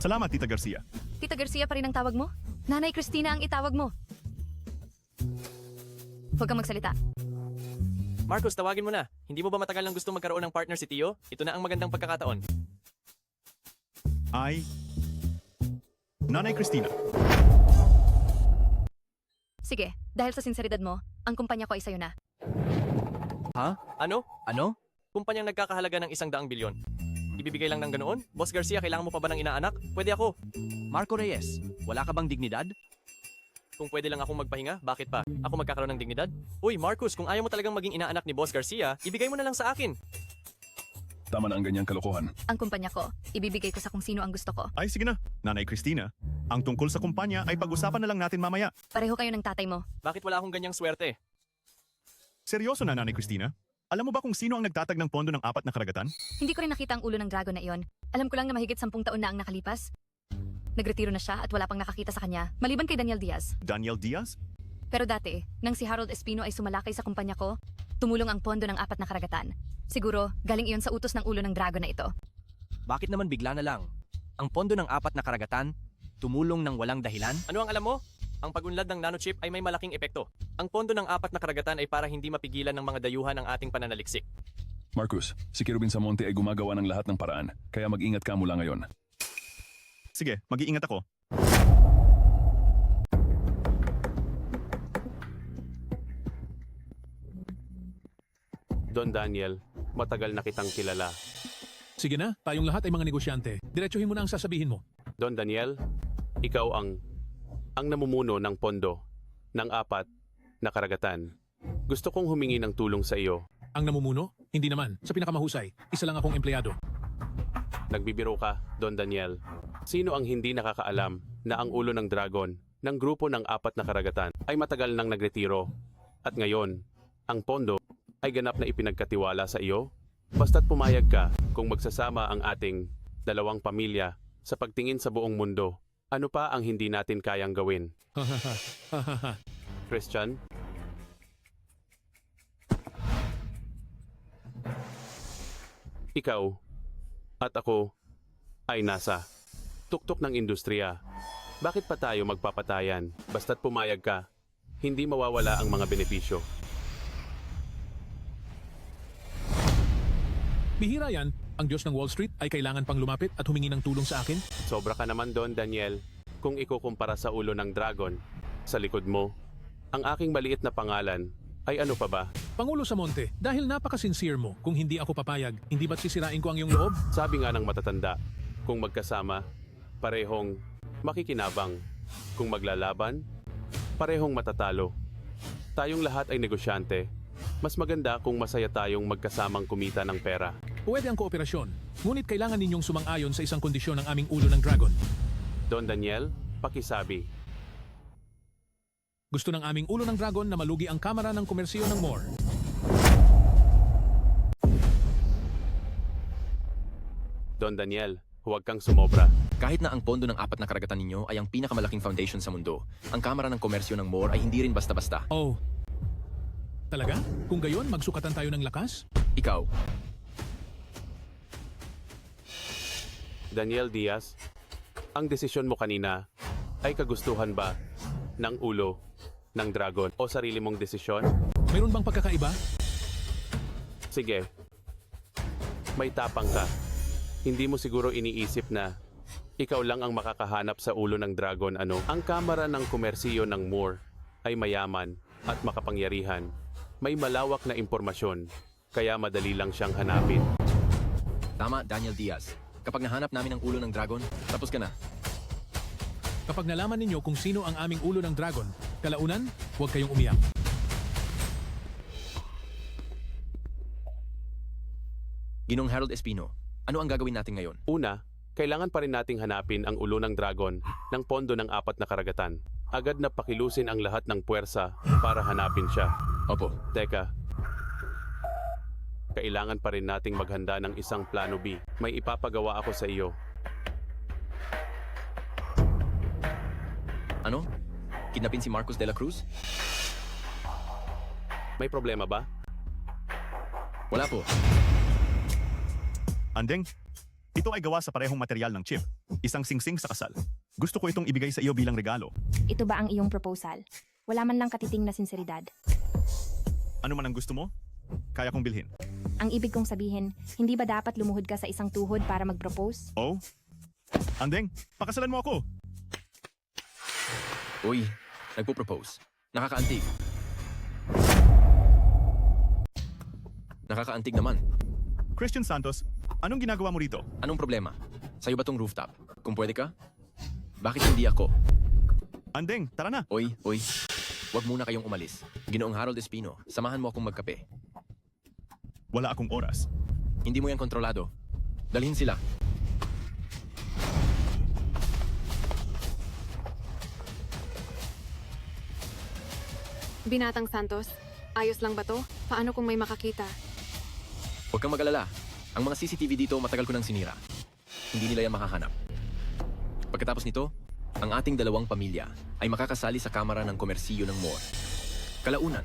Salamat, Tita Garcia. Tita Garcia pa rin ang tawag mo? Nanay Cristina ang itawag mo. Huwag kang magsalita. Marcos, tawagin mo na. Hindi mo ba matagal nang gusto magkaroon ng partner si Tio? Ito na ang magandang pagkakataon. Ay, Nanay Cristina. Sige, dahil sa sinseridad mo, ang kumpanya ko ay sa'yo na. Ha? Ano? Ano? Kumpanyang nagkakahalaga ng 100 bilyon. Ibibigay lang ng ganoon? Boss Garcia, kailangan mo pa ba ng inaanak? Pwede ako. Marco Reyes, wala ka bang dignidad? Kung pwede lang akong magpahinga, bakit pa? Ako magkakaroon ng dignidad? Uy, Marcus, kung ayaw mo talagang maging inaanak ni Boss Garcia, ibigay mo na lang sa akin. Tama na ang ganyang kalokohan. Ang kumpanya ko, ibibigay ko sa kung sino ang gusto ko. Ay, sige na. Nanay Cristina, ang tungkol sa kumpanya ay pag-usapan na lang natin mamaya. Pareho kayo ng tatay mo. Bakit wala akong ganyang swerte? Seryoso na, Nanay Cristina? Alam mo ba kung sino ang nagtatag ng pondo ng 4 na karagatan? Hindi ko rin nakita ang ulo ng dragon na iyon. Alam ko lang na mahigit 10 taon na ang nakalipas. Nagretiro na siya at wala pang nakakita sa kanya, maliban kay Daniel Diaz. Daniel Diaz? Pero dati, nang si Harold Espino ay sumalakay sa kumpanya ko, tumulong ang pondo ng 4 na karagatan. Siguro, galing iyon sa utos ng ulo ng dragon na ito. Bakit naman bigla na lang? Ang pondo ng 4 na karagatan, tumulong ng walang dahilan? Ano ang alam mo? Ang pag-unlad ng nanochip ay may malaking epekto. Ang pondo ng 4 na karagatan ay para hindi mapigilan ng mga dayuhan ang ating pananaliksik. Marcus, si Kirubin Samonte ay gumagawa ng lahat ng paraan, kaya mag-ingat ka mula ngayon. Sige, mag-iingat ako. Don Daniel, matagal na kitang kilala. Sige na, tayong lahat ay mga negosyante. Diretsuhin mo na ang sasabihin mo. Don Daniel, ikaw ang namumuno ng pondo ng 4 na karagatan. Gusto kong humingi ng tulong sa iyo. Ang namumuno? Hindi naman. Sa pinakamahusay, isa lang akong empleyado. Nagbibiro ka, Don Daniel. Sino ang hindi nakakaalam na ang ulo ng dragon ng grupo ng 4 na karagatan ay matagal nang nagretiro at ngayon, ang pondo ay ganap na ipinagkatiwala sa iyo? Basta't pumayag ka kung magsasama ang ating dalawang pamilya sa pagtingin sa buong mundo. Ano pa ang hindi natin kayang gawin? Christian? Ikaw at ako ay nasa tuktok ng industriya. Bakit pa tayo magpapatayan? Basta't pumayag ka, hindi mawawala ang mga benepisyo. Bihira yan. Ang Diyos ng Wall Street ay kailangan pang lumapit at humingi ng tulong sa akin. Sobra ka naman doon, Daniel. Kung ikukumpara sa ulo ng dragon, sa likod mo, ang aking maliit na pangalan ay ano pa ba? Pangulo Samonte, dahil napaka-sincere mo, kung hindi ako papayag, hindi ba't sisirain ko ang iyong loob? Sabi nga ng matatanda, kung magkasama, parehong makikinabang. Kung maglalaban, parehong matatalo. Tayong lahat ay negosyante. Mas maganda kung masaya tayong magkasamang kumita ng pera. Pwede ang kooperasyon, ngunit kailangan ninyong sumang-ayon sa isang kondisyon ng aming ulo ng dragon. Don Daniel, pakisabi. Gusto ng aming ulo ng dragon na malugi ang Kamara ng Komersyo ng MORE. Don Daniel, huwag kang sumobra. Kahit na ang pondo ng 4 na karagatan ninyo ay ang pinakamalaking foundation sa mundo, ang Kamara ng Komersyo ng MORE ay hindi rin basta-basta. Oh, Talaga? Kung gayon, magsukatan tayo ng lakas? Ikaw, Daniel Diaz, ang desisyon mo kanina ay kagustuhan ba ng ulo ng dragon o sarili mong desisyon? Mayroon bang pagkakaiba? Sige. May tapang ka. Hindi mo siguro iniisip na ikaw lang ang makakahanap sa ulo ng dragon, ano? Ang kamara ng komersiyo ng Moore ay mayaman at makapangyarihan. May malawak na impormasyon, kaya madali lang siyang hanapin. tama Daniel Diaz. Kapag nahanap namin ang ulo ng dragon, tapos ka na. Kapag nalaman ninyo kung sino ang aming ulo ng dragon, kalaunan, huwag kayong umiyak. Ginong Harold Espino, ano ang gagawin natin ngayon? Una, kailangan pa rin nating hanapin ang ulo ng dragon ng pondo ng 4 na karagatan. Agad na pakilusin ang lahat ng puwersa para hanapin siya. Opo. Teka, kailangan pa rin nating maghanda ng isang plano B. May ipapagawa ako sa iyo. Ano? Kidnapin si Marcos de la Cruz? May problema ba? Wala po. Andeng, ito ay gawa sa parehong material ng chip. Isang singsing sa kasal. Gusto ko itong ibigay sa iyo bilang regalo. Ito ba ang iyong proposal? Wala man lang katiting na sinseridad. Ano man ang gusto mo, kaya kong bilhin. Ang ibig kong sabihin, hindi ba dapat lumuhod ka sa isang tuhod para mag-propose? Oh? Andeng, pakasalan mo ako! Uy, nagpo-propose. Nakakaantig. Nakakaantig naman. Christian Santos, anong ginagawa mo rito? Anong problema? Sa'yo ba tong rooftop? Kung pwede ka? Bakit hindi ako? Andeng, tara na! Uy, huwag muna kayong umalis. Ginoong Harold Espino, samahan mo akong magkape. Wala akong oras. Hindi mo yan kontrolado. Dalhin sila. Binatang Santos, ayos lang ba to? Paano kung may makakita? Huwag kang mag-alala. Ang mga CCTV dito matagal ko nang sinira. Hindi nila yan makahanap. Pagkatapos nito, ang ating dalawang pamilya ay makakasali sa kamara ng komersiyo ng Moore. Kalaunan,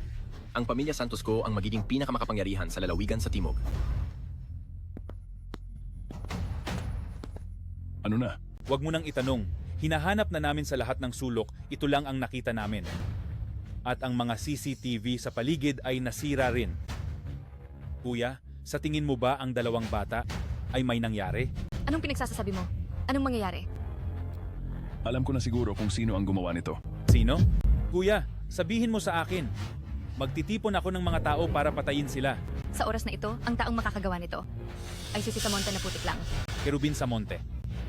ang pamilya Santos ko ang magiging pinakamakapangyarihan sa lalawigan sa Timog. Ano na? Huwag mo nang itanong. Hinahanap na namin sa lahat ng sulok, ito lang ang nakita namin. At ang mga CCTV sa paligid ay nasira rin. Kuya, sa tingin mo ba ang dalawang bata ay may nangyari? Anong pinagsasasabi mo? Anong mangyayari? Alam ko na siguro kung sino ang gumawa nito. Sino? Kuya, sabihin mo sa akin. Magtitipon ako ng mga tao para patayin sila. Sa oras na ito, ang taong makakagawa nito ay si Samonte na putik lang. Kerubin Samonte.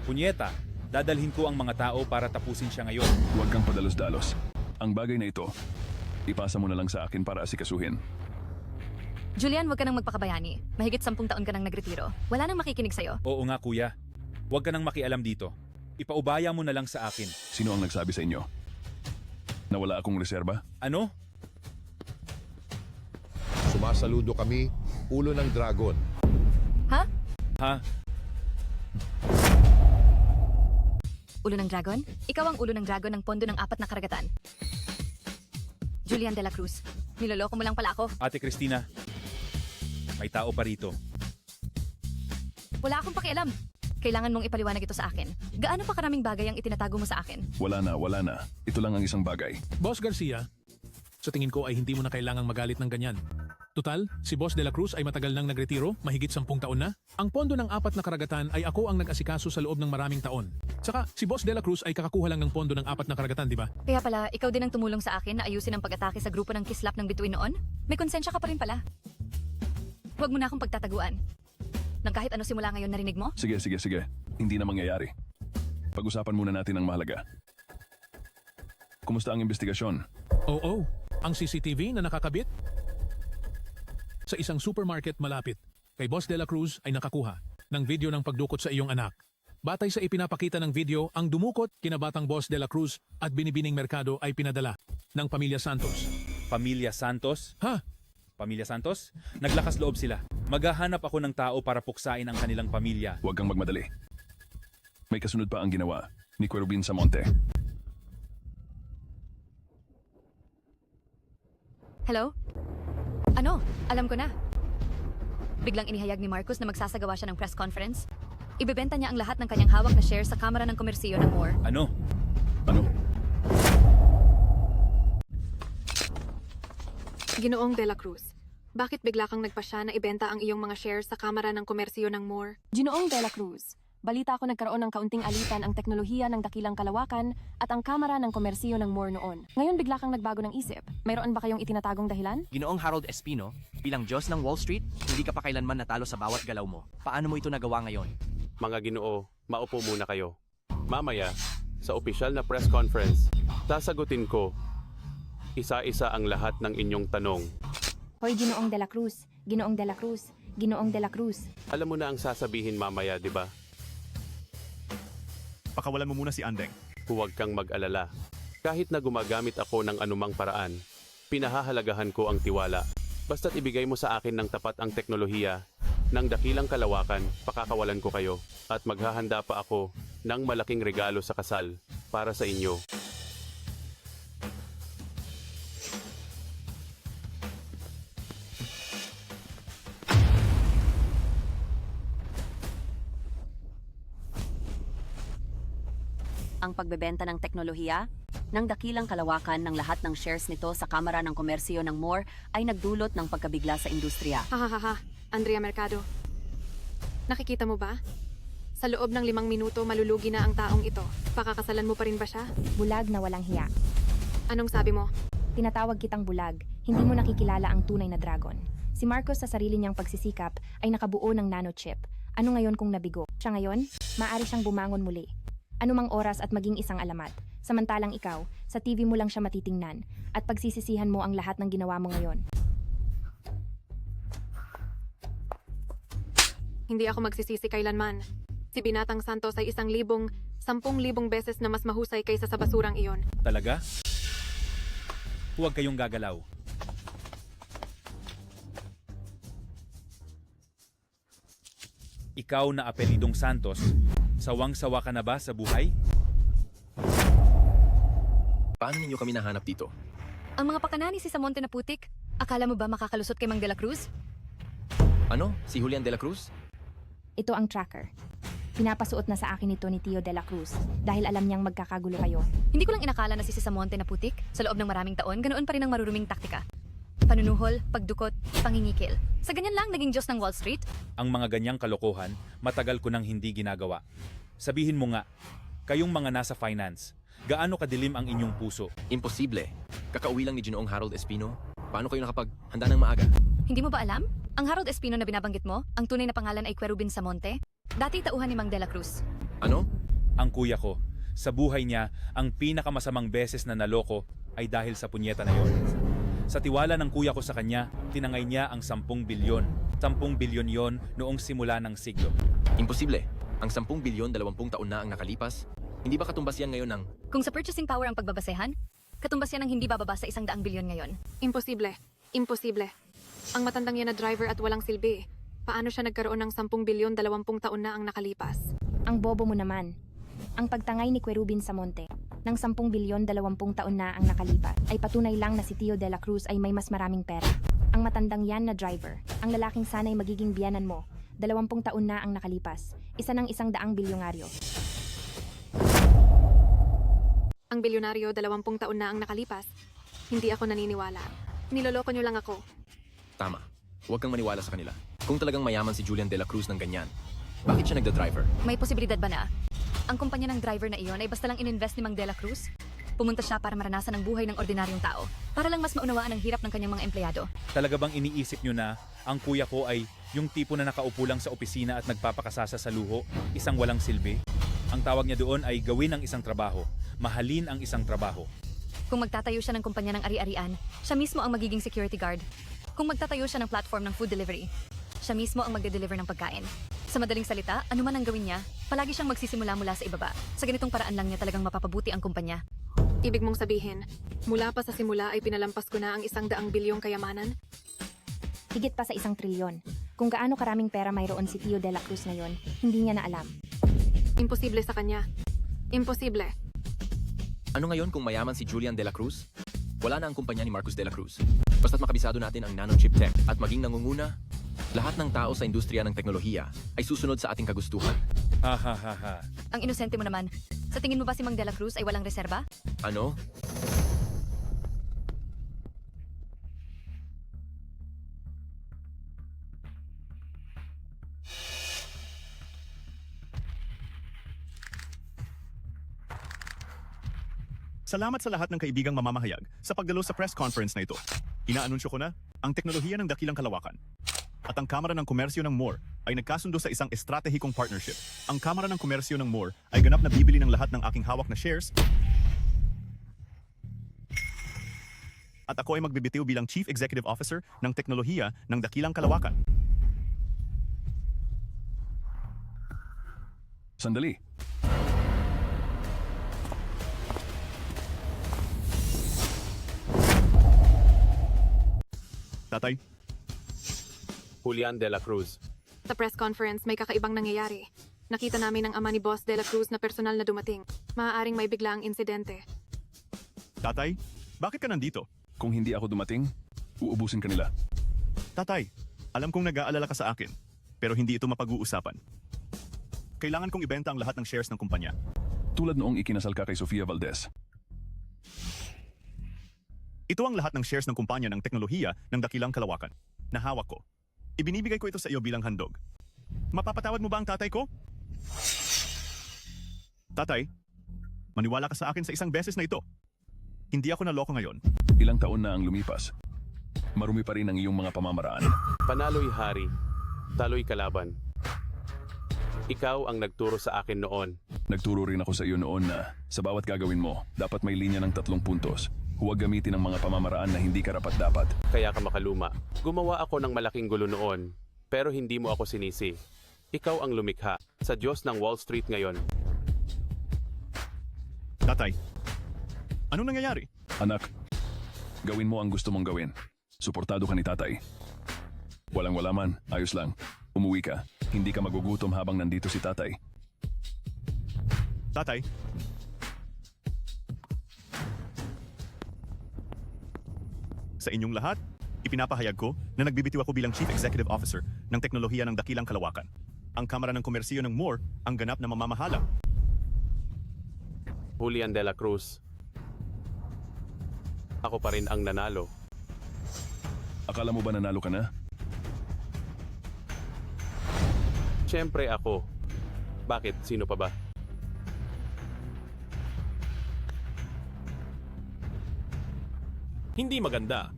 Punyeta, dadalhin ko ang mga tao para tapusin siya ngayon. Huwag kang padalos-dalos. Ang bagay na ito, ipasa mo na lang sa akin para asikasuhin. Julian, huwag ka nang magpakabayani. Mahigit 10 taon ka nang nagretiro. Wala nang makikinig sa'yo. Oo nga kuya. Huwag ka nang makialam dito. Ipaubaya mo na lang sa akin. Sino ang nagsabi sa inyo? Na wala akong reserba? Ano? Sumasaludo kami, ulo ng dragon. Ha? Ha? Ulo ng dragon? Ikaw ang ulo ng dragon ng pondo ng 4 na karagatan. Julian de la Cruz, niloloko mo lang pala ako. Ate Cristina, may tao pa rito. Wala akong pakialam. Kailangan mong ipaliwanag ito sa akin. Gaano pa karaming bagay ang itinatago mo sa akin? Wala na. Ito lang ang isang bagay. Boss Garcia, sa tingin ko ay hindi mo na kailangang magalit ng ganyan. Total, si Boss de la Cruz ay matagal nang nagretiro, mahigit 10 taon na. Ang pondo ng 4 na karagatan ay ako ang nag-asikaso sa loob ng maraming taon. Saka, si Boss de la Cruz ay kakakuha lang ng pondo ng 4 na karagatan, di ba? Kaya pala, ikaw din ang tumulong sa akin na ayusin ang pag-atake sa grupo ng Kislap ng Bituin noon? May konsensya ka pa rin pala. Huwag mo na akong pagtataguan. Nang kahit ano simula ngayon narinig mo? Sige. Hindi na mangyayari. Pag-usapan muna natin ang mahalaga. Kumusta ang investigasyon? Oo, ang CCTV na nakakabit sa isang supermarket malapit kay Boss de la Cruz ay nakakuha ng video ng pagdukot sa iyong anak. Batay sa ipinapakita ng video, ang dumukot kinabatang Boss de la Cruz at binibining merkado ay pinadala ng Pamilya Santos. Pamilya Santos? Ha? Pamilya Santos? Naglakas loob sila. Maghahanap ako ng tao para puksain ang kanilang pamilya. Huwag kang magmadali. May kasunod pa ang ginawa ni Kerubin Samonte. Hello? Alam ko na. Biglang inihayag ni Marcos na magsasagawa siya ng press conference. Ibebenta niya ang lahat ng kanyang hawak na shares sa Kamara ng Komersiyo ng Moore. Ano? Ginoong De La Cruz, bakit bigla kang nagpasya na ibenta ang iyong mga shares sa Kamara ng Komersiyo ng Moore? Ginoong De La Cruz, balita ko nagkaroon ng kaunting alitan ang teknolohiya ng dakilang kalawakan at ang Kamara ng Komersiyo ng Moore noon. Ngayon bigla kang nagbago ng isip. Mayroon ba kayong itinatagong dahilan? Ginoong Harold Espino, bilang Diyos ng Wall Street, hindi ka pa kailanman natalo sa bawat galaw mo. Paano mo ito nagawa ngayon? Mga Ginoo, maupo muna kayo. Mamaya, sa opisyal na press conference, sasagutin ko isa-isa ang lahat ng inyong tanong. Hoy, Ginoong De La Cruz, Ginoong De La Cruz, Ginoong De La Cruz. Alam mo na ang sasabihin mamaya, di ba? Pakawalan mo muna si Andeng. Huwag kang mag-alala. Kahit na gumagamit ako ng anumang paraan, pinahahalagahan ko ang tiwala. Basta't ibigay mo sa akin ng tapat ang teknolohiya, ng dakilang kalawakan, pakakawalan ko kayo, at maghahanda pa ako ng malaking regalo sa kasal para sa inyo. Ang pagbebenta ng teknolohiya, ng dakilang kalawakan ng lahat ng shares nito sa Kamara ng Komersiyo ng Moore ay nagdulot ng pagkabigla sa industriya. Hahaha, Andrea Mercado. Nakikita mo ba? Sa loob ng 5 minuto malulugi na ang taong ito. Pakakasalan mo pa rin ba siya? Bulag na walang hiya. Anong sabi mo? Tinatawag kitang bulag, hindi mo nakikilala ang tunay na dragon. Si Marcos sa sarili niyang pagsisikap ay nakabuo ng nanochip. Ano ngayon kung nabigo? Siya ngayon, maaari siyang bumangon muli. Anumang oras at maging isang alamat. Samantalang ikaw, sa TV mo lang siya matitingnan at pagsisisihan mo ang lahat ng ginawa mo ngayon. Hindi ako magsisisi kailanman. Si Binatang Santos ay 1,000, 10,000 beses na mas mahusay kaysa sa basurang iyon. Talaga? Huwag kayong gagalaw. Ikaw na apelidong Santos, sawang-sawa ka na ba sa buhay? Paano ninyo kami nahanap dito? Ang mga pakanani si Samonte na putik, akala mo ba makakalusot kay Mang De La Cruz? Ano? Si Julian De La Cruz? Ito ang tracker. Pinapasuot na sa akin ito ni Tio De La Cruz dahil alam niyang magkakagulo kayo. Hindi ko lang inakala na si Samonte na putik. Sa loob ng maraming taon, ganoon pa rin ang maruruming taktika. Panunuhol, pagdukot, pangingikil. Sa ganyan lang naging Diyos ng Wall Street? Ang mga ganyang kalokohan, matagal ko nang hindi ginagawa. Sabihin mo nga, kayong mga nasa finance, gaano kadilim ang inyong puso? Imposible. Kakauwi lang ni Ginoong Harold Espino. Paano kayo nakapaghanda ng maaga? Hindi mo ba alam? Ang Harold Espino na binabanggit mo, ang tunay na pangalan ay Querubin Samonte? Dati tauhan ni Mang De La Cruz. Ano? Ang kuya ko, sa buhay niya, ang pinakamasamang beses na naloko ay dahil sa punyeta na yon. Sa tiwala ng kuya ko sa kanya, tinangay niya ang 10 bilyon. 10 bilyon yon noong simula ng siglo. Imposible. Ang 10 bilyon 20 taon na ang nakalipas. Hindi ba katumbas yan ngayon ng... Kung sa purchasing power ang pagbabasehan, katumbas yan ang hindi bababa sa 100 bilyon ngayon. Imposible. Imposible. Ang matandang yan na driver at walang silbi. Paano siya nagkaroon ng 10 bilyon 20 taon na ang nakalipas? Ang bobo mo naman. Ang pagtangay ni Querubin Samonte ng 10 bilyon 20 taon na ang nakalipas ay patunay lang na si Tio De La Cruz ay may mas maraming pera. Ang matandang yan na driver, ang lalaking sanay magiging biyanan mo, 20 taon na ang nakalipas, isa ng 100 bilyonaryo. Ang bilyonaryo 20 taon na ang nakalipas? Hindi ako naniniwala. Niloloko niyo lang ako. Tama. Huwag kang maniwala sa kanila. Kung talagang mayaman si Julian De La Cruz ng ganyan, bakit siya nagda-driver? May posibilidad ba na ang kumpanya ng driver na iyon ay basta lang ininvest ni Mang De La Cruz? Pumunta siya para maranasan ang buhay ng ordinaryong tao, para lang mas maunawaan ang hirap ng kanyang mga empleyado. Talaga bang iniisip nyo na ang kuya ko ay yung tipo na nakaupo lang sa opisina at nagpapakasasa sa luho, isang walang silbi? Ang tawag niya doon ay gawin ang isang trabaho, mahalin ang isang trabaho. Kung magtatayo siya ng kumpanya ng ari-arian, siya mismo ang magiging security guard. Kung magtatayo siya ng platform ng food delivery, siya mismo ang magde-deliver ng pagkain. Sa madaling salita, ano man ang gawin niya, palagi siyang magsisimula mula sa ibaba. Sa ganitong paraan lang niya talagang mapapabuti ang kumpanya. Ibig mong sabihin, mula pa sa simula ay pinalampas ko na ang 100 bilyong kayamanan? Higit pa sa 1 trilyon. Kung gaano karaming pera mayroon si Tio De La Cruz ngayon, hindi niya na alam. Imposible sa kanya. Imposible. Ano ngayon kung mayaman si Julian De La Cruz? Wala na ang kumpanya ni Marcos De La Cruz. Basta't makabisado natin ang nanochip tech at maging nangunguna, lahat ng tao sa industriya ng teknolohiya ay susunod sa ating kagustuhan. Ha ha ha ha. Ang inosente mo naman. Sa tingin mo ba si Mang De La Cruz ay walang reserba? Ano? Salamat sa lahat ng kaibigang mamamahayag sa pagdalo sa press conference na ito. Inaanunsyo ko na ang teknolohiya ng dakilang kalawakan at ang Kamara ng Komersyo ng MORE ay nagkasundo sa isang estratehikong partnership. Ang Kamara ng Komersyo ng MORE ay ganap na bibili ng lahat ng aking hawak na shares at ako ay magbibitiw bilang Chief Executive Officer ng teknolohiya ng dakilang kalawakan. Sandali. Tatay? Julian De La Cruz. Sa press conference, may kakaibang nangyayari. Nakita namin ang ama ni Boss De La Cruz na personal na dumating. Maaaring may biglaang insidente. Tatay, bakit ka nandito? Kung hindi ako dumating, uubusin ka nila. Tatay, alam kong nag-aalala ka sa akin, pero hindi ito mapag-uusapan. Kailangan kong ibenta ang lahat ng shares ng kumpanya. Tulad noong ikinasal ka kay Sofia Valdez. Ito ang lahat ng shares ng kumpanya ng teknolohiya ng dakilang kalawakan. Nahawak ko. Ibinibigay ko ito sa iyo bilang handog. Mapapatawad mo ba ang tatay ko? Tatay, maniwala ka sa akin sa isang beses na ito. Hindi ako naloko ngayon. Ilang taon na ang lumipas. Marumi pa rin ang iyong mga pamamaraan. Panalo'y hari, talo'y kalaban. Ikaw ang nagturo sa akin noon. Nagturo rin ako sa iyo noon na sa bawat gagawin mo, dapat may linya ng 3 puntos. Huwag gamitin ang mga pamamaraan na hindi karapat-dapat. Kaya ka makaluma. Gumawa ako ng malaking gulo noon, pero hindi mo ako sinisi. Ikaw ang lumikha sa Diyos ng Wall Street ngayon. Tatay, anong nangyayari? Anak, gawin mo ang gusto mong gawin. Suportado ka ni tatay. Walang-wala man, ayos lang. Umuwi ka. Hindi ka magugutom habang nandito si tatay. Tatay, sa inyong lahat, ipinapahayag ko na nagbibitiw ako bilang Chief Executive Officer ng teknolohiya ng dakilang kalawakan. Ang Kamara ng Komersyo ng MORE ang ganap na mamamahala. Julian De La Cruz. Ako pa rin ang nanalo. Akala mo ba nanalo ka na? Siyempre ako. Bakit? Sino pa ba? Hindi maganda.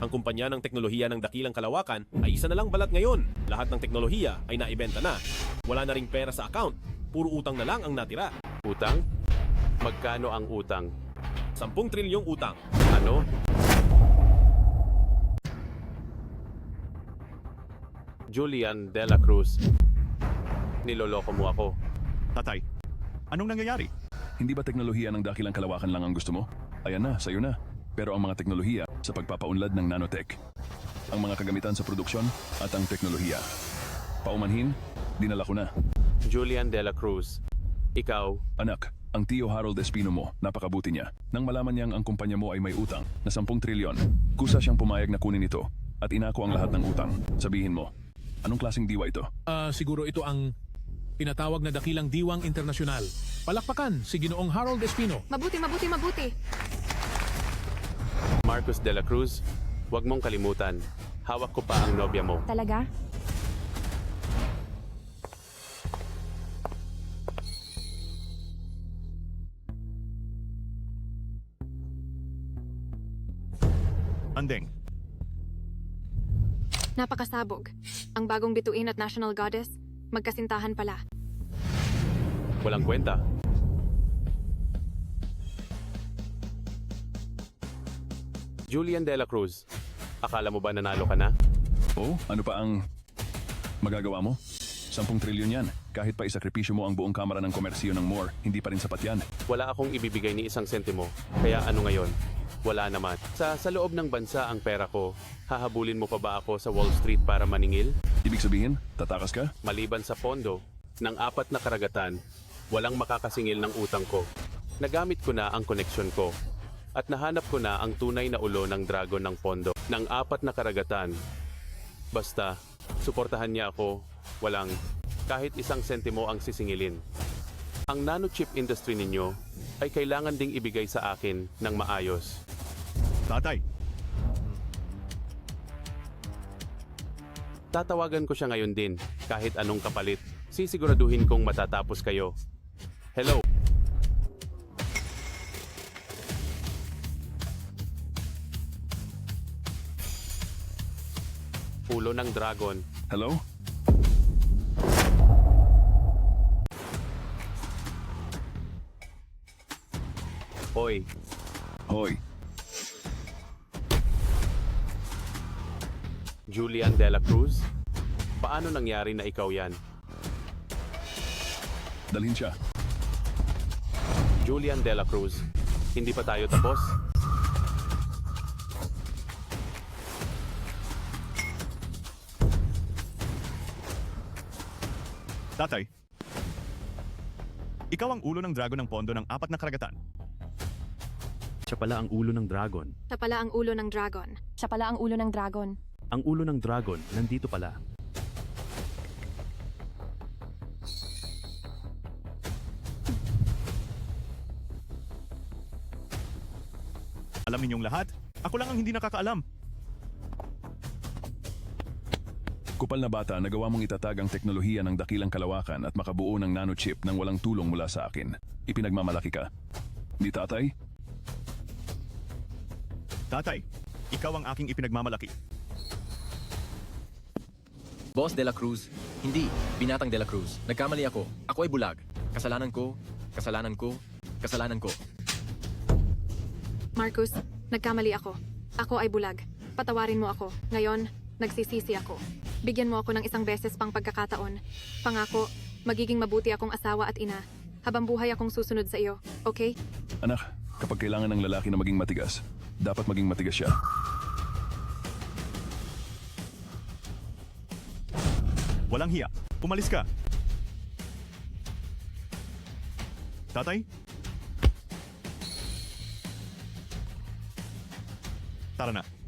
Ang kumpanya ng teknolohiya ng dakilang kalawakan ay isa na lang balat ngayon. Lahat ng teknolohiya ay naibenta na. Wala na ring pera sa account. Puro utang na lang ang natira. Utang? Magkano ang utang? 10 trilyong utang. Ano? Julian De La Cruz. Niloloko mo ako. Tatay, anong nangyayari? Hindi ba teknolohiya ng dakilang kalawakan lang ang gusto mo? Ayan na, sa'yo na. Pero ang mga teknolohiya sa pagpapaunlad ng nanotech, ang mga kagamitan sa produksyon at ang teknolohiya. Paumanhin, dinala ko na. Julian De La Cruz, ikaw... Anak, ang Tio Harold Espino mo, napakabuti niya. Nang malaman niyang ang kumpanya mo ay may utang na 10 trilyon, kusa siyang pumayag na kunin ito at inako ang lahat ng utang. Sabihin mo, anong klaseng diwa ito? Siguro ito ang tinatawag na dakilang diwang internasyonal. Palakpakan si Ginoong Harold Espino. Mabuti, mabuti, mabuti. Marcos De La Cruz, huwag mong kalimutan. Hawak ko pa ang nobya mo. Talaga? Andeng. Napakasabog. Ang bagong bituin at National Goddess, magkasintahan pala. Walang kwenta. Julian De La Cruz, akala mo ba nanalo ka na? Oh, ano pa ang magagawa mo? 10 trilyon yan. Kahit pa isakripisyo mo ang buong Kamara ng Komersyo ng MORE, hindi pa rin sapat yan. Wala akong ibibigay ni 1 sentimo. Kaya ano ngayon? Wala naman. Sa loob ng bansa ang pera ko, hahabulin mo pa ba ako sa Wall Street para maningil? Ibig sabihin, tatakas ka? Maliban sa pondo ng 4 na karagatan, walang makakasingil ng utang ko. Nagamit ko na ang koneksyon ko. At nahanap ko na ang tunay na ulo ng dragon ng pondo ng 4 na karagatan. Basta, suportahan niya ako, walang kahit isang sentimo ang sisingilin. Ang nanochip industry ninyo ay kailangan ding ibigay sa akin ng maayos. Tatay, Tatawagan ko siya ngayon din, kahit anong kapalit. Sisiguraduhin kong matatapos kayo. Hello? Ulo ng dragon. Hello? Hoy. Hoy. Julian De La Cruz? Paano nangyari na ikaw yan? Dalhin siya. Julian De La Cruz, hindi pa tayo tapos? tatay. Ikaw ang ulo ng dragon ng pondo ng 4 na karagatan. Siya pala ang ulo ng dragon. Siya pala ang ulo ng dragon. Siya pala ang ulo ng dragon. Ang ulo ng dragon nandito pala. Alam ninyong lahat, ako lang ang hindi nakakaalam. Kupal na bata, nagawa mong itatag ang teknolohiya ng dakilang kalawakan at makabuo ng nanochip nang walang tulong mula sa akin. Ipinagmamalaki ka. Di tatay? Tatay, ikaw ang aking ipinagmamalaki. Boss De La Cruz, hindi. Binatang De La Cruz. Nagkamali ako. Ako ay bulag. Kasalanan ko, kasalanan ko, kasalanan ko. Marcus, nagkamali ako. Ako ay bulag. Patawarin mo ako. Ngayon, nagsisisi ako. Bigyan mo ako ng isang beses pang pagkakataon. Pangako, magiging mabuti akong asawa at ina. Habang buhay akong susunod sa iyo, okay? Anak, kapag kailangan ng lalaki na maging matigas, dapat maging matigas siya. Walang hiya. Umalis ka. Tatay? Tara na.